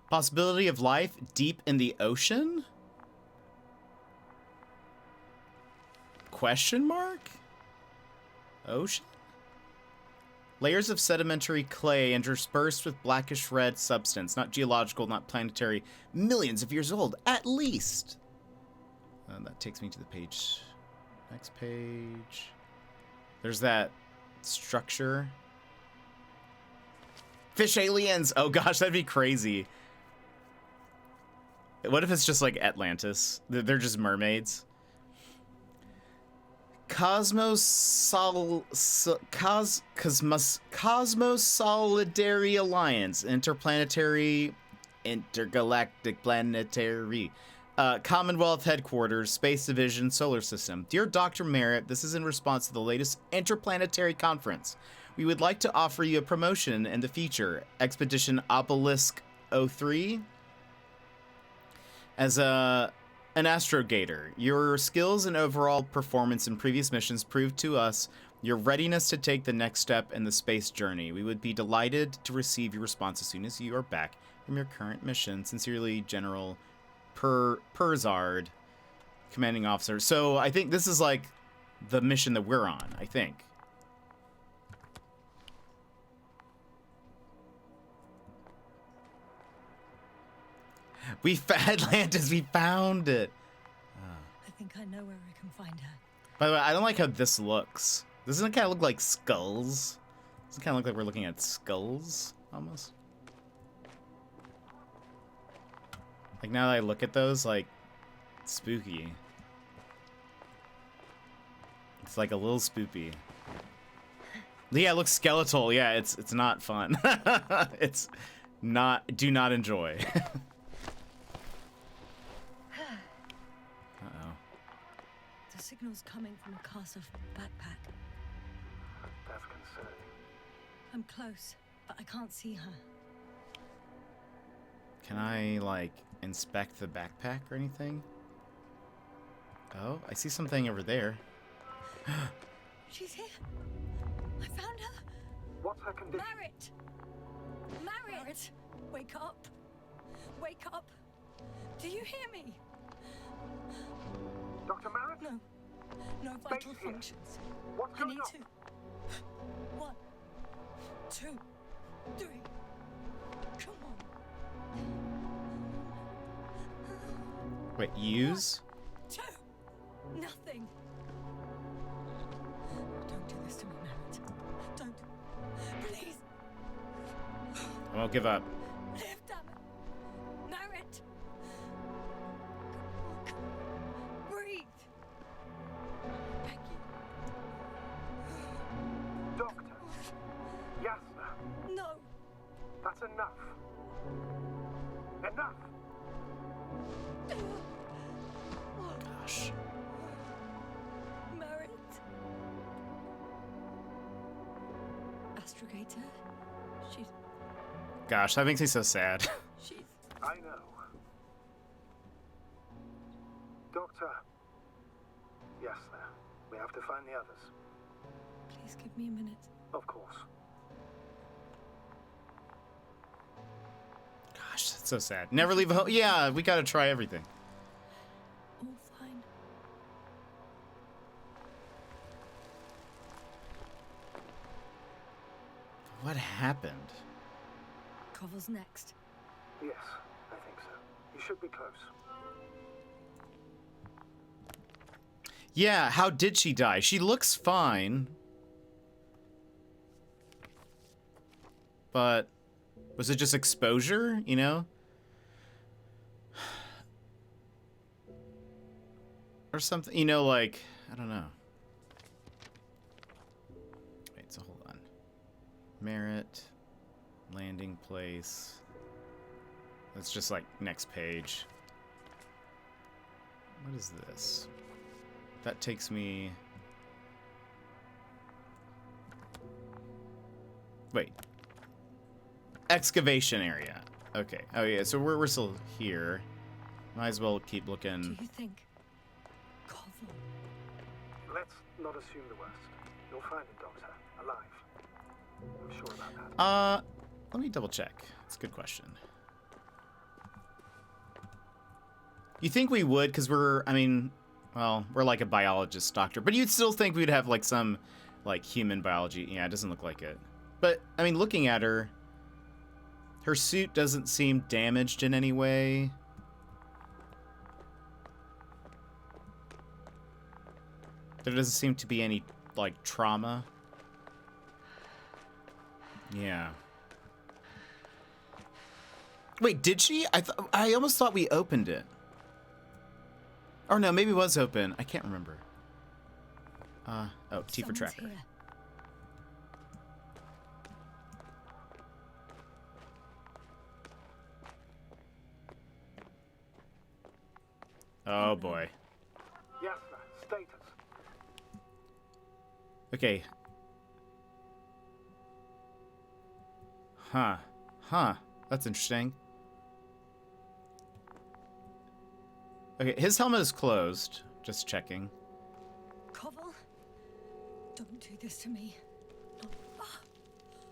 Possibility of life deep in the ocean? Question mark? Ocean? Layers of sedimentary clay interspersed with blackish red substance. Not geological, not planetary. Millions of years old, at least. That takes me to the page. Next page. There's that structure. Fish aliens! Oh gosh, that'd be crazy. What if it's just like Atlantis? They're just mermaids. Cosmos Solidary Alliance, intergalactic planetary, Commonwealth Headquarters, Space Division, Solar System. Dear Dr. Merritt, this is in response to the latest interplanetary conference. We would like to offer you a promotion in the future. Expedition Obelisk 03 as an astrogator. Your skills and overall performance in previous missions proved to us your readiness to take the next step in the space journey. We would be delighted to receive your response as soon as you are back from your current mission. Sincerely, General Perzard, commanding officer. So I think this is like the mission that we're on, I think. We Atlantis, we found it. I think I know where I can find her. By the way, I don't like how this looks. Doesn't it kind of look like skulls? Doesn't it kind of look like we're looking at skulls, almost? Like, now that I look at those, like, it's spooky. It's like a little spoopy. Yeah, it looks skeletal. Yeah, it's not fun. It's not, do not enjoy. The signal's coming from a castle backpack. That's concerning. I'm close, but I can't see her. Can I, like, inspect the backpack or anything? Oh, I see something over there. She's here. I found her. What's her condition? Marit! Marit! Wake up. Wake up. Do you hear me? Dr. Marit? No. No vital functions. I need to. 1, 2, 3. Come on. Wait, use? 2. Nothing. Don't do this to me, Merritt. Don't. Please. I won't give up. Live, damn it. Merritt. Come on. Breathe. Thank you. Doctor. Yasna. No. That's enough. Enough. Gosh. Merritt. Astrogator. She's. Gosh, that makes me so sad. She's. I know. Doctor. Yasna. We have to find the others. Please give me a minute. Of course. Gosh, that's so sad. Never leave a home. Yeah, we gotta try everything. All fine. What happened? Koval's next. Yes, I think so. You should be close. Yeah, how did she die? She looks fine. But was it just exposure, you know? Or something, you know, like, I don't know. Wait, so hold on. Merit, landing place. That's just like next page. What is this? That takes me... Wait. Excavation area. Okay. Oh yeah, so we're still here. Might as well keep looking. Do you think Koval? Let's not assume the worst. You'll find it, Doctor. Alive. I'm sure about that. Let me double check. That's a good question. You think we would, because we're, I mean, well, we're like a biologist doctor, but you'd still think we'd have like some like human biology. Yeah, it doesn't look like it. But, I mean, looking at her, her suit doesn't seem damaged in any way. There doesn't seem to be any, like, trauma. Yeah. Wait, did she? I almost thought we opened it. Or no, maybe it was open. I can't remember. Oh, T for tracker. Here. Oh boy. Yes, sir. Status. Okay. Huh. That's interesting. Okay, his helmet is closed. Just checking. Koval, don't do this to me.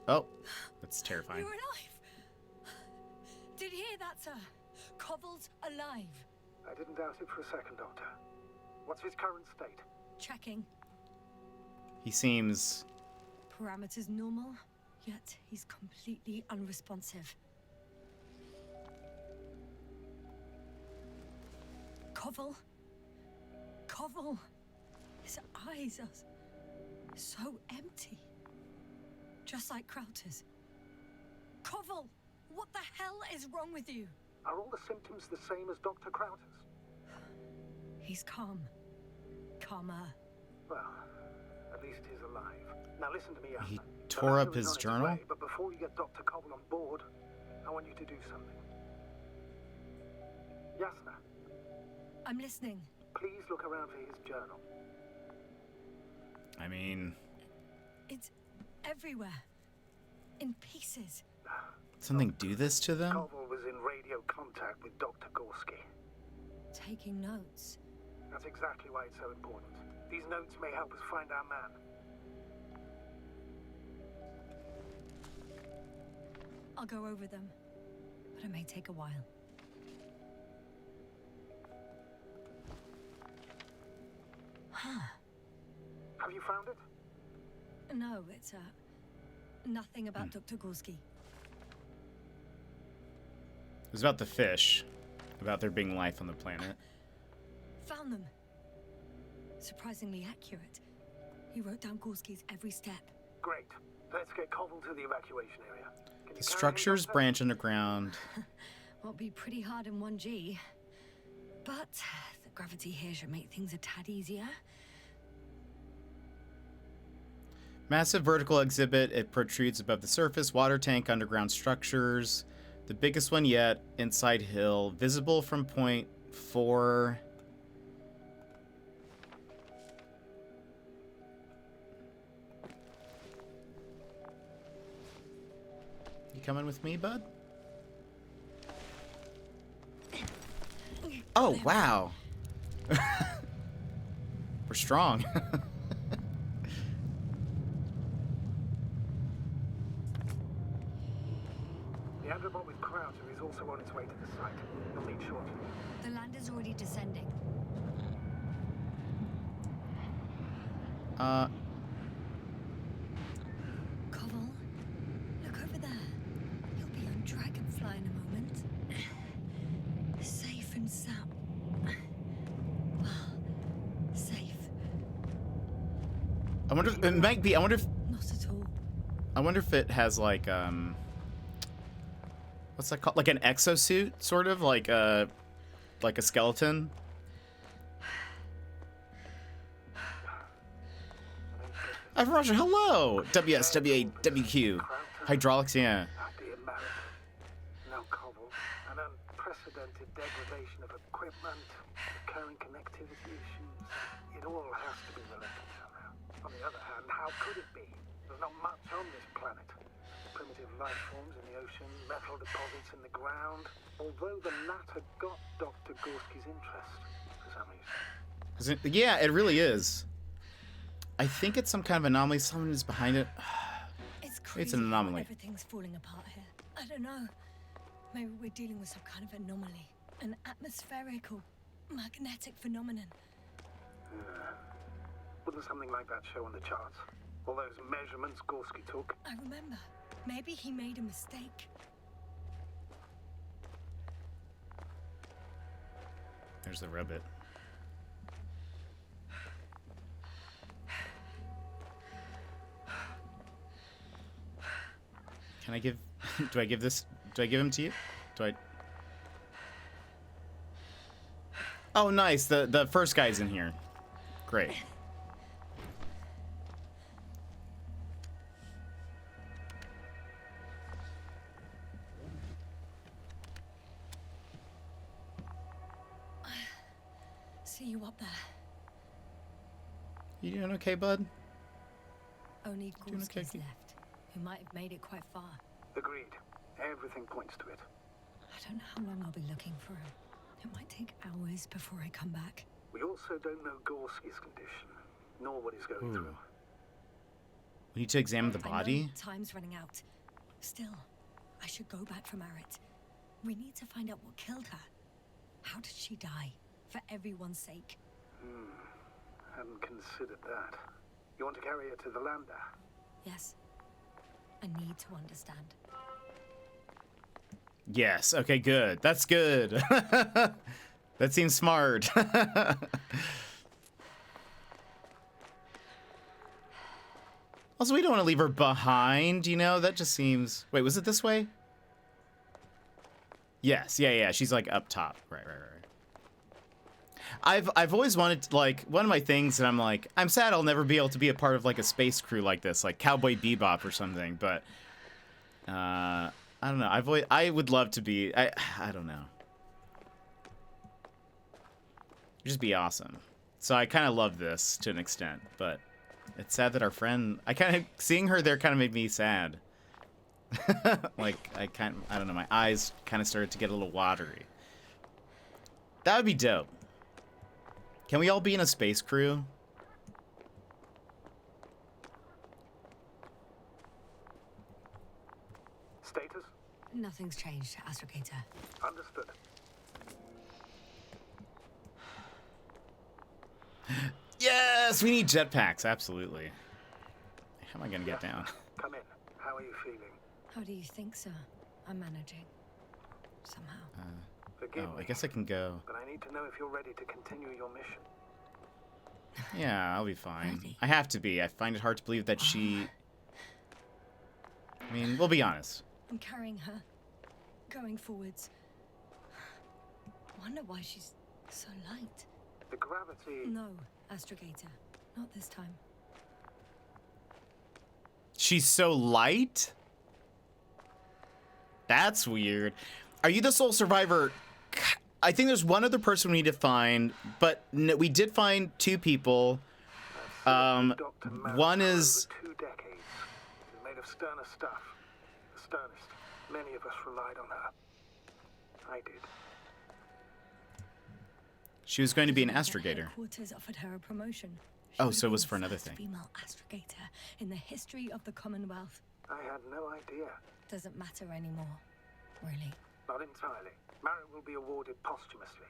Oh, that's terrifying. You're alive. Did you hear that, sir? Koval's alive. I didn't doubt it for a second, Doctor. What's his current state? Checking. He seems... Parameters normal, yet he's completely unresponsive. Koval. His eyes are so empty. Just like Krauter's. Koval, what the hell is wrong with you? Are all the symptoms the same as Dr. Krauter's? He's calm. Calmer. Well, at least he's alive. Now listen to me, Yasna. He tore up his journal? Way, but before you get Dr. Koval on board, I want you to do something. Yasna. I'm listening. Please look around for his journal. I mean... It's everywhere. In pieces. Something do this to them? Koval was in radio contact with Dr. Gorski. Taking notes. That's exactly why it's so important. These notes may help us find our man. I'll go over them, but it may take a while. Huh. No, it's nothing about Dr. Gorski. It was about the fish, about there being life on the planet. Found them. Surprisingly accurate. He wrote down Gorski's every step. Great. Let's get Koval to the evacuation area. The structures branch underground. Won't be pretty hard in 1G. But the gravity here should make things a tad easier. Massive vertical exhibit. It protrudes above the surface. Water tank, underground structures. The biggest one yet. Inside hill. Visible from point 4. You coming with me, bud? Oh, wow. We're strong. The Androbot with Crowder is also on its way to the site. You'll need shortly. The lander's already descending. Koval, look over there. You'll be on Dragonfly in a moment. Safe and sound. Well, safe. I wonder if it might be. I wonder if. Not at all. I wonder if it has like what's that called? Like an exosuit, sort of like a skeleton. I'm Roger. Hello. WSWAWQ. Hydraulics. Yeah. Dear Marek. No Koval. An unprecedented degradation of equipment, recurring connectivity issues. It all has to be related somehow. On the other hand, how could it be? There's not much on this planet. Primitive life forms in the ocean, metal deposits in the ground. Although the latter got Dr. Gorski's interest for some reason. Yeah, it really is. I think it's some kind of anomaly. Someone is behind it. It's crazy. It's an anomaly. Everything's falling apart here. I don't know. Maybe we're dealing with some kind of anomaly. An atmospheric or magnetic phenomenon. Wouldn't something like that show on the charts? All those measurements Gorski took? I remember. Maybe he made a mistake. There's the rabbit. Can I give... do I give this... do I give him to you? Do I... Oh, nice. The first guy's in here. Great. See you up there. You doing okay, bud? Only Doing Gorski's okay? left. We might have made it quite far. Agreed. Everything points to it. I don't know how long I'll be looking for him. It might take hours before I come back. We also don't know Gorski's condition, nor what he's going through. We need to examine the I know body? time's running out. Still, I should go back for Marit. We need to find out what killed her. How did she die? For everyone's sake. Hadn't considered that. You want to carry her to the lander? Yes. I need to understand. Yes. Okay, good. That's good. That seems smart. Also, we don't want to leave her behind, you know? That just seems... Wait, was it this way? Yes. Yeah. She's like up top. Right. I've always wanted to, like, one of my things that I'm like, I'm sad I'll never be able to be a part of like a space crew like this, like Cowboy Bebop or something, but I don't know. I would love to be. I don't know. It'd just be awesome. So I kind of love this to an extent, but it's sad that our friend, seeing her there kind of made me sad. Like I don't know, my eyes kind of started to get a little watery. That would be dope. Can we all be in a space crew? Status? Nothing's changed, Astrogator. Understood. Yes, we need jetpacks, absolutely. How am I gonna get down? Come in. How are you feeling? How do you think, sir? I'm managing. Somehow. Forgive Oh, I me, guess I can go. but I need to know if you're ready to continue your mission. Yeah, I'll be fine. Ready? I have to be. I find it hard to believe that she... I mean, we'll be honest. I'm carrying her. Going forwards. Wonder why she's so light. The gravity... No, Astrogator. Not this time. She's so light? That's weird. Are you the sole survivor? I think there's one other person we need to find, but we did find two people. One is... Over 2 decades. She's made of sterner stuff. The sternest. Many of us relied on her. I did. She was going to be an astrogator. Headquarters offered her a promotion. She Oh, would so it be was the for another first thing. Female astrogator in the history of the Commonwealth. I had no idea. Doesn't matter anymore, really. Not entirely. Marriott will be awarded posthumously.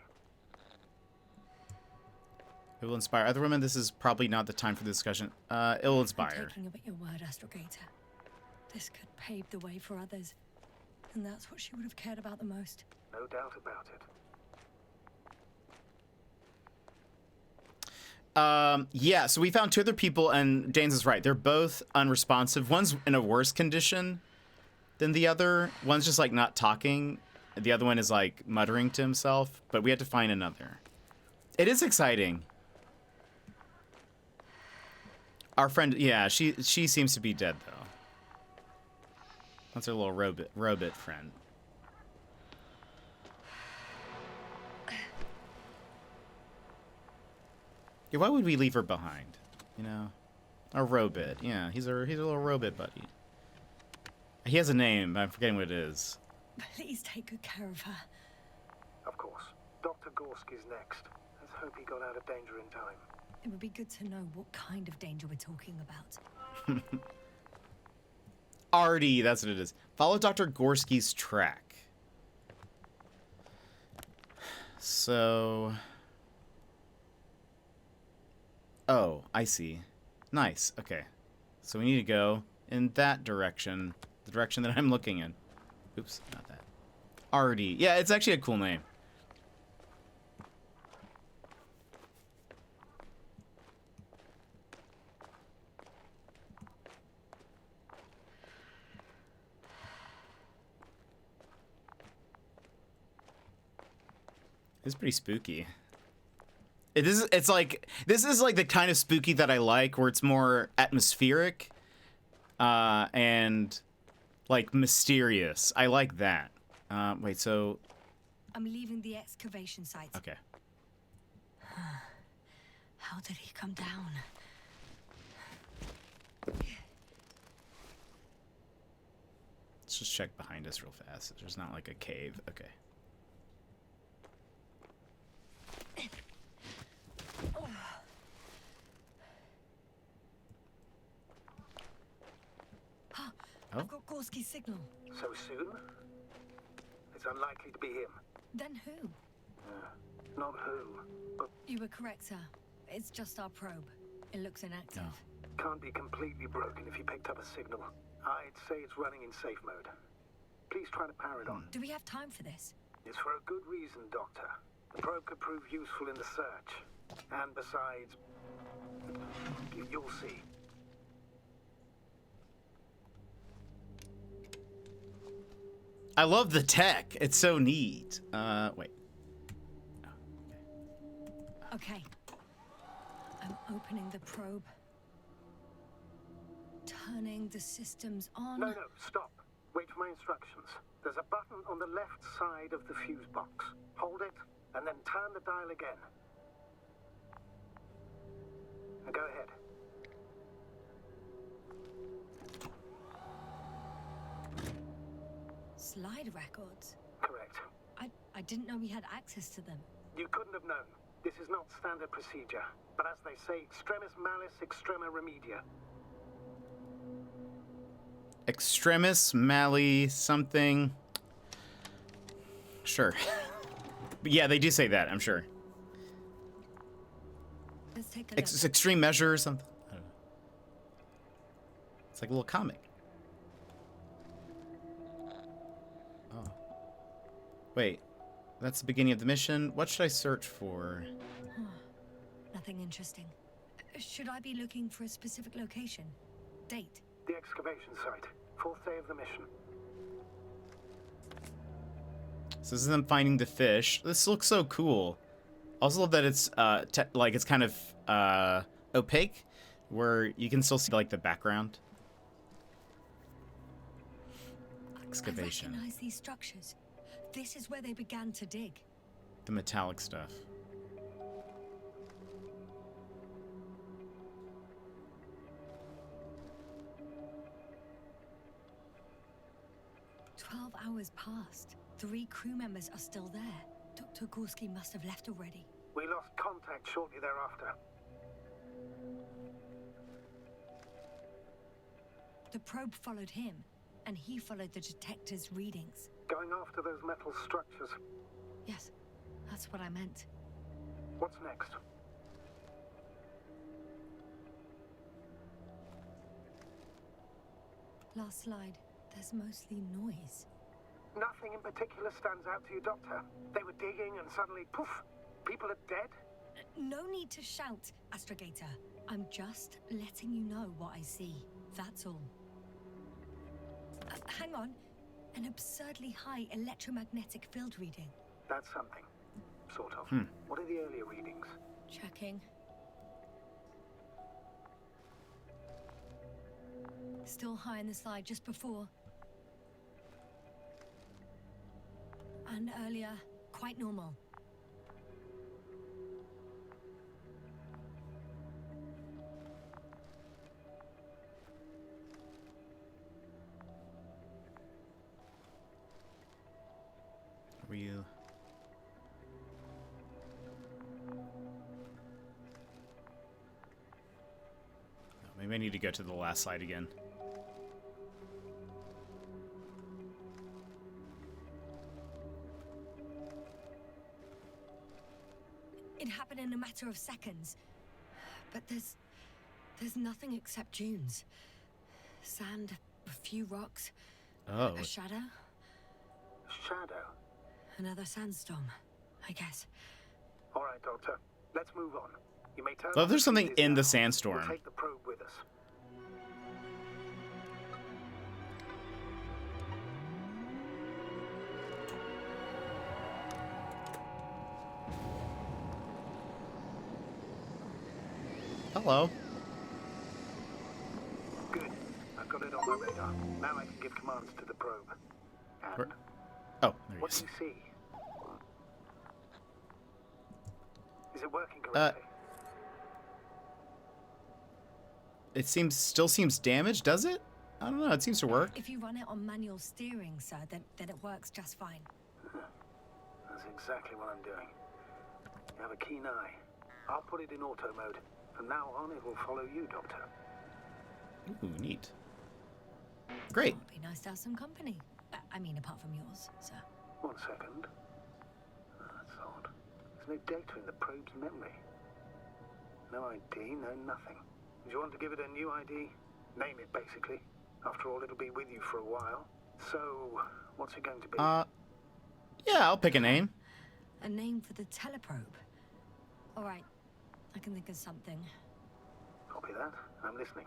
It will inspire other women. This is probably not the time for the discussion. It will I'm inspire. taking you at your word, Astrogator. This could pave the way for others. And that's what she would have cared about the most. No doubt about it. Yeah, so we found two other people, and Danes is right. They're both unresponsive. One's in a worse condition than the other. One's just, like, not talking. The other one is, like, muttering to himself. But we had to find another. It is exciting. Our friend, yeah, she seems to be dead, though. That's our little robot friend. Yeah, why would we leave her behind? You know? Our robot. Yeah, he's a little robot buddy. He has a name, but I'm forgetting what it is. Please take good care of her. Of course. Dr. Gorski's next. Let's hope he got out of danger in time. It would be good to know what kind of danger we're talking about. Artie, that's what it is. Follow Dr. Gorski's track. So... Oh, I see. Nice, okay. So we need to go in that direction. The direction that I'm looking in. Oops, not that. Artie. Yeah, it's actually a cool name. It's pretty spooky. This is like the kind of spooky that I like, where it's more atmospheric, and like mysterious. I like that. Wait, so I'm leaving the excavation site. okay. How did he come down? Let's just check behind us real fast. There's not like a cave. Okay. I've got Gorski's signal. So soon? It's unlikely to be him. Then who? Not who, but You were correct, sir. It's just our probe. It looks inactive. can't be completely broken if you picked up a signal. I'd say it's running in safe mode. Please try to power it on. Do we have time for this? It's for a good reason, Doctor. The probe could prove useful in the search. And besides, you'll see. I love the tech. It's so neat. Wait. Okay. I'm opening the probe. Turning the systems on. No, stop. Wait for my instructions. There's a button on the left side of the fuse box. Hold it, and then turn the dial again. Now go ahead. Slide records? Correct. I didn't know we had access to them. You couldn't have known. This is not standard procedure. But as they say, extremis malice, extrema remedia. Extremis, Mali, something. Sure. But yeah, they do say that, I'm sure. Let's take a look. Extreme measure or something. I don't know. It's like a little comic. Oh. Wait. That's the beginning of the mission. What should I search for? Nothing interesting. Should I be looking for a specific location? Date? The excavation site. 4th day of the mission. So this is them finding the fish. This looks so cool. Also love that it's like it's kind of opaque, where you can still see like the background. Excavation. I recognize these structures. This is where they began to dig. The metallic stuff. 12 hours passed. 3 crew members are still there. Dr. Gorski must have left already. We lost contact shortly thereafter. The probe followed him, and he followed the detector's readings. Going after those metal structures. Yes, that's what I meant. What's next? Last slide. There's mostly noise. Nothing in particular stands out to you, Doctor. They were digging and suddenly, poof, people are dead? No need to shout, Astrogator. I'm just letting you know what I see. That's all. Hang on. An absurdly high electromagnetic field reading. That's something. Sort of. What are the earlier readings? Checking. Still high in the slide just before. And earlier, quite normal. Were you? Maybe I need to go to the last slide again. It happened in a matter of seconds. But there's nothing except dunes. Sand, a few rocks. Oh. A shadow. Shadow? Another sandstorm, I guess. All right, Doctor. Let's move on. You may tell. Oh, there's something in the sandstorm. We'll take the probe with us. Hello. Good. I've got it on my radar. Now I can give commands to the probe. And Where? Oh, there he what is. do you see? Is it working correctly? It still seems damaged, does it? I don't know, it seems to work. If you run it on manual steering, sir, then it works just fine. That's exactly what I'm doing. You have a keen eye. I'll put it in auto mode. From now on, it will follow you, Doctor. Ooh, neat. Great. It'd be nice to have some company. I mean, apart from yours, sir. 1 second. Oh, that's odd. There's no data in the probe's memory. No ID, no nothing. Do you want to give it a new ID? Name it, basically. After all, it'll be with you for a while. So, what's it going to be? Yeah, I'll pick a name. A name for the teleprobe. All right, I can think of something. Copy that. I'm listening.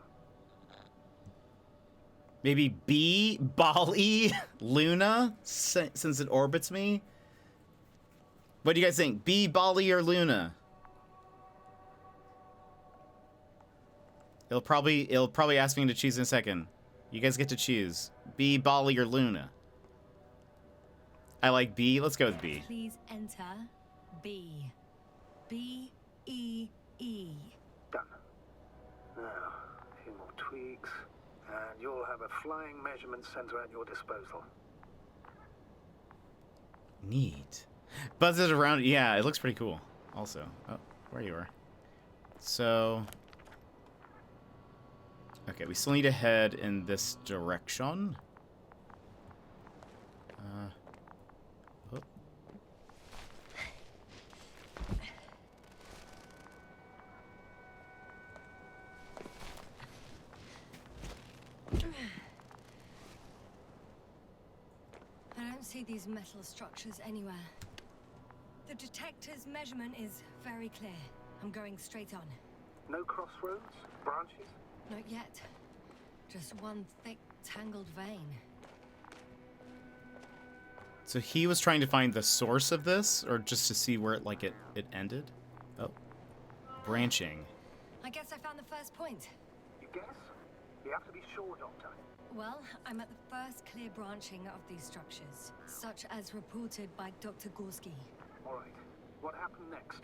Maybe B, Bali, Luna, since it orbits me. What do you guys think? B, Bali, or Luna? It'll probably ask me to choose in a second. You guys get to choose. B, Bali, or Luna. I like B. Let's go with B. Please enter B. B-E-E. Done. Now, a few more tweaks, and you'll have a flying measurement center at your disposal. Neat. Buzz it around. Yeah, it looks pretty cool. Also. Oh, where you are. So. Okay, we still need to head in this direction. Oh. see these metal structures anywhere. The detector's measurement is very clear. I'm going straight on. No crossroads? Branches? Not yet. Just one thick, tangled vein. So he was trying to find the source of this, or just to see where it ended? Oh. Branching. I guess I found the first point. You guess? You have to be sure, Doctor. Well, I'm at the first clear branching of these structures, such as reported by Dr. Gorski. All right. What happened next?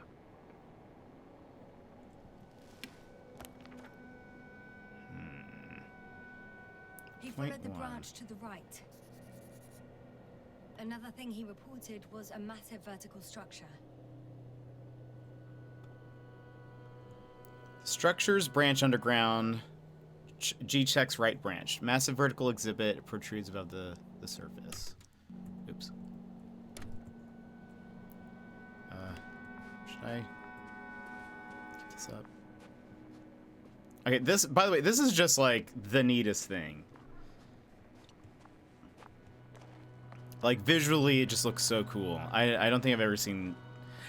He Point followed the one. branch to the right. Another thing he reported was a massive vertical structure. Structures branch underground. G checks right branch. Massive vertical exhibit protrudes above the surface. Oops. Should I get this up? Okay, this, by the way, this is just like the neatest thing. Like visually, it just looks so cool. I don't think I've ever seen.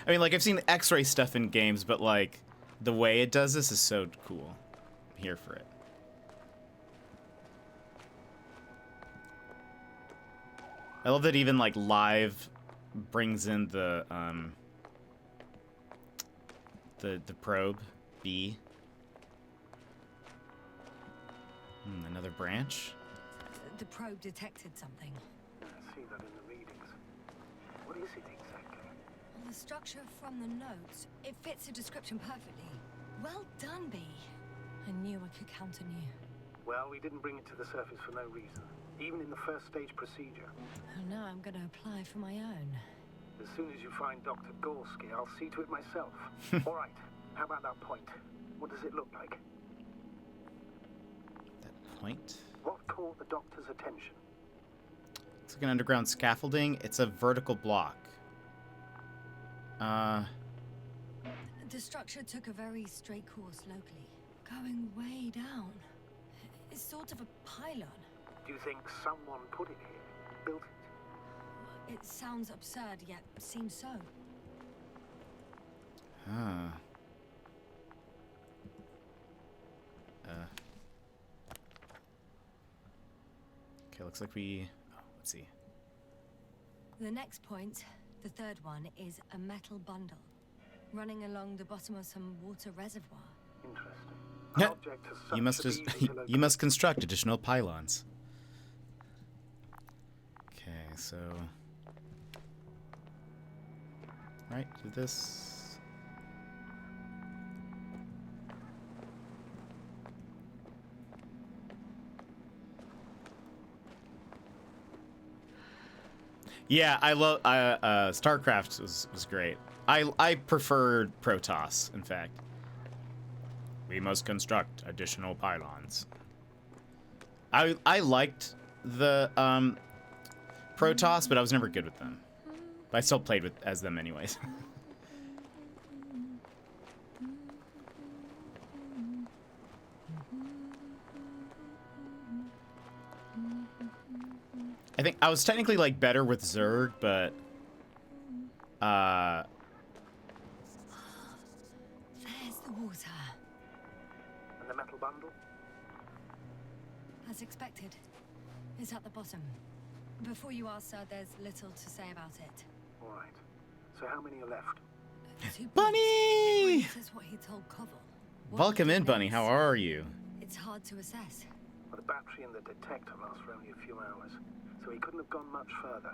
I mean, like I've seen X-ray stuff in games, but like the way it does this is so cool. I'm here for it. I love that even like live brings in the probe B. Another branch. The probe detected something. I see that in the readings. What is it exactly? The structure from the notes, it fits the description perfectly. Well done, B. I knew I could count on you. Well, we didn't bring it to the surface for no reason. Even in the first stage procedure. Oh, now I'm going to apply for my own. As soon as you find Dr. Gorski, I'll see to it myself. All right. How about that point? What does it look like? That point? What caught the doctor's attention? It's like an underground scaffolding. It's a vertical block. The structure took a very straight course locally, going way down. It's sort of a pylon. Do you think someone put it here? Built it? It sounds absurd, yet seems so. Huh. Okay, looks like we... Oh, let's see. The next point, the third one, is a metal bundle running along the bottom of some water reservoir. Interesting. An object as such You must to be easy to you must construct additional pylons. Okay, so right, do this. Yeah, I love StarCraft was great. I preferred Protoss, in fact. We must construct additional pylons. I liked the Protoss, but I was never good with them. But I still played as them anyways. I think I was technically like better with Zerg, but There's the water. And the metal bundle? As expected. It's at the bottom. Before you ask, sir, there's little to say about it. All right. So how many are left? 2 points. Bunny! This is what he told Koval. What Welcome he in, Bunny. knows, How are you? It's hard to assess. Well, the battery and the detector last for only a few hours, so he couldn't have gone much further.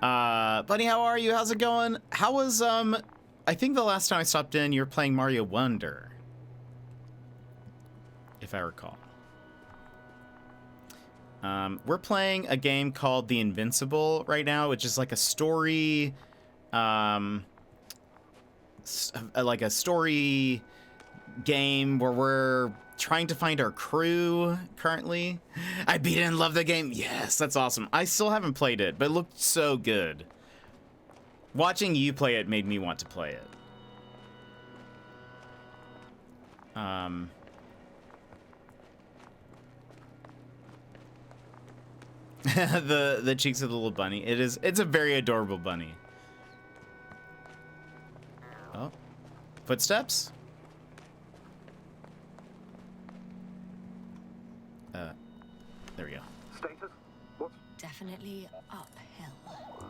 Bunny, how are you? How's it going? How was, I think the last time I stopped in, you were playing Mario Wonder. If I recall. We're playing a game called The Invincible right now, which is like a story, like a story game where we're trying to find our crew currently. I beat it and love the game. Yes, that's awesome. I still haven't played it, but it looked so good. Watching you play it made me want to play it. The cheeks of the little bunny. It's a very adorable bunny. Oh. Footsteps? There we go. Status? What? Definitely uphill.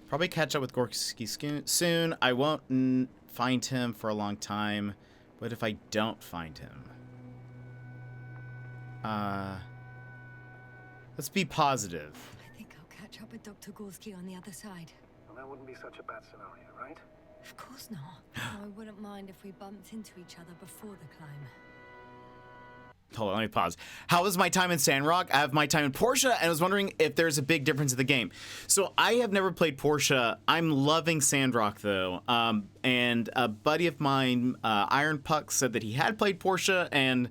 Probably catch up with Gorski soon. I won't find him for a long time. What if I don't find him? Let's be positive. I think I'll catch up with Dr. Gorski on the other side. Well, that wouldn't be such a bad scenario, right? Of course not. I wouldn't mind if we bumped into each other before the climb. Hold on, let me pause. How was my time in Sandrock? I have my time in Portia, and I was wondering if there's a big difference in the game. So I have never played Portia. I'm loving Sandrock, though. And a buddy of mine, Iron Puck, said that he had played Portia, and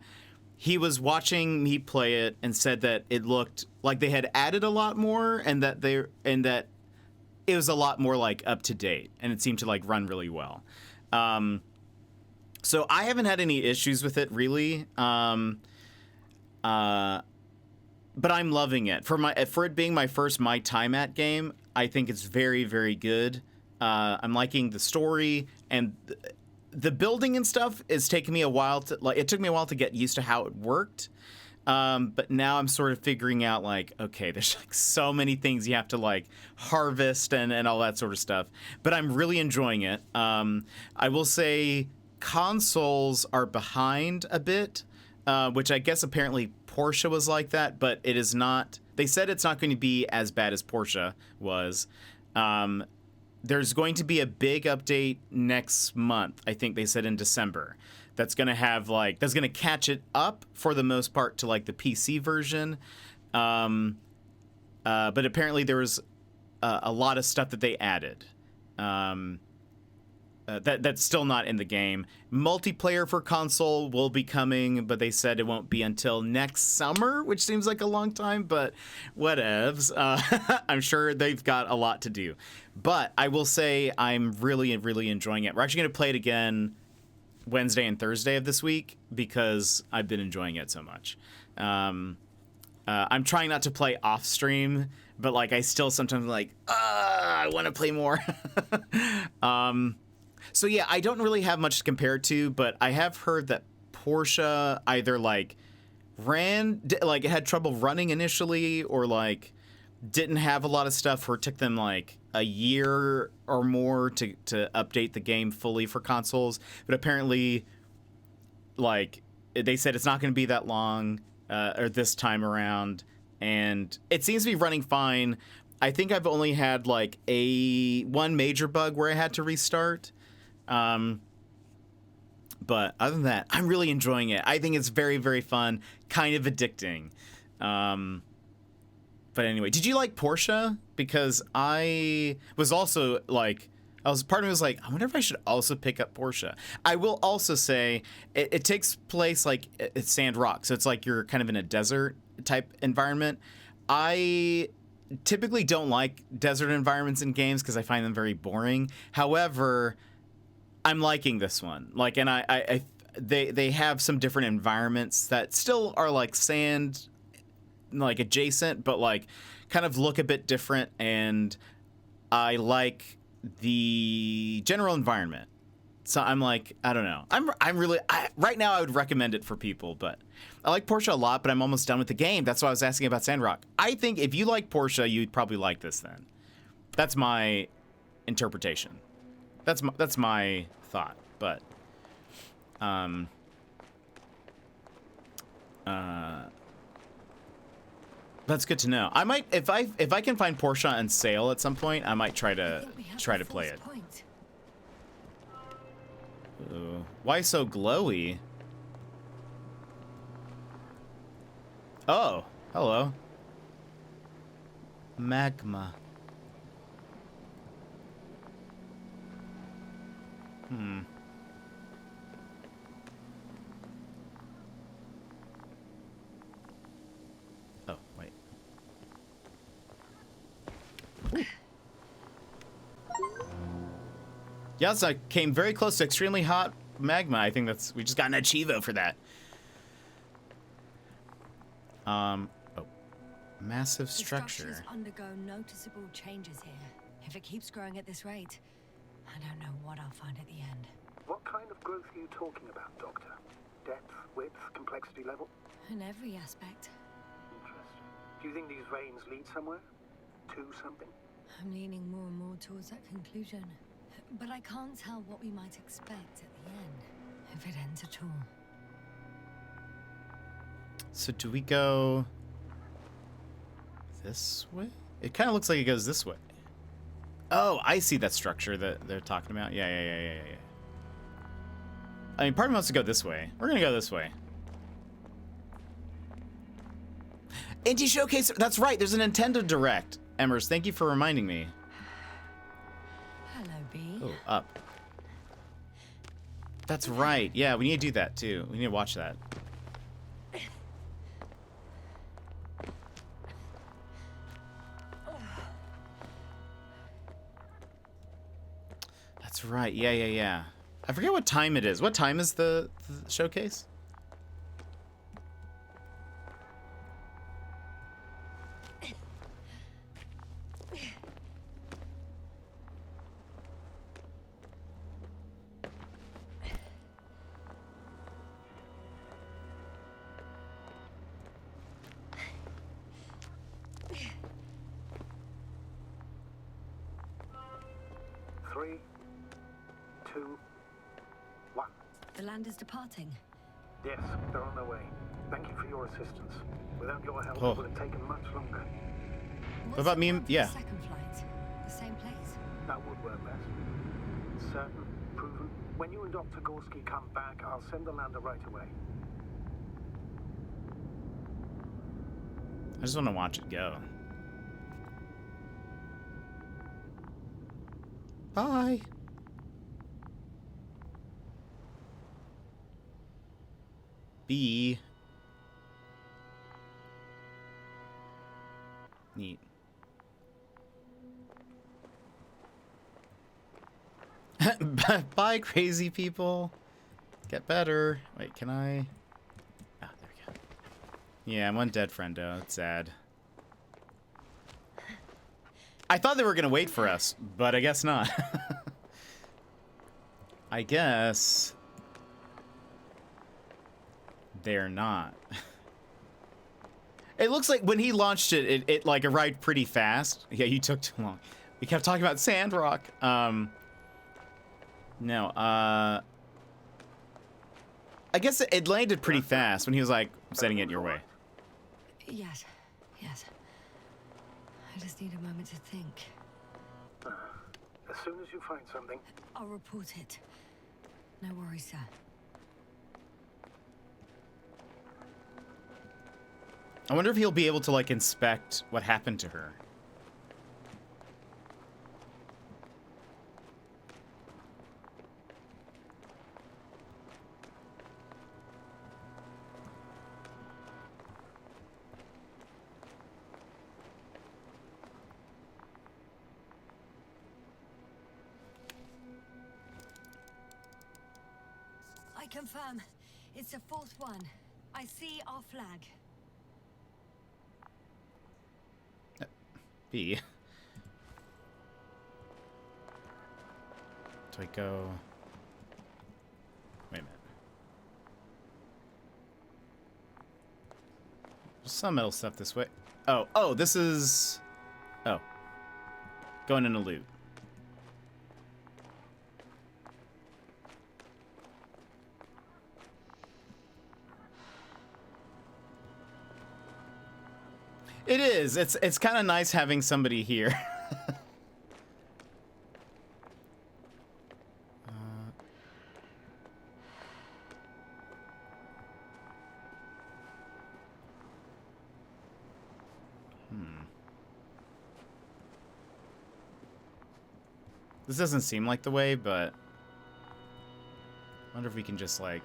he was watching me play it and said that it looked like they had added a lot more, and that it was a lot more like up to date, and it seemed to like run really well. So I haven't had any issues with it really. But I'm loving it. For it being my first My Time At game, I think it's very, very good. I'm liking the story, and the building and stuff is taking me a while to it took me a while to get used to how it worked. But now I'm sort of figuring out like, okay, there's like so many things you have to like harvest and all that sort of stuff. But I'm really enjoying it. I will say consoles are behind a bit, which I guess apparently Portia was like that, but it is not. They said it's not going to be as bad as Portia was. There's going to be a big update next month. I think they said in December. That's going to have that's going to catch it up for the most part to like the PC version. But apparently there was a lot of stuff that they added. That's still not in the game. Multiplayer for console will be coming, but they said it won't be until next summer, which seems like a long time, but whatevs. I'm sure they've got a lot to do. But I will say I'm really, really enjoying it. We're actually going to play it again Wednesday and Thursday of this week because I've been enjoying it so much. I'm trying not to play off stream, but like I still sometimes I want to play more. So yeah, I don't really have much to compare it to, but I have heard that Portia either it had trouble running initially, or like didn't have a lot of stuff, or it took them like a year or more to update the game fully for consoles. But apparently, like they said, it's not going to be that long or this time around, and it seems to be running fine. I think I've only had like one major bug where I had to restart. But other than that, I'm really enjoying it. I think it's very, very fun, kind of addicting. But anyway, did you like Portia? Because I was also part of me was like, I wonder if I should also pick up Portia. I will also say it takes place like at Sandrock, so it's like you're kind of in a desert type environment. I typically don't like desert environments in games because I find them very boring. However, I'm liking this one. They have some different environments that still are like sand, like adjacent, but like kind of look a bit different, and I like the general environment. So I'm like, I don't know. Right now I would recommend it for people, but I like Portia a lot, but I'm almost done with the game. That's why I was asking about Sandrock. I think if you like Portia, you'd probably like this then. That's my interpretation. That's my thought, but that's good to know. I might if I can find Portia on sale at some point, I might try to play it. Ooh, why so glowy? Oh, hello. Magma. Oh, wait. Yes, I came very close to extremely hot magma. I think we just got an Achievo for that. Oh. Massive The structure. structures undergo noticeable changes here. If it keeps growing at this rate, I don't know what I'll find at the end. What kind of growth are you talking about, Doctor? Depth, width, complexity level? In every aspect. Interesting. Do you think these veins lead somewhere? To something? I'm leaning more and more towards that conclusion. But I can't tell what we might expect at the end, if it ends at all. So do we go this way? It kind of looks like it goes this way. Oh, I see that structure that they're talking about. Yeah. I mean, part of me wants to go this way. We're gonna go this way. Indie Showcase. That's right. There's a Nintendo Direct. Emmers, thank you for reminding me. Hello, B. Oh, up. That's right. Yeah, we need to do that too. We need to watch that. That's right. Yeah. I forget what time it is. What time is the showcase? Three, two, one. The land is departing. Yes, they're on their way. Thank you for your assistance. Without your help, Oh. it would have taken much longer. What about me? Yeah. The second flight. The same place. That would work best. Certain, proven. When you and Dr. Gorski come back, I'll send the lander right away. I just want to watch it go. Bye. B. Neat. Bye, crazy people. Get better. Wait, can I? Ah, there we go. Yeah, I'm one dead friendo. It's sad. I thought they were gonna wait for us, but I guess not. I guess they're not. It looks like when he launched it, it like arrived pretty fast. Yeah, you took too long. We kept talking about Sandrock. No, I guess it landed pretty fast when he was like sending it your way. Yes. I just need a moment to think. As soon as you find something, I'll report it. No worries, sir. I wonder if he'll be able to like inspect what happened to her. I confirm. It's the fourth one. I see our flag. B. Do I go? Wait a minute. There's some metal stuff this way. Oh, this is... Oh. Going in a loot. It is. It's kind of nice having somebody here. This doesn't seem like the way, but I wonder if we can just like...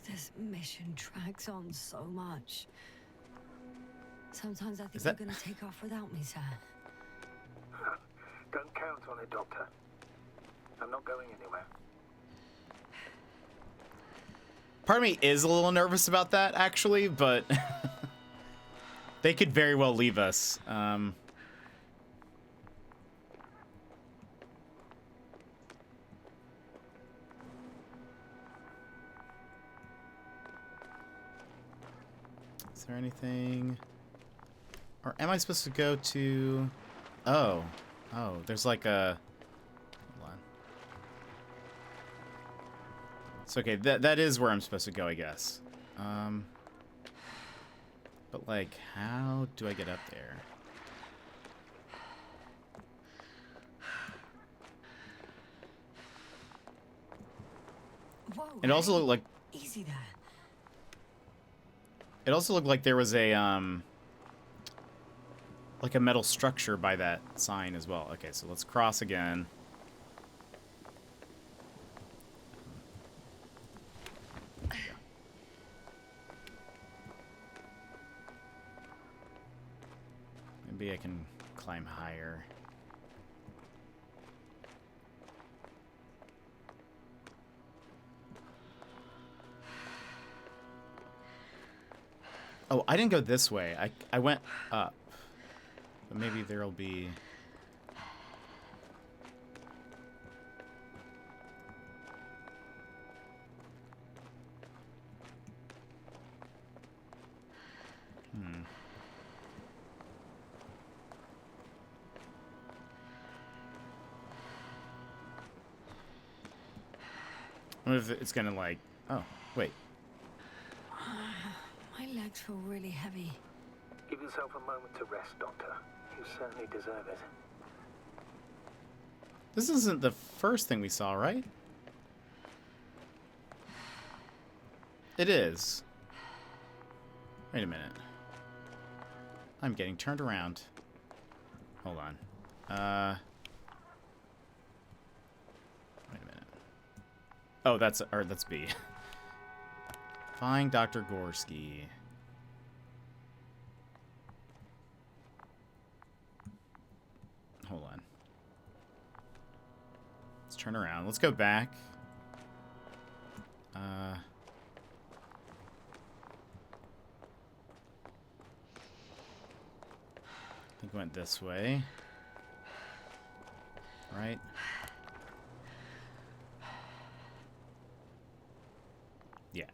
This mission drags on so much. Sometimes I think Is that- you're gonna take off without me, sir. don't count on it, Doctor. I'm not going anywhere. Part of me is a little nervous about that, actually, but they could very well leave us. Is there anything? Or am I supposed to go to... Oh. Oh, there's like a... Hold on. It's okay. That is where I'm supposed to go, I guess. But like, how do I get up there? Whoa, It also looked like... Easy there. It also looked like there was a, like a metal structure by that sign as well. Okay, so let's cross again. Maybe I can climb higher. Oh, I didn't go this way. I went up. But maybe there'll be... I wonder if it's gonna like... Oh, wait. My legs feel really heavy. Give yourself a moment to rest, Doctor. You certainly deserve it. This isn't the first thing we saw, right? It is. Wait a minute. I'm getting turned around. Hold on. Wait a minute. Oh, that's B. Find Dr. Gorski. Hold on. Let's turn around. Let's go back. I think we went this way. Right? Yeah.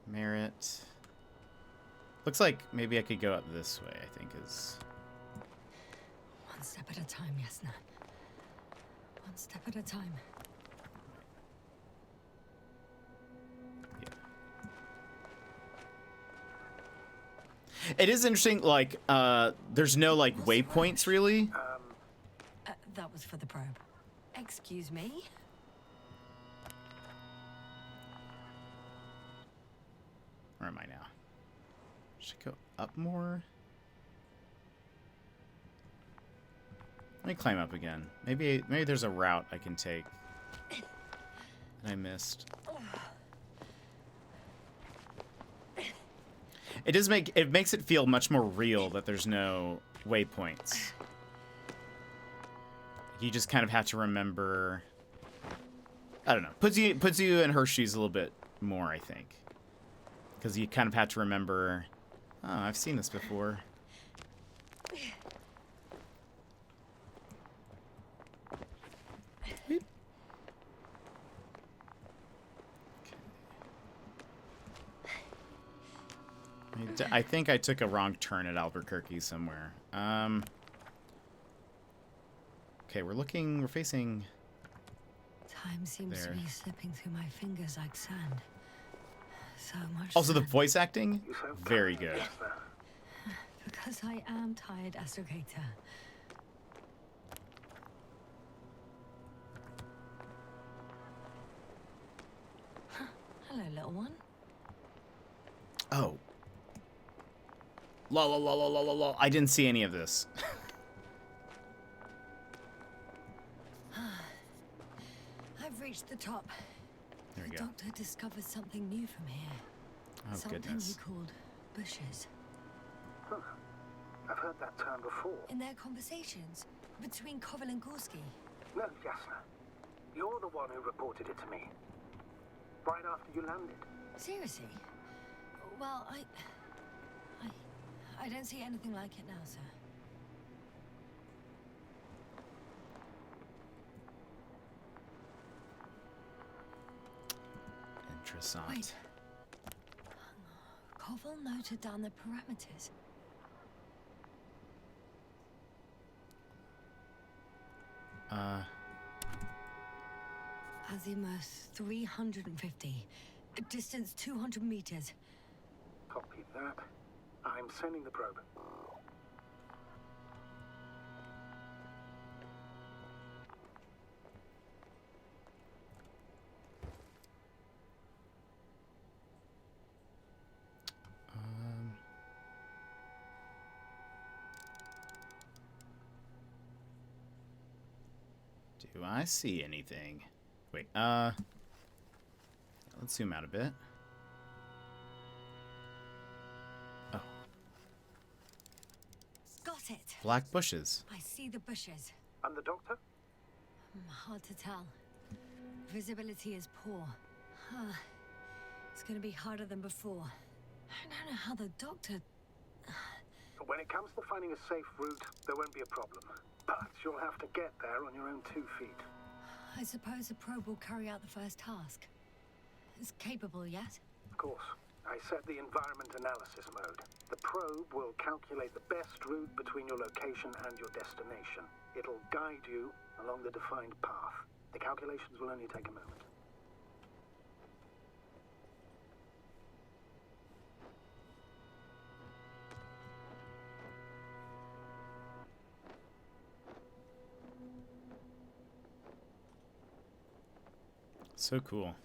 Merit. Looks like maybe I could go up this way, I think is... One step at a time, Yasna. One step at a time. Yeah. It is interesting, like, there's no, like, waypoints, really. That was for the probe. Excuse me? Where am I now? Should I go up more? Let me climb up again. Maybe there's a route I can take that I missed. It makes it feel much more real that there's no waypoints. You just kind of have to remember. I don't know. Puts you in her shoes a little bit more, I think, because you kind of have to remember. Oh, I've seen this before. Beep. Okay. I think I took a wrong turn at Albuquerque somewhere. Okay, we're facing... Time seems to be slipping through my fingers like sand. So much Also, the sand. voice acting, very good. Because I am tired, Astrogator. Hello, little one. Oh. Lol. I didn't see any of this. I've reached the top. There we The go. doctor discovered something new from here. Oh, Something goodness. he called bushes. Huh. I've heard that term before. In their conversations between Koval and Gorski. No, Yasna. You're the one who reported it to me. right after you landed. Seriously? Well, I don't see anything like it now, sir. Interessant. Wait. Koval noted down the parameters. Azimuth 350. Distance 200 meters. Copy that. I'm sending the probe. Do I see anything? Wait, let's zoom out a bit. Oh. Got it. Black bushes. I see the bushes. And the doctor? Hard to tell. Visibility is poor. It's gonna be harder than before. I don't know how the doctor... When it comes to finding a safe route, there won't be a problem. But you'll have to get there on your own 2 feet. I suppose the probe will carry out the first task. It's capable yet? Of course. I set the environment analysis mode. The probe will calculate the best route between your location and your destination. It'll guide you along the defined path. The calculations will only take a moment. So cool.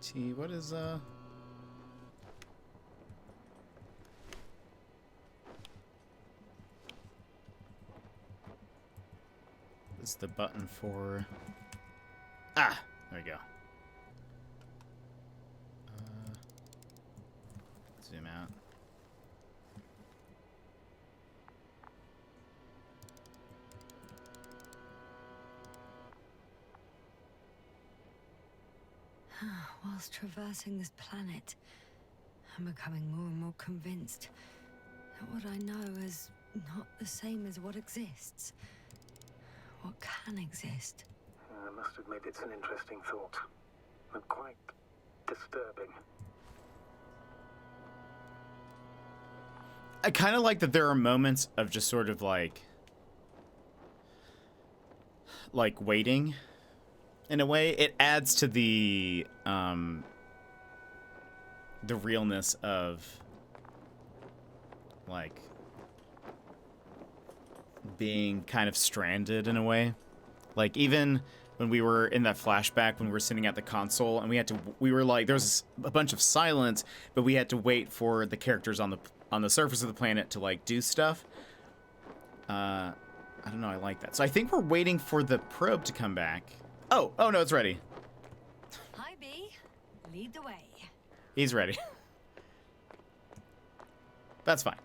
T, what is This is the button for... Ah! There we go. Zoom out. Whilst traversing this planet, I'm becoming more and more convinced that what I know is not the same as what exists. What can exist. I must admit it's an interesting thought. And quite disturbing. I kind of like that there are moments of just sort of like waiting. In a way, it adds to the realness of like being kind of stranded in a way. Like even when we were in that flashback when we were sitting at the console and we were like, there was a bunch of silence, but we had to wait for the characters on the surface of the planet to like do stuff. I don't know, I like that. So I think we're waiting for the probe to come back. Oh no, it's ready. Hi, B. Lead the way. He's ready. That's fine.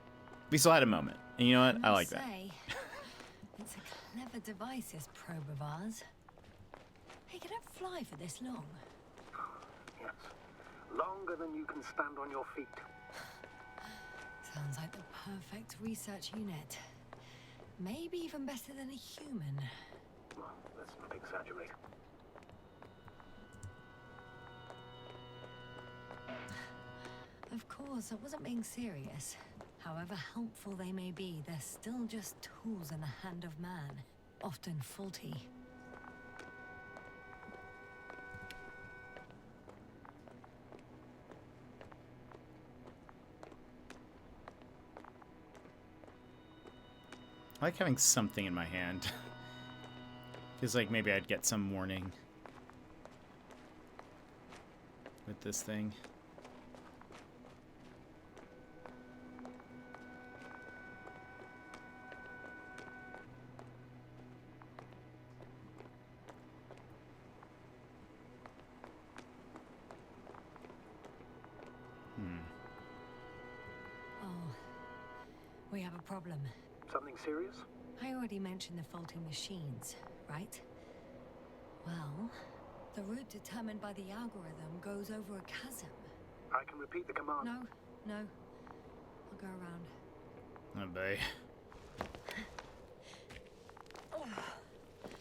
We still had a moment. And you know what? I like that. It's a clever device, this probe of ours. Hey, can it fly for this long? Yes. Longer than you can stand on your feet. Sounds like the perfect research unit. Maybe even better than a human. Well, let's not exaggerate. Of course, I wasn't being serious. However helpful they may be, they're still just tools in the hand of man, often faulty. I like having something in my hand. Feels like maybe I'd get some warning with this thing. problem. Something serious? I already mentioned the faulty machines, right? Well, the route determined by the algorithm goes over a chasm. I can repeat the command. No. I'll go around. Oh, boy.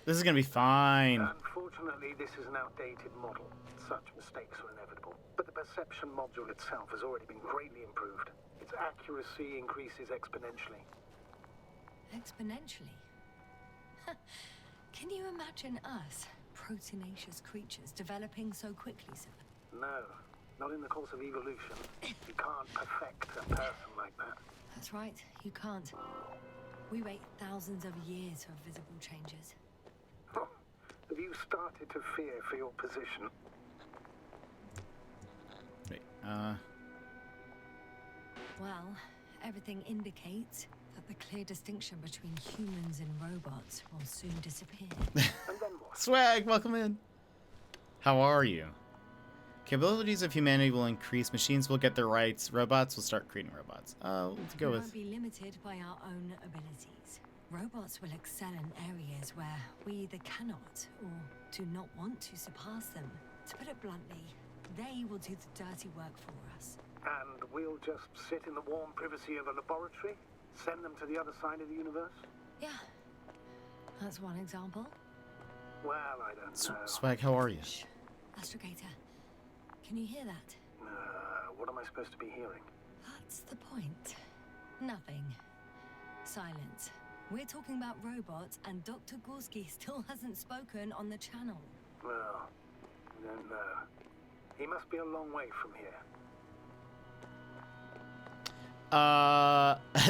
This is gonna be fine. Unfortunately, this is an outdated model. Such mistakes are inevitable. But the perception module itself has already been greatly improved. Its accuracy increases exponentially. Exponentially? Can you imagine us, proteinaceous creatures, developing so quickly, sir? No, not in the course of evolution. You can't perfect a person like that. That's right, you can't. We wait thousands of years for visible changes. Have you started to fear for your position? Wait, Well, everything indicates that the clear distinction between humans and robots will soon disappear. And then what? Swag, welcome in. How are you? Capabilities of humanity will increase. Machines will get their rights. Robots will start creating robots. Let's go We with... won't be limited by our own abilities. Robots will excel in areas where we either cannot or do not want to surpass them. To put it bluntly, they will do the dirty work for us. And we'll just sit in the warm privacy of a laboratory? Send them to the other side of the universe? Yeah, that's one example. Well, I don't know. Swag, how are you? Shh. Astrogator, can you hear that? What am I supposed to be hearing? That's the point. Nothing. Silence. We're talking about robots, and Dr. Gorski still hasn't spoken on the channel. Well, I don't know. He must be a long way from here.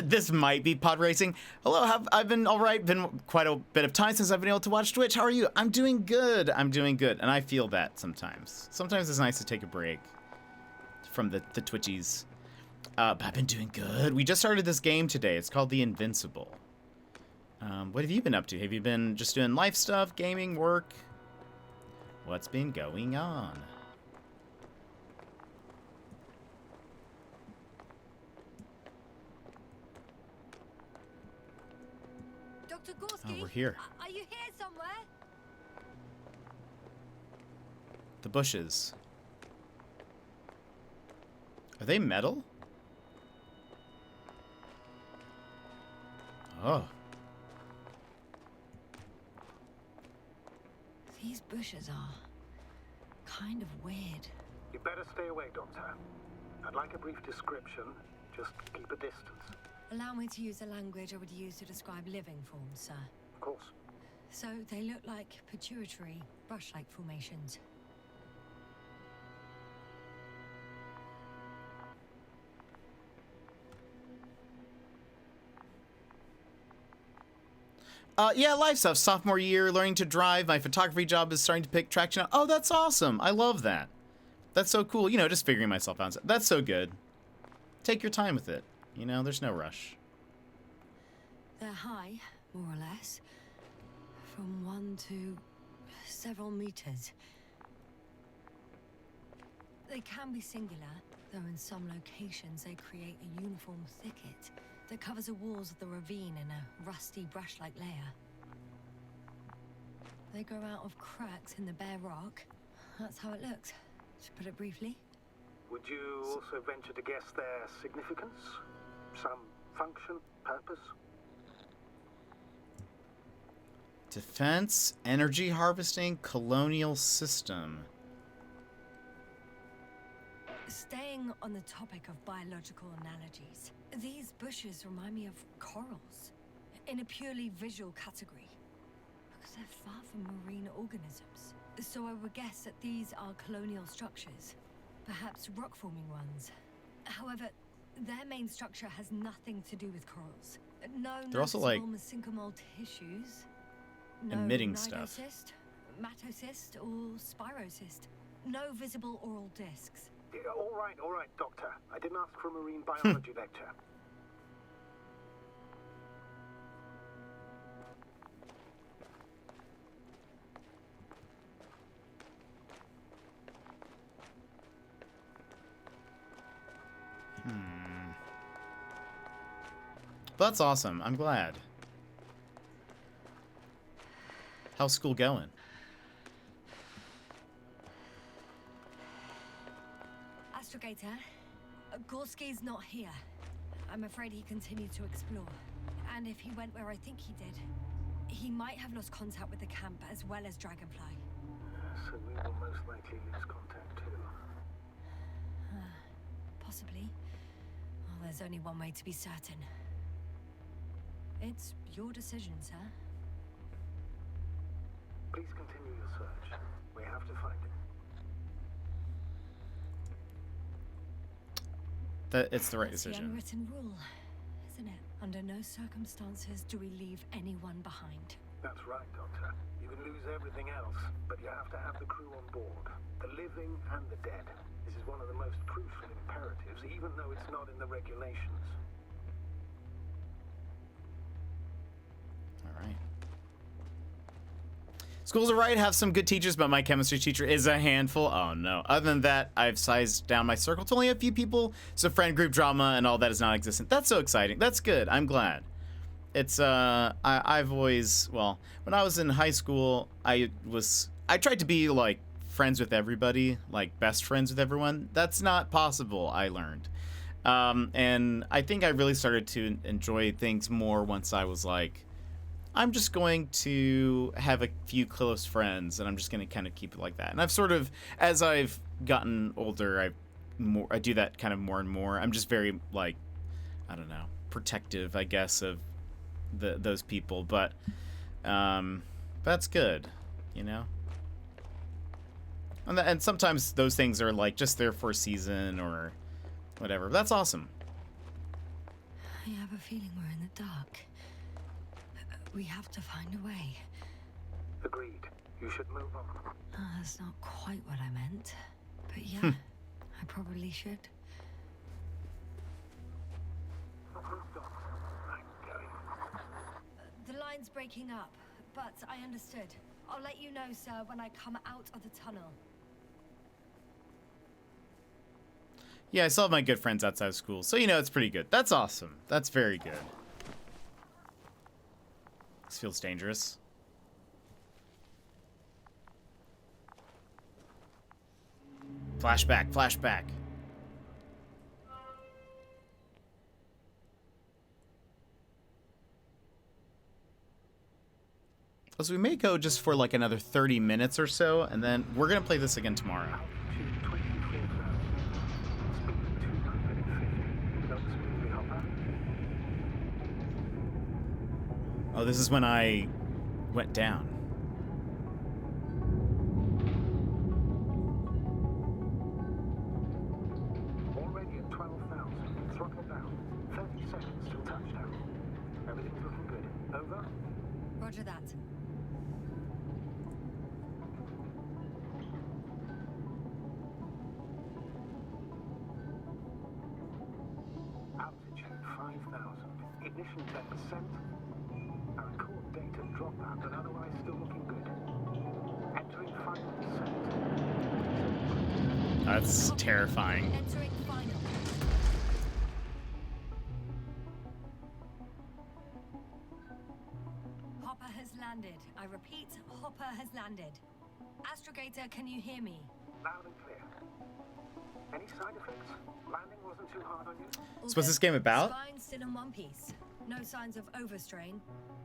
This might be pod racing. Hello, I've been all right. Been quite a bit of time since I've been able to watch Twitch. How are you? I'm doing good. I'm doing good, and I feel that sometimes. Sometimes it's nice to take a break from the Twitchies. But I've been doing good. We just started this game today. It's called the Invincible. What have you been up to? Have you been just doing life stuff, gaming, work? What's been going on? Dr. Gorski? Oh, we're here. Are you here somewhere? The bushes. Are they metal? Oh. These bushes are kind of weird. You better stay away, Doctor. I'd like a brief description. Just keep a distance. Allow me to use the language I would use to describe living forms, sir. Of course. So they look like pituitary, brush-like formations. Yeah, life stuff. Sophomore year, learning to drive. My photography job is starting to pick traction. Oh, that's awesome. I love that. That's so cool. You know, just figuring myself out. That's so good. Take your time with it. You know, there's no rush. They're high, more or less. From 1 to several meters. They can be singular, though in some locations they create a uniform thicket that covers the walls of the ravine in a rusty brush-like layer. They grow out of cracks in the bare rock. That's how it looks, to put it briefly. Would you also venture to guess their significance? Some function, purpose? Defense, energy harvesting, colonial system. Staying on the topic of biological analogies, these bushes remind me of corals, in a purely visual category, because they're far from marine organisms. So I would guess that these are colonial structures, perhaps rock-forming ones. However, their main structure has nothing to do with corals. No They're also like mesenchymal tissues, no emitting stuff. nidocyst, matocyst, or spirocyst. No visible oral discs. Yeah, all right, Doctor. I didn't ask for a marine biology lecture. That's awesome. I'm glad. How's school going? Astrogator, Gorski's not here. I'm afraid he continued to explore. And if he went where I think he did, he might have lost contact with the camp as well as Dragonfly. So we will most likely lose contact too. Possibly. Well, there's only one way to be certain. It's your decision, sir. Please continue your search. We have to find him. That it's the right That's the decision. unwritten rule, isn't it? Under no circumstances do we leave anyone behind. That's right, Doctor. You can lose everything else, but you have to have the crew on board. The living and the dead. This is one of the most crucial imperatives, even though it's not in the regulations. All right. School's alright, have some good teachers, but my chemistry teacher is a handful. Oh no. Other than that, I've sized down my circle to only a few people, so friend group drama and all that is non-existent. That's so exciting. That's good. I'm glad. It's, I've always, well, when I was in high school, I tried to be, like, friends with everybody, like, best friends with everyone. That's not possible, I learned. And I think I really started to enjoy things more once I was like, I'm just going to have a few close friends, and I'm just going to kind of keep it like that. And I've sort of, as I've gotten older, I do that kind of more and more. I'm just very, like, I don't know, protective, I guess, of those people. But that's good, you know? And sometimes those things are, like, just there for a season or whatever. That's awesome. I have a feeling we're in the dark. We have to find a way. Agreed. You should move on. That's not quite what I meant. But yeah, I probably should. The line's breaking up, but I understood. I'll let you know, sir, when I come out of the tunnel. Yeah, I still have my good friends outside of school, so you know it's pretty good. That's awesome. That's very good. This feels dangerous. Flashback, flashback. So we may go just for like another 30 minutes or so, and then we're gonna play this again tomorrow. Oh, this is when I went down. Already at 12,000. Throttle down. 30 seconds till touchdown. Everything's looking good. Over? Roger that. Altitude 5,000. Ignition 10%. Our record data dropout, but otherwise still looking good. Entering final descent. That's terrifying. Entering final. Hopper has landed. I repeat, Hopper has landed. Astrogator, can you hear me? Loud and clear. Any side effects? Landing wasn't too hard on you? So what's this game about? Spine still in one piece. No signs of overstrain.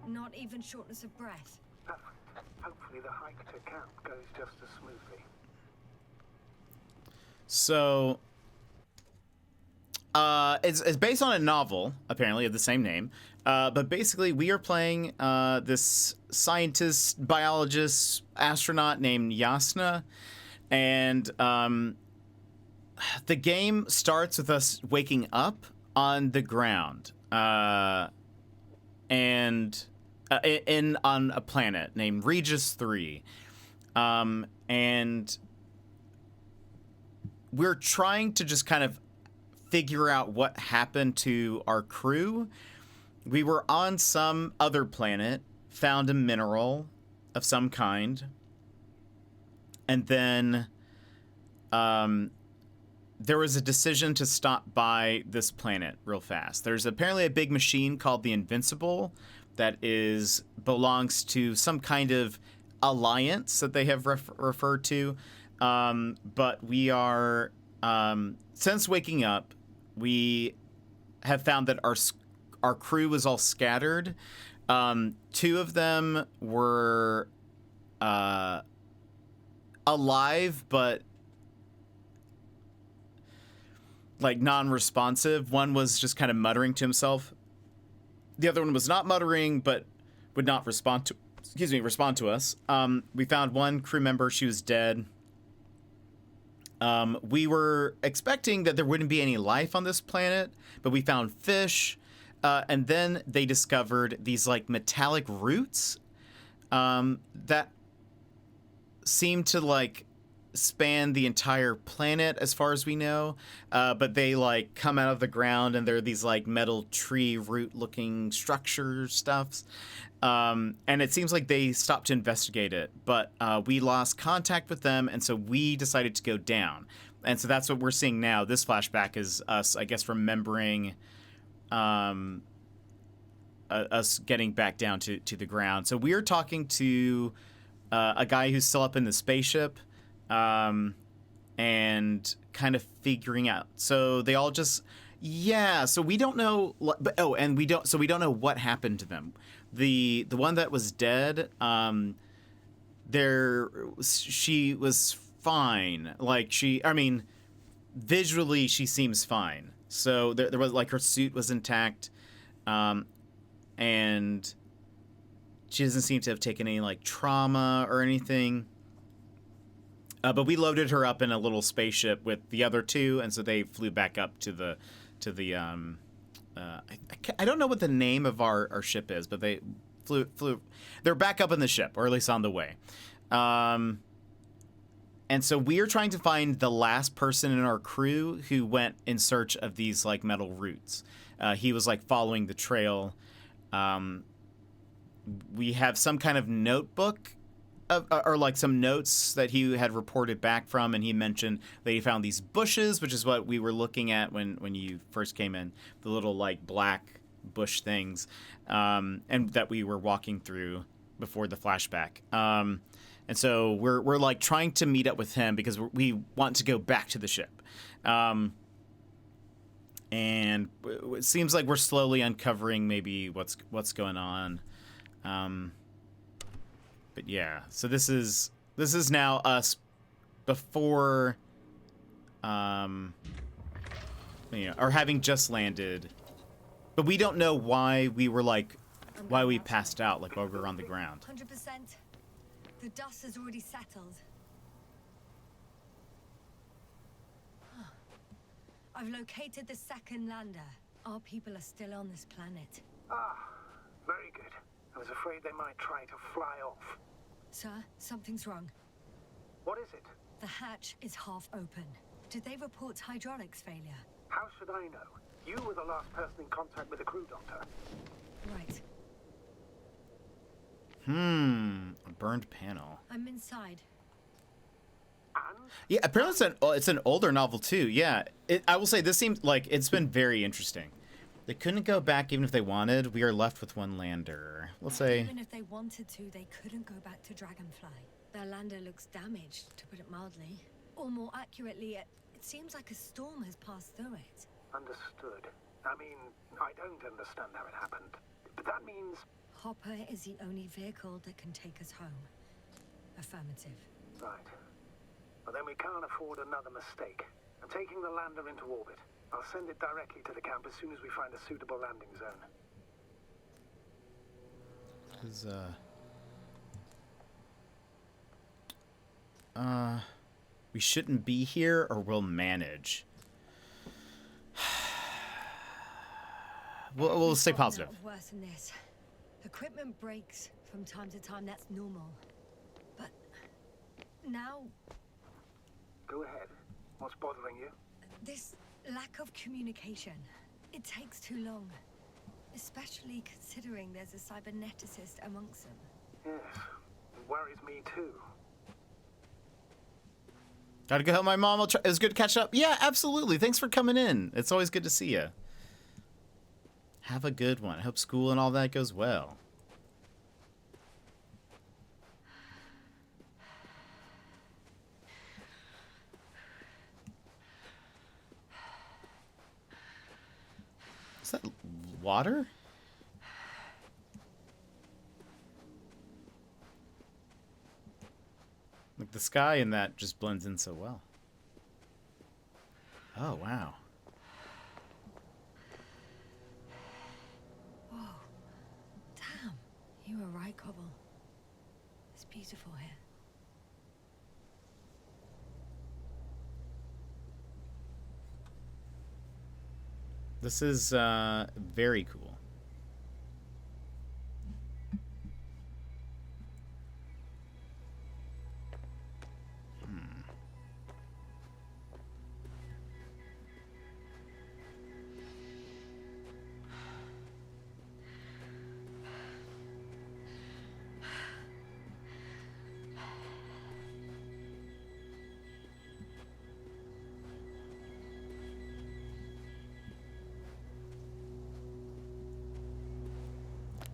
Not even shortness of breath. Perfect. Hopefully the hike to camp goes just as smoothly. So, it's based on a novel, apparently, of the same name. But basically, we are playing this scientist, biologist, astronaut named Yasna. And the game starts with us waking up on the ground. And on a planet named Regis 3. And we're trying to just kind of figure out what happened to our crew. We were on some other planet, found a mineral of some kind, and then there was a decision to stop by this planet real fast. There's apparently a big machine called the Invincible that belongs to some kind of alliance that they have referred to. But we are, since waking up, we have found that our crew was all scattered. Two of them were alive, but like non-responsive. One was just kind of muttering to himself. The other one was not muttering, but would not respond to us. We found one crew member. She was dead. We were expecting that there wouldn't be any life on this planet, but we found fish. And then they discovered these like metallic roots that seem to like span the entire planet as far as we know, but they like come out of the ground and they're these like metal tree root looking structure stuffs, and it seems like they stopped to investigate it, but we lost contact with them, and so we decided to go down, and so that's what we're seeing now. This flashback is us, I guess, remembering us getting back down to the ground. So we are talking to a guy who's still up in the spaceship, and kind of figuring out. So they all just, so we don't know, we don't know what happened to them. The one that was dead, she was fine. Like visually she seems fine. So there was like, her suit was intact, and she doesn't seem to have taken any like trauma or anything. But we loaded her up in a little spaceship with the other two, and so they flew back up to the I don't know what the name of our ship is, but they flew. They're back up in the ship, or at least on the way. And so we are trying to find the last person in our crew who went in search of these like metal roots. He was like following the trail. We have some kind of notebook or like some notes that he had reported back from, and he mentioned that he found these bushes, which is what we were looking at when you first came in, the little like black bush things, and that we were walking through before the flashback. And so we're like trying to meet up with him because we want to go back to the ship. And it seems like we're slowly uncovering maybe what's going on. But yeah, so this is now us before, or having just landed, but we don't know why we passed out, like while we were on the ground. 100%. The dust has already settled. I've located the second lander. Our people are still on this planet. Ah, very good. I was afraid they might try to fly off. Sir, something's wrong. What is it? The hatch is half open. Did they report hydraulics failure? How should I know? You were the last person in contact with the crew doctor. Right. A burned panel. I'm inside. And? Yeah, apparently it's an older novel too. Yeah, I will say this seems like it's been very interesting. They couldn't go back even if they wanted. We are left with one lander. Let's say. Even if they wanted to, they couldn't go back to Dragonfly. Their lander looks damaged, to put it mildly. Or more accurately, it seems like a storm has passed through it. Understood. I mean, I don't understand how it happened. But that means... Hopper is the only vehicle that can take us home. Affirmative. Right. Well, then we can't afford another mistake. I'm taking the lander into orbit. I'll send it directly to the camp as soon as we find a suitable landing zone. We shouldn't be here, or we'll manage. We'll stay positive. Worse than this. Equipment breaks from time to time. That's normal. But now. Go ahead. What's bothering you? This lack of communication. It takes too long. Especially considering there's a cyberneticist amongst them. Yes. It worries me too. Gotta go help my mom. It was good to catch up. Yeah, absolutely. Thanks for coming in. It's always good to see you. Have a good one. I hope school and all that goes well. Is that water? Like the sky in that just blends in so well. Oh, wow. Whoa. Damn. You were right, Cobble. It's beautiful here. This is very cool.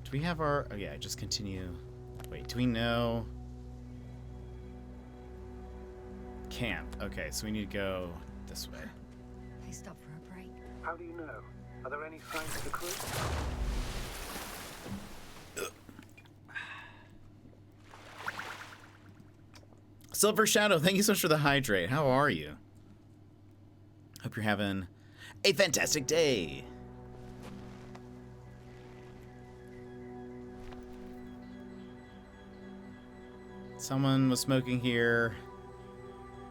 Do we have our... Oh, yeah, just continue. Wait, do we know... Camp. Okay, so we need to go this way. They stopped for a break. How do you know? Are there any signs of the crew? Silver Shadow, thank you so much for the hydrate. How are you? Hope you're having a fantastic day. Someone was smoking here.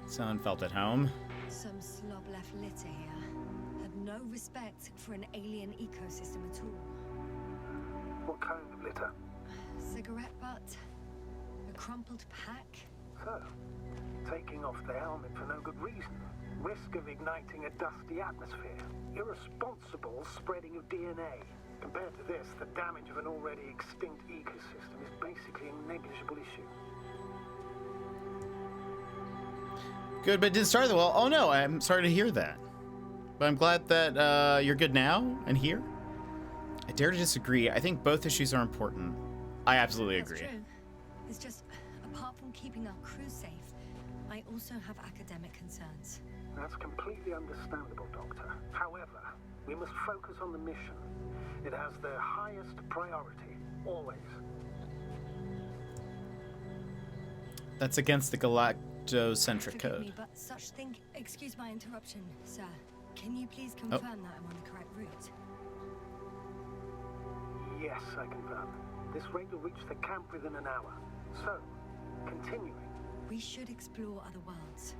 Someone felt at home. Some slob left litter here. Had no respect for an alien ecosystem at all. What kind of litter? Cigarette butt? A crumpled pack? So, taking off the helmet for no good reason. Risk of igniting a dusty atmosphere. Irresponsible spreading of DNA. Compared to this, the damage of an already extinct ecosystem is basically a negligible issue. Good, but it didn't start well. Oh no, I'm sorry to hear that. But I'm glad that you're good now and here. I dare to disagree. I think both issues are important. I absolutely agree. That's true. It's just, apart from keeping our crew safe, I also have academic concerns. That's completely understandable, Doctor. However, we must focus on the mission. It has the highest priority, always. That's against the galactocentric Forgive code. me, but such thing... Excuse my interruption, sir. Can you please confirm that I'm on the correct route? Yes, I confirm. This rate will reach the camp within an hour. So, continuing. We should explore other worlds,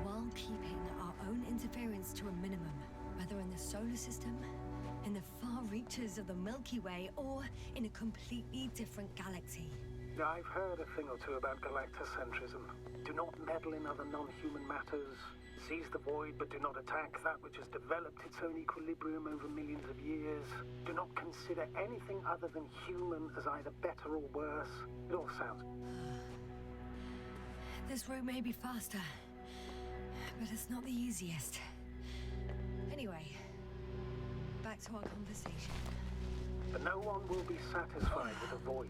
while keeping our own interference to a minimum, whether in the solar system, in the far reaches of the Milky Way, or in a completely different galaxy. I've heard a thing or two about galactocentrism. Do not meddle in other non-human matters. Seize the void, but do not attack that which has developed its own equilibrium over millions of years. Do not consider anything other than human as either better or worse. It all sounds... This route may be faster, but it's not the easiest. Anyway, back to our conversation. But no one will be satisfied with a void,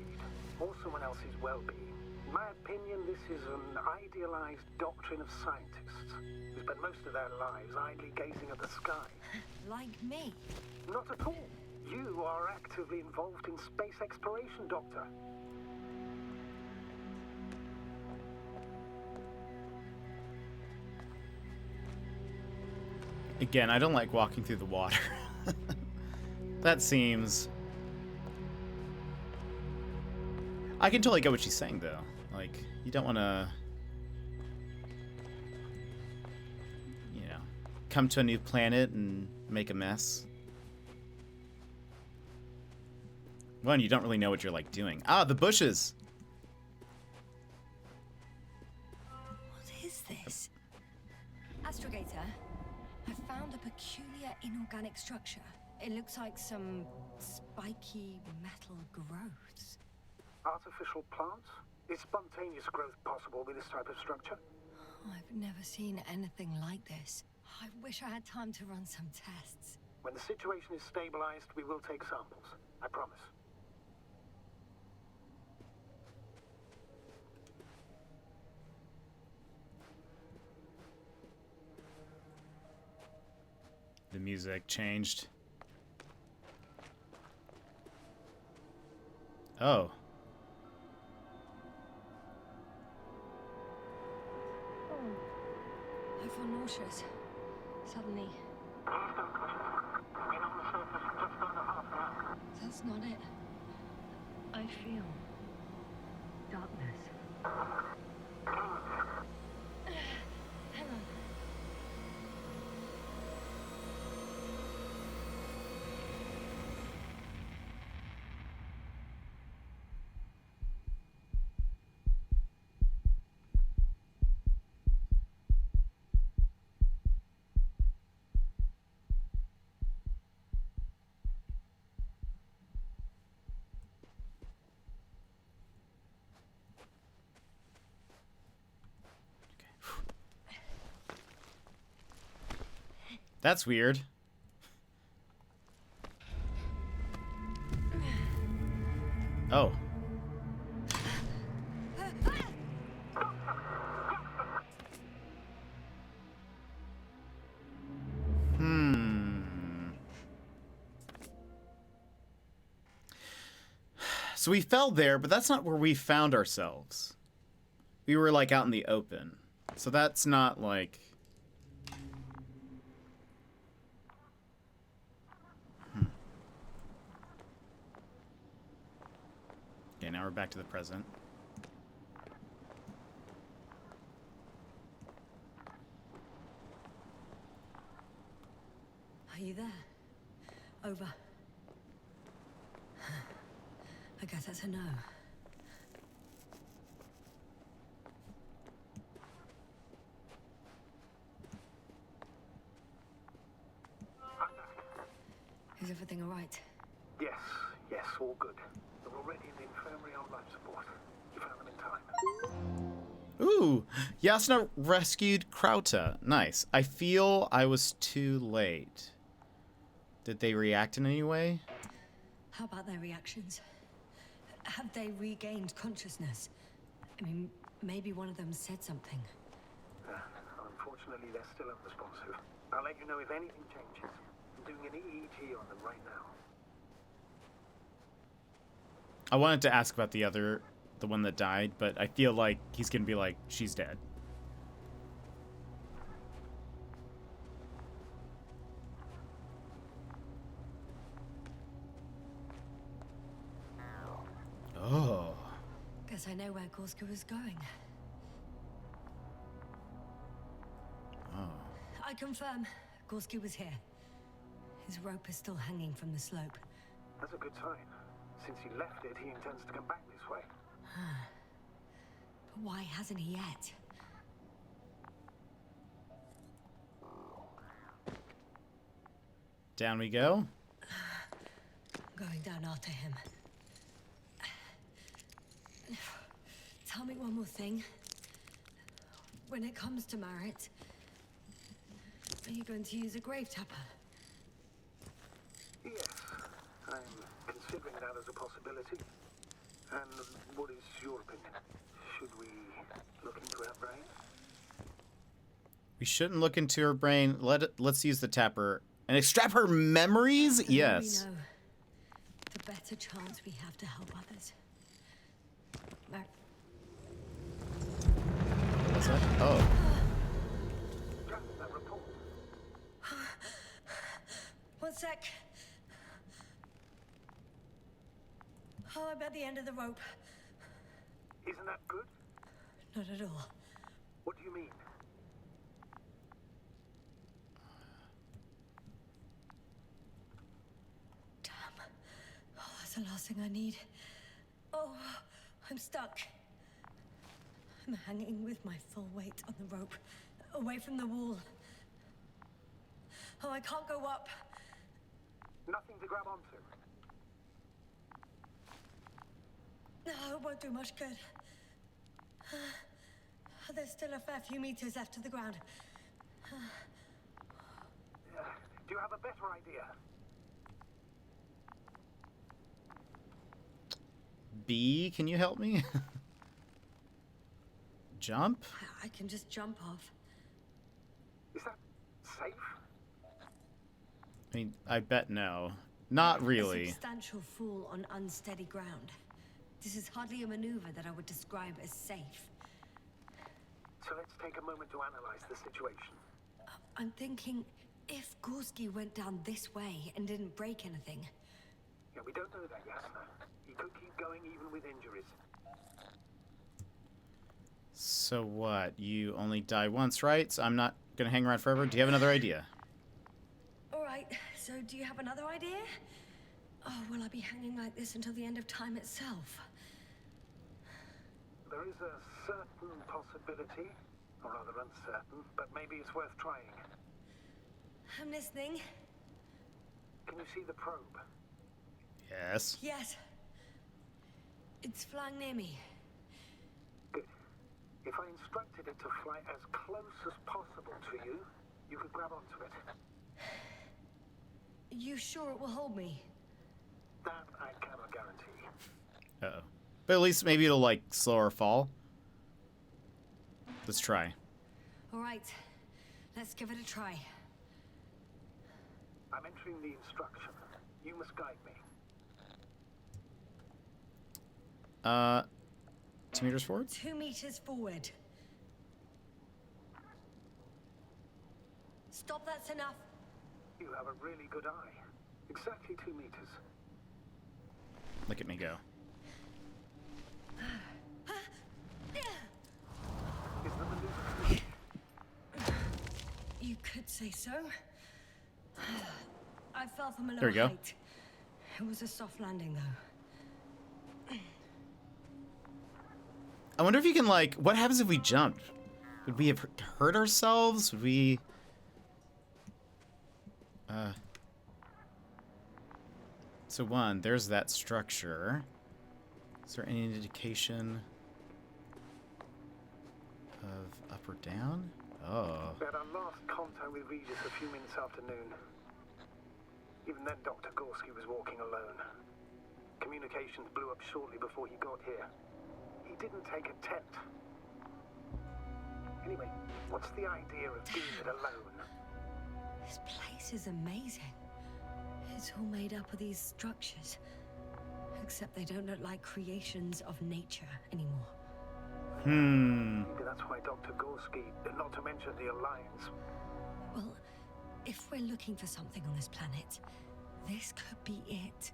or someone else's well-being. In my opinion, this is an idealized doctrine of scientists who spend most of their lives idly gazing at the sky. Like me? Not at all. You are actively involved in space exploration, Doctor. Again, I don't like walking through the water. That seems... I can totally get what she's saying, though. Like, you don't want to... You know, come to a new planet and make a mess. One, you don't really know what you're, like, doing. Ah, the bushes! What is this? Astrogator, I found a peculiar inorganic structure. It looks like some spiky metal growths. Artificial plants? Is spontaneous growth possible with this type of structure? I've never seen anything like this. I wish I had time to run some tests. When the situation is stabilized, we will take samples. I promise. The music changed. Oh. I feel nauseous. Suddenly. That's not it. I feel darkness. Hang on. That's weird. Oh. So we fell there, but that's not where we found ourselves. We were like out in the open. So that's not like... Okay, now we're back to the present. Are you there? Over. I guess that's a no. Is everything all right? Yes, all good. They're already in the infirmary on life support. You found them in time. Ooh, Yasna rescued Krauta. Nice. I feel I was too late. Did they react in any way? How about their reactions? Have they regained consciousness? I mean, maybe one of them said something. Unfortunately, they're still unresponsive. I'll let you know if anything changes. I'm doing an EEG on them right now. I wanted to ask about the one that died, but I feel like he's gonna be like, she's dead. Oh. Guess I know where Gorska was going. Oh. I confirm, Gorski was here. His rope is still hanging from the slope. That's a good sign. Since he left it, he intends to come back this way. But why hasn't he yet? Down we go. Going down after him. Tell me one more thing. When it comes to Marit, are you going to use a grave tapper? Yes, I'm considering that as a possibility. And what is your opinion? Should we look into her brain? We shouldn't look into her brain. Let's use the tapper and extract her memories. The Yes. more we know, the better chance we have to help others. What's that? Oh. One sec. Oh, I'm at the end of the rope. Isn't that good? Not at all. What do you mean? Damn. Oh, that's the last thing I need. Oh, I'm stuck. I'm hanging with my full weight on the rope, away from the wall. Oh, I can't go up. Nothing to grab onto. No, it won't do much good. There's still a fair few meters left to the ground. Do you have a better idea? B, can you help me? Jump? I can just jump off. Is that safe? I mean, I bet no. Not really. A substantial fall on unsteady ground. This is hardly a maneuver that I would describe as safe. So let's take a moment to analyze the situation. I'm thinking, if Gorski went down this way and didn't break anything... Yeah, we don't know that, Yasna. He could keep going even with injuries. So what? You only die once, right? So I'm not gonna hang around forever. Do you have another idea? Alright, so do you have another idea? Oh, will I be hanging like this until the end of time itself? There is a certain possibility, or rather uncertain, but maybe it's worth trying. I'm listening. Can you see the probe? Yes. Yes. It's flying near me. Good. If I instructed it to fly as close as possible to you, you could grab onto it. You sure it will hold me? That I cannot guarantee. Uh-oh. But at least maybe it'll, like, slower fall. Let's try. Alright. Let's give it a try. I'm entering the instruction. You must guide me. 2 meters forward? 2 meters forward. Stop, that's enough. You have a really good eye. Exactly 2 meters. Look at me go. Is the maneuver? You could say so. I fell from a There low we go. height. It was a soft landing, though. I wonder if you can, like, what happens if we jumped? Would we have hurt ourselves? Would we... So one, there's that structure. Is there any indication of up or down? Oh. We had our last contact with Regis a few minutes after noon. Even then, Dr. Gorski was walking alone. Communications blew up shortly before he got here. He didn't take a tent. Anyway, what's the idea of doing it alone? This place is amazing. It's all made up of these structures. Except they don't look like creations of nature anymore. Maybe that's why Dr. Gorski, not to mention the Alliance. Well, if we're looking for something on this planet, this could be it.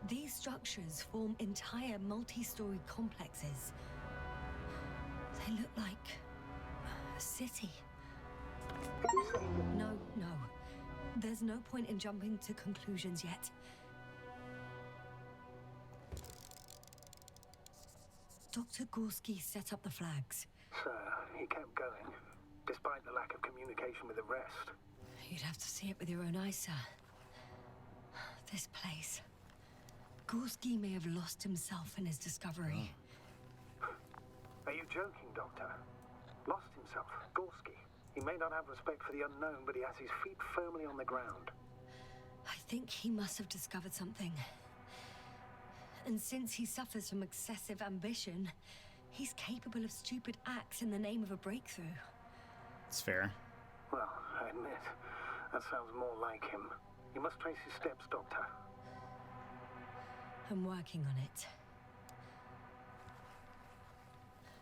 These structures form entire multi-story complexes. They look like a city. No. There's no point in jumping to conclusions yet. Dr. Gorski set up the flags. So, he kept going, despite the lack of communication with the rest. You'd have to see it with your own eyes, sir. This place. Gorski may have lost himself in his discovery. Are you joking, Doctor? Lost himself, Gorski. He may not have respect for the unknown, but he has his feet firmly on the ground. I think he must have discovered something. And since he suffers from excessive ambition, he's capable of stupid acts in the name of a breakthrough. It's fair. Well, I admit, that sounds more like him. You must trace his steps, Doctor. I'm working on it.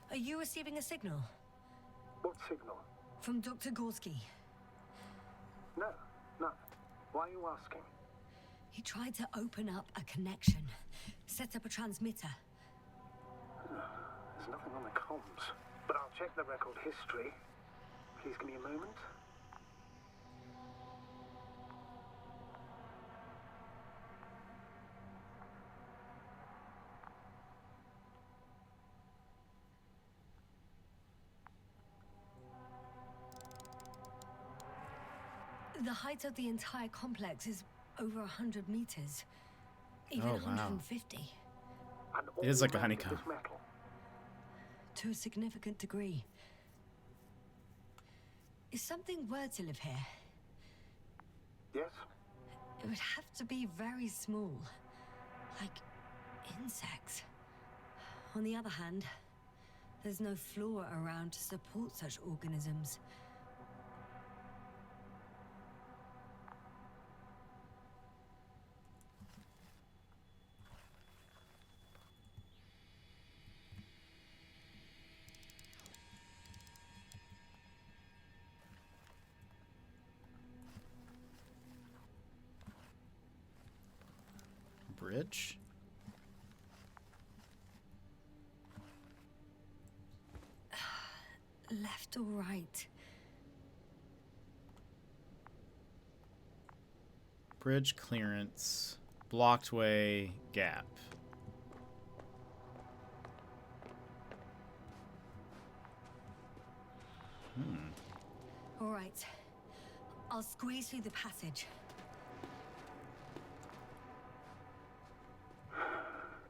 Are you receiving a signal? What signal? From Dr. Gorski. No. Why are you asking? He tried to open up a connection, set up a transmitter. There's nothing on the comms, but I'll check the record history. Please give me a moment. The height of the entire complex is over 100 meters. Even Oh, wow. 150. It is like a honeycomb. To a significant degree. If something were to live here, Yes? it would have to be very small. Like insects. On the other hand, there's no flora around to support such organisms. Bridge? Left or right? Bridge clearance. Blocked way. Gap. All right. I'll squeeze through the passage.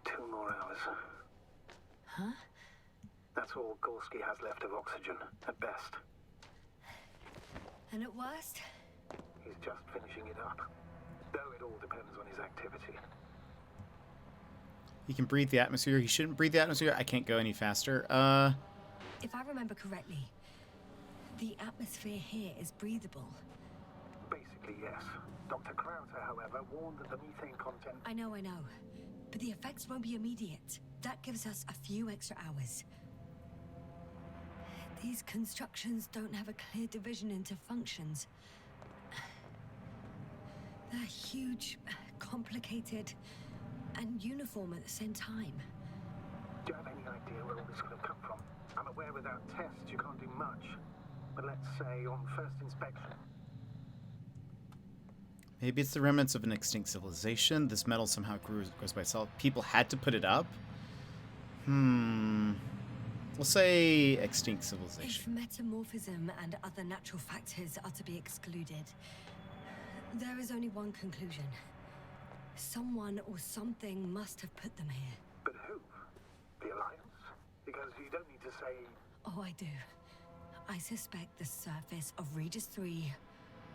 2 more hours. Huh? That's all Gorski has left of oxygen, at best. And at worst? He's just finishing it up. Though it all depends on his activity. He can breathe the atmosphere. He shouldn't breathe the atmosphere. I can't go any faster. If I remember correctly, the atmosphere here is breathable. Basically, yes. Dr. Krauter, however, warned that the methane content... I know. But the effects won't be immediate. That gives us a few extra hours. These constructions don't have a clear division into functions. They're huge, complicated, and uniform at the same time. Do you have any idea where all this could have come from? I'm aware without tests you can't do much. But let's say on first inspection... Maybe it's the remnants of an extinct civilization. This metal somehow grows by itself. People had to put it up? We'll say extinct civilization. If metamorphism and other natural factors are to be excluded, there is only one conclusion. Someone or something must have put them here. But who? The Alliance? Because you don't need to say... Oh, I do. I suspect the surface of Regis 3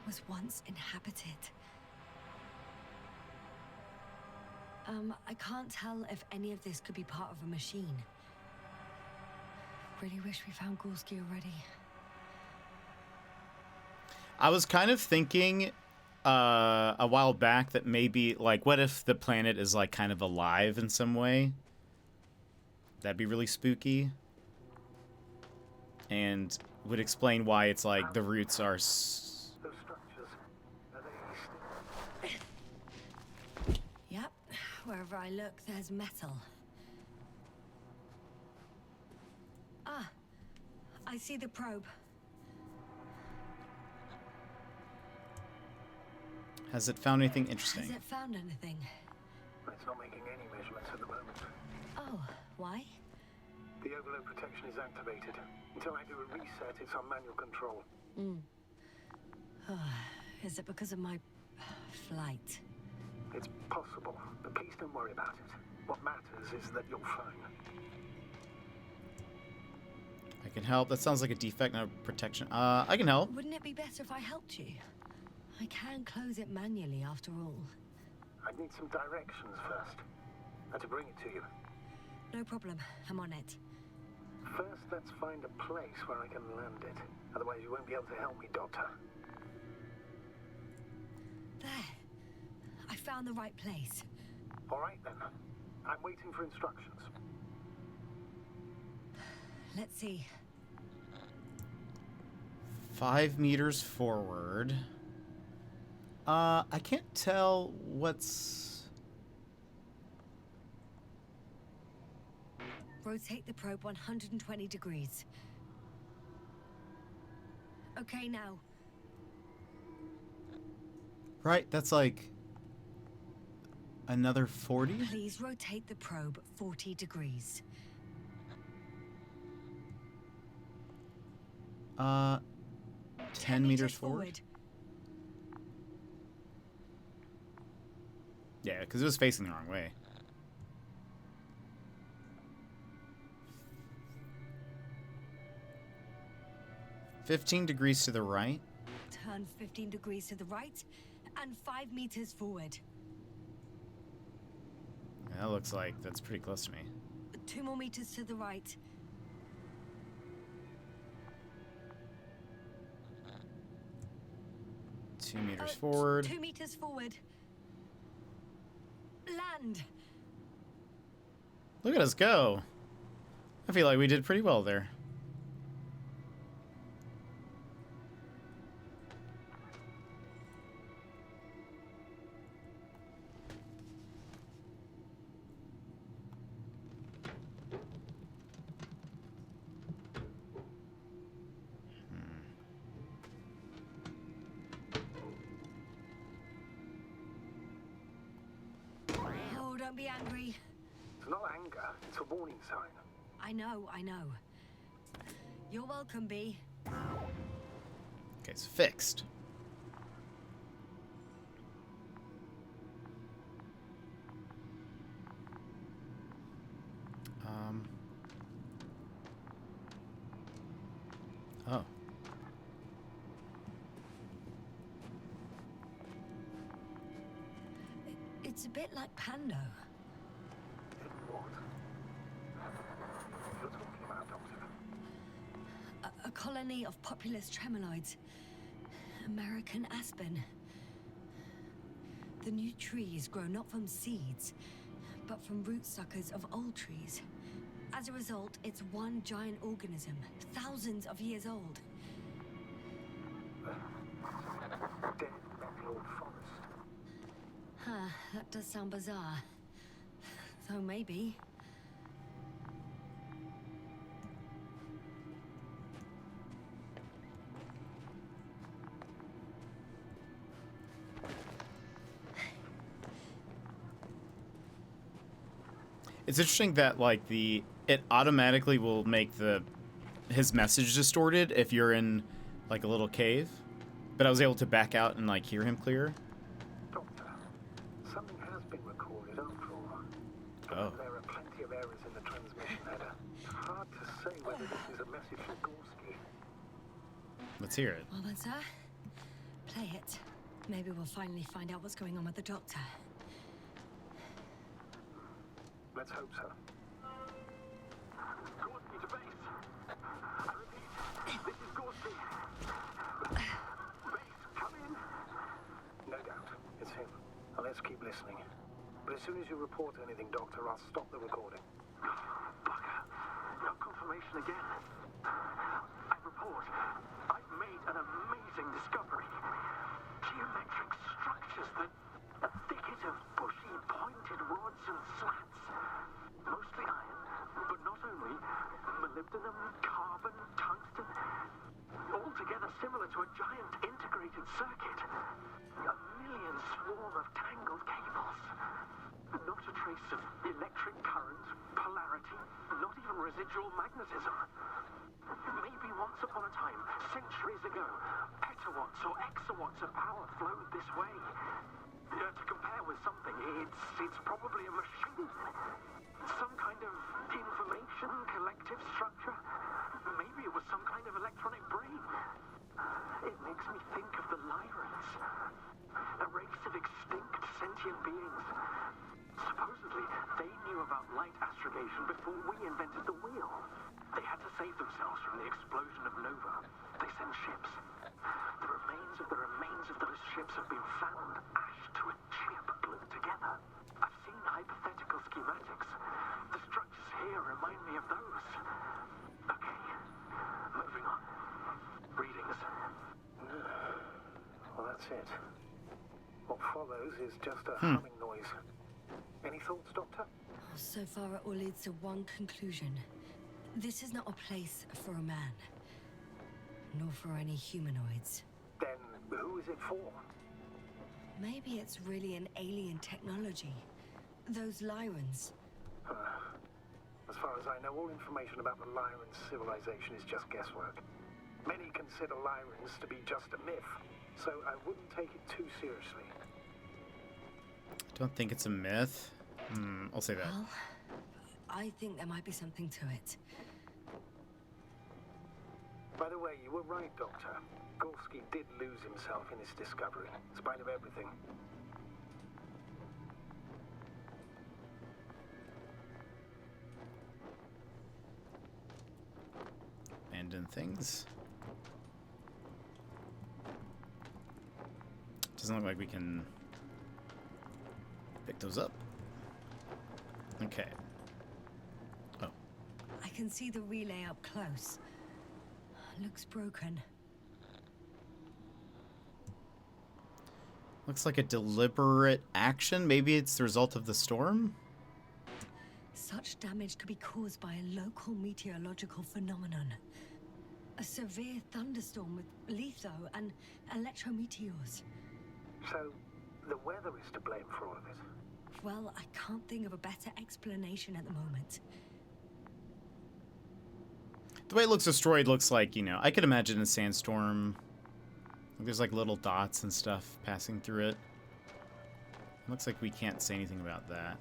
was once inhabited. I can't tell if any of this could be part of a machine. Really wish we found Gorski already. I was kind of thinking a while back that maybe, like, what if the planet is, like, kind of alive in some way? That'd be really spooky. And would explain why it's like the roots are... Those structures, are they still... Yep. Wherever I look, there's metal. Ah, I see the probe. Has it found anything interesting? Has it found anything? It's not making any measurements at the moment. Oh, why? The overload protection is activated. Until I do a reset, it's on manual control. Is it because of my flight? It's possible, but please don't worry about it. What matters is that you're fine. I can help. That sounds like a defect, not a protection. I can help. Wouldn't it be better if I helped you? I can close it manually, after all. I'd need some directions first. And to bring it to you. No problem. I'm on it. First, let's find a place where I can land it. Otherwise, you won't be able to help me, Doctor. There. I found the right place. All right, then. I'm waiting for instructions. Let's see. 5 meters forward. I can't tell what's... Rotate the probe 120 degrees. Okay, now. Right, that's like... another 40? Please rotate the probe 40 degrees. 10 meters forward? Yeah, because it was facing the wrong way. 15 degrees to the right. Turn 15 degrees to the right and 5 meters forward. That looks like that's pretty close to me. 2 more meters to the right. Two meters forward. 2 meters forward. Land. Look at us go. I feel like we did pretty well there. Oh, don't be angry. It's not anger, it's a warning sign. I know. You're welcome, Bee. Okay, it's fixed. Oh. It's a bit like Pando. What? You're talking about, Doctor? A colony of populous tremoloids. American aspen. The new trees grow not from seeds, but from rootsuckers of old trees. As a result, it's one giant organism, thousands of years old. Dead metal forest. Huh, that does sound bizarre. Though maybe. It's interesting that like it automatically will make his message distorted if you're in like a little cave, but I was able to back out and like hear him clearer. Doctor, something has been recorded after all. Oh. There are plenty of errors in the transmission header. Hard to say whether this is a message from Gorski. Let's hear it. Well then, sir, play it. Maybe we'll finally find out what's going on with the doctor. Let's hope so. Gorski to base. I repeat, this is Gorski. Base, come in. No doubt, it's him. Now let's keep listening. But as soon as you report anything, Doctor, I'll stop the recording. Bugger. No confirmation again. I report. I've made an amazing discovery. Geometric structures that a thicket of bushy, pointed rods and slats. Mostly iron, but not only. Molybdenum, carbon, tungsten. All together similar to a giant integrated circuit. A million swarm of tangled cables. Not a trace of electric current, polarity, not even residual magnetism. Maybe once upon a time, centuries ago, petawatts or exawatts of power flowed this way. To compare with something, it's probably a machine. Some kind of information collective structure. Maybe it was some kind of electronic brain. It makes me think of the Lyrans. A race of extinct sentient beings. Supposedly, they knew about light astrogation before we invented the wheel. They had to save themselves from the explosion of Nova. They sent ships. The remains of those ships have been found ashed to a chip glued together. I've seen hypothetical schematics. The structures here remind me of those. Okay, moving on. Readings. Well, that's it. What follows is just a humming noise. Any thoughts, Doctor? So far, it all leads to one conclusion. This is not a place for a man. Nor for any humanoids. Then who is it for? Maybe it's really an alien technology. Those Lyrans. As far as I know, all information about the Lyran civilization is just guesswork. Many consider Lyrans to be just a myth, so I wouldn't take it too seriously. Don't think it's a myth. I'll say that. Well, I think there might be something to it. By the way, you were right, Doctor. Gorski did lose himself in his discovery, in spite of everything. Abandon things. Doesn't look like we can pick those up. Okay. Oh. I can see the relay up close. Looks broken. Looks like a deliberate action. Maybe it's the result of the storm? Such damage could be caused by a local meteorological phenomenon. A severe thunderstorm with litho and electrometeors. So, the weather is to blame for all of it? Well, I can't think of a better explanation at the moment. The way it looks destroyed looks like, you know, I could imagine a sandstorm. There's like little dots and stuff passing through it. Looks like we can't say anything about that.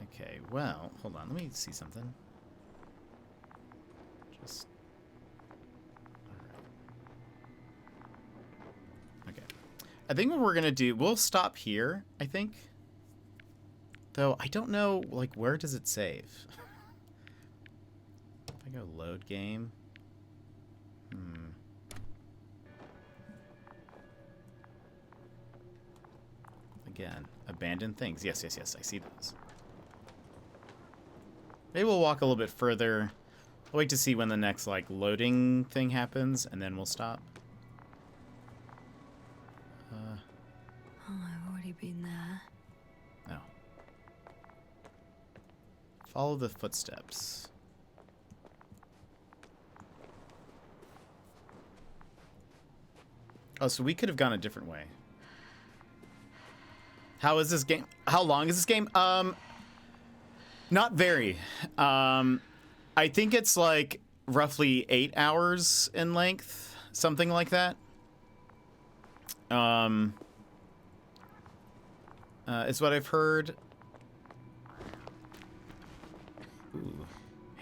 Okay, well, hold on, let me see something. Just... Alright. Okay. I think what we're gonna do, we'll stop here, I think. Though, I don't know, like, where does it save? If I go load game... Again, abandon things. Yes, yes, yes, I see those. Maybe we'll walk a little bit further. I'll wait to see when the next, like, loading thing happens, and then we'll stop. Oh, I've already been there. No. Follow the footsteps. Oh, so we could have gone a different way. How is this game? How long is this game? Not very. I think it's like roughly 8 hours in length, something like that. Is what I've heard. Ooh,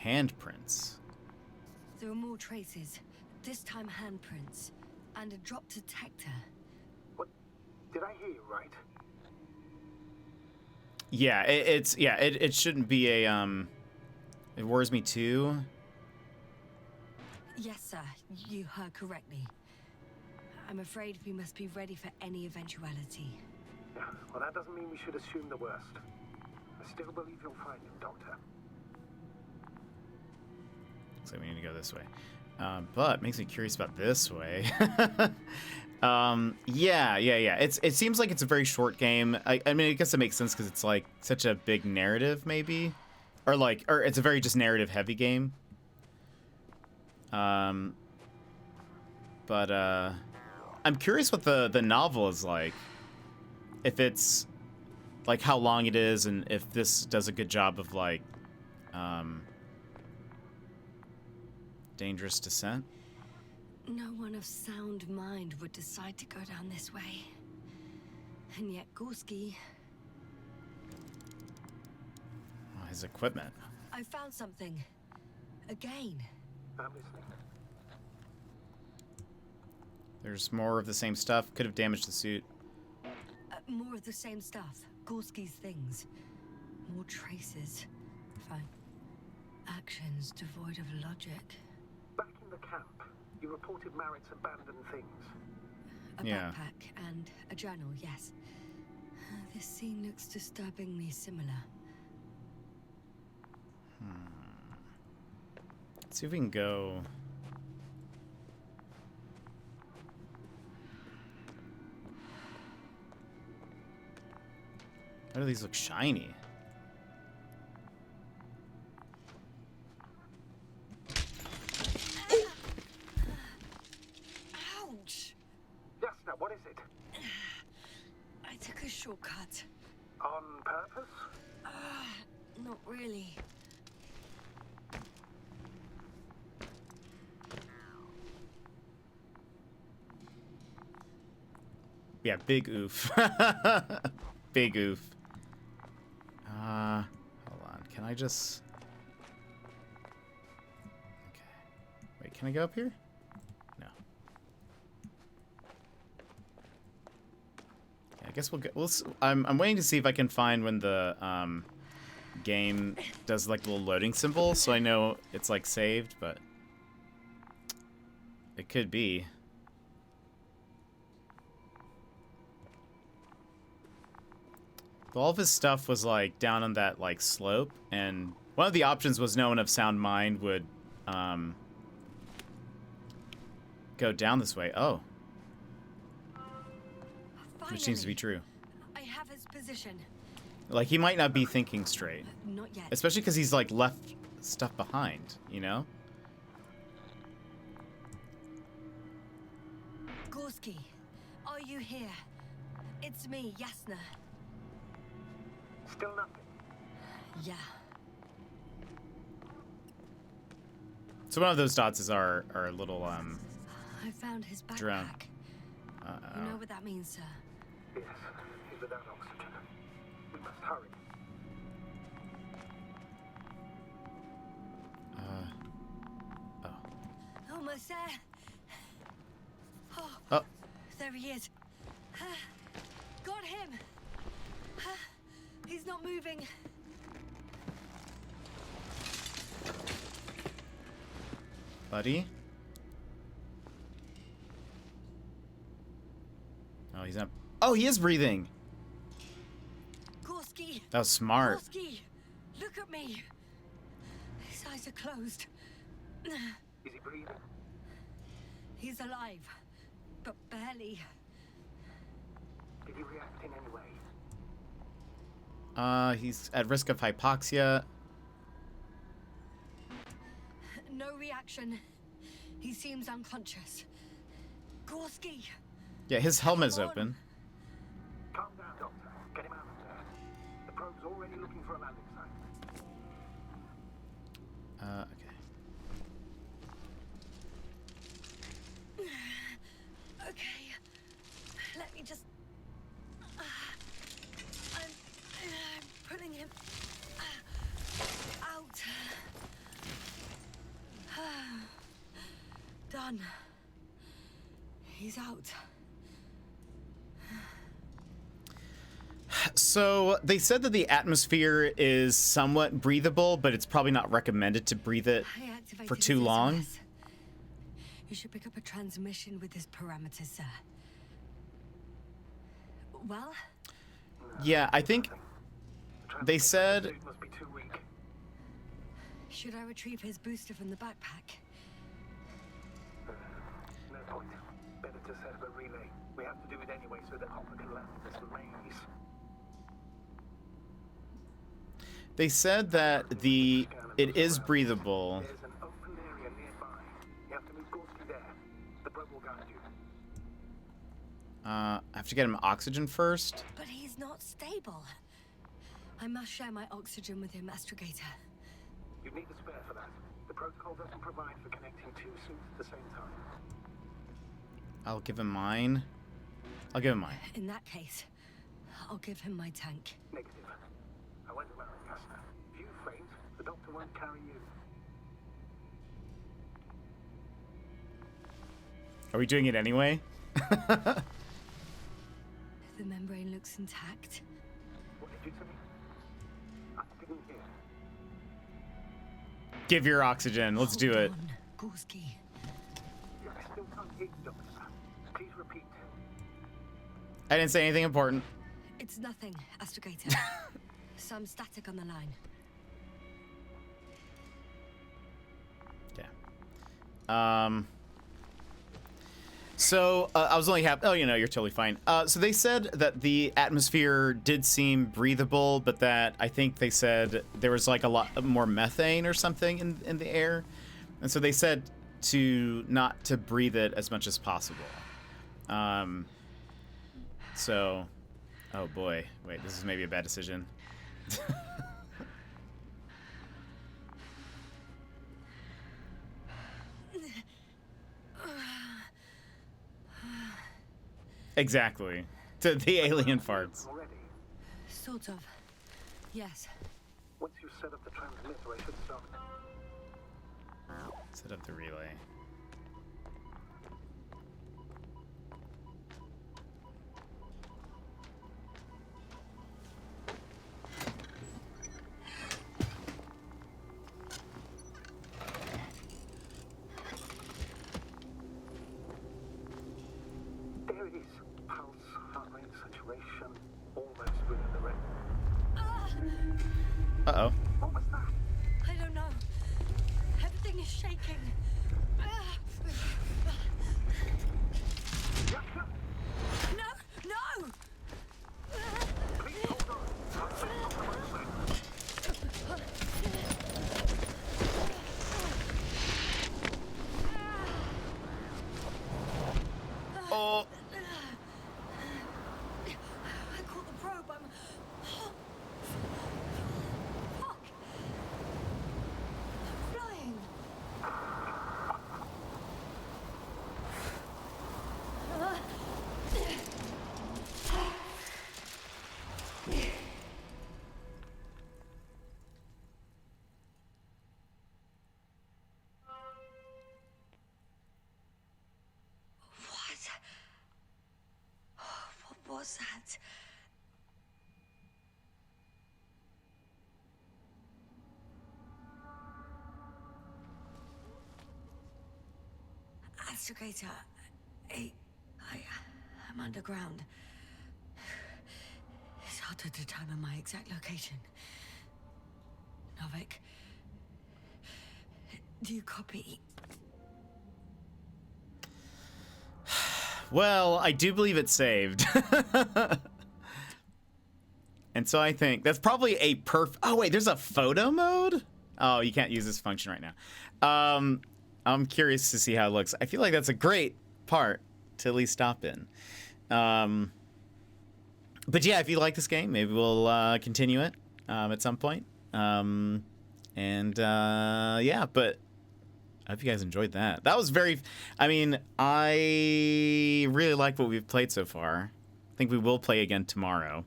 handprints. There are more traces. This time handprints. And a drop detector. What? Did I hear you right? Yeah, it shouldn't be a it worries me too. Yes, sir. You heard correctly. I'm afraid we must be ready for any eventuality. Well, that doesn't mean we should assume the worst. I still believe you'll find him, Doctor. So we need to go this way. But makes me curious about this way. Yeah. It seems like it's a very short game. I mean, I guess it makes sense because it's like such a big narrative, maybe, or it's a very just narrative heavy game. But I'm curious what the novel is like. If it's like how long it is, and if this does a good job of like dangerous descent. No one of sound mind would decide to go down this way. And yet Gorski... Oh, his equipment. I found something. Again. I'm listening. There's more of the same stuff. Could have damaged the suit. More of the same stuff. Gorski's things. More traces. Fine. Actions devoid of logic. Back in the camp, you reported Merritt's abandoned things. A backpack and a journal, yes. This scene looks disturbingly similar. Let's see if we can go... Why do these look shiny? Ouch! Yes, now what is it? I took a shortcut. On purpose? Not really. Yeah, big oof. Big oof. Hold on. Can I just... Okay. can I go up here? No. Yeah, I guess we'll get. I'm waiting to see if I can find when the game does like the little loading symbol, so I know it's like saved, but it could be. All of his stuff was like down on that like slope, and one of the options was no one of sound mind would go down this way. Oh. Finally, which seems to be true. I have his position. Like, he might not be thinking straight. Not yet. Especially because he's like left stuff behind, you know? Gorski, are you here? It's me, Yasna. Still nothing. Yeah. So one of those dots is our little I found his backpack. drone. You know what that means, sir? Yes, he's without oxygen. We must hurry. Almost there. Oh. There he is. Got him. He's not moving. Buddy? Oh, he's not. Oh, he is breathing. Gorski. That was smart. Gorski, look at me. His eyes are closed. Is he breathing? He's alive, but barely. Did he react in any way? He's at risk of hypoxia. No reaction. He seems unconscious. Gorski. Yeah, his helmet is open. Calm down, Doctor. Get him out of there. The probe's already looking for a landing site. Okay. Okay. Let me just. I'm pulling him out. Done. He's out. So they said that the atmosphere is somewhat breathable, but it's probably not recommended to breathe it for too long. You should pick up a transmission with his parameters, sir. Well? Yeah, I think they said. Must be too weak. Should I retrieve his booster from the backpack? No point. Better to set up a relay. We have to do it anyway so that Hopper can land this maze. They said that it is breathable. There's an open area nearby. You have to move Gorski there. The probe will guide you. I have to get him oxygen first. But he's not stable. I must share my oxygen with him, Astrogator. You need a spare for that. The protocol doesn't provide for connecting two suits at the same time. I'll give him mine. I'll give him mine. In that case, I'll give him my tank. Negative. I went around Yasna. If you faint, the doctor won't carry you. Are we doing it anyway? The membrane looks intact. What did you say? I didn't hear. Give your oxygen. Let's do it. Gorski. I still can't hear you, Doctor. Please repeat. I didn't say anything important. It's nothing, Astrogator. Some static on the line. Yeah. So I was only happy. Oh, you know, you're totally fine. So they said that the atmosphere did seem breathable, but that I think they said there was like a lot more methane or something in the air, and so they said to not to breathe it as much as possible. So, oh boy, wait, this is maybe a bad decision. Exactly. To the alien farts. Already. Sort of. Yes. Once you set up the transmitter, I should start. Set up the relay. There it is. Pulse, heart rate, saturation, almost within the range. Uh-oh. What was that? I don't know. Everything is shaking. No! No! Please hold on. I'll set it off the moment. Oh. I caught the probe. I'm... Fuck. I'm flying. What was that? Astrogator, I'm underground. It's hard to determine my exact location. Novik, do you copy? Well, I do believe it's saved. And so I think that's probably a oh wait, there's a photo mode? Oh, you can't use this function right now. I'm curious to see how it looks. I feel like that's a great part to at least stop in. But yeah, if you like this game, maybe we'll continue it at some point. Yeah, but I hope you guys enjoyed that. That was very, I mean, I really like what we've played so far. I think we will play again tomorrow.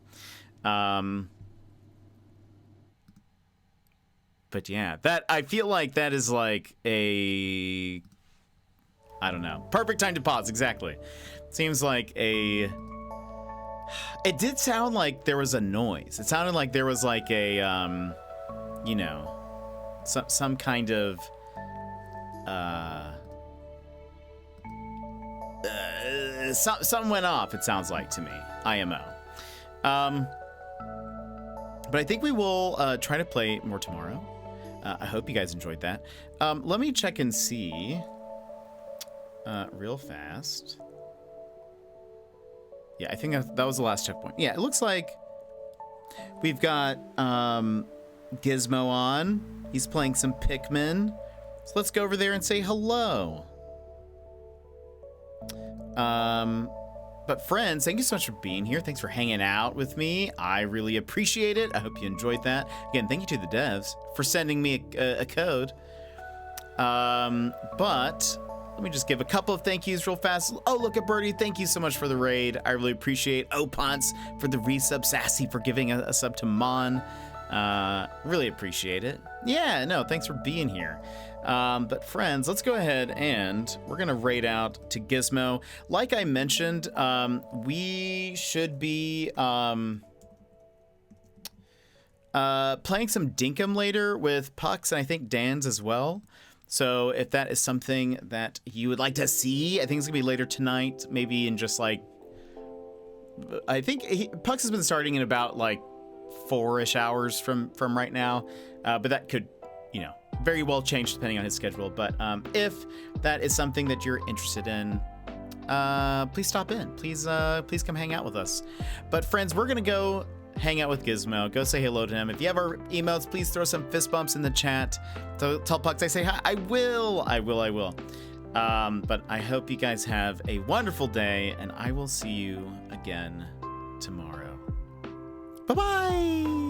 But yeah, that, I feel like that is like a, I don't know, perfect time to pause, exactly. Seems like a, it did sound like there was a noise. It sounded like there was like a, you know, some kind of, something went off, it sounds like to me. IMO. But I think we will try to play more tomorrow. I hope you guys enjoyed that. Let me check and see real fast. Yeah, I think that was the last checkpoint. Yeah, it looks like we've got Gizmo on. He's playing some Pikmin. So let's go over there and say hello. But friends, thank you so much for being here. Thanks for hanging out with me. I really appreciate it. I hope you enjoyed that. Again, thank you to the devs for sending me a code. But let me just give a couple of thank yous real fast. Oh, look at Birdie. Thank you so much for the raid. I really appreciate Opons for the resub. Sassy for giving a sub to Mon. Really appreciate it. Yeah, no, thanks for being here. But friends, let's go ahead and we're gonna raid out to Gizmo. Like I mentioned, we should be playing some Dinkum later with Pucks and I think Dan's as well. So if that is something that you would like to see, I think it's gonna be later tonight, maybe in just like, I think Pucks has been starting in about like 4-ish hours from right now, but that could, you know, very well change depending on his schedule. But if that is something that you're interested in, please stop in. Please come hang out with us. But friends, we're gonna go hang out with Gizmo. Go say hello to him. If you have our emails, please throw some fist bumps in the chat. So tell Pucks I say hi. I will. But I hope you guys have a wonderful day, and I will see you again tomorrow. Bye-bye.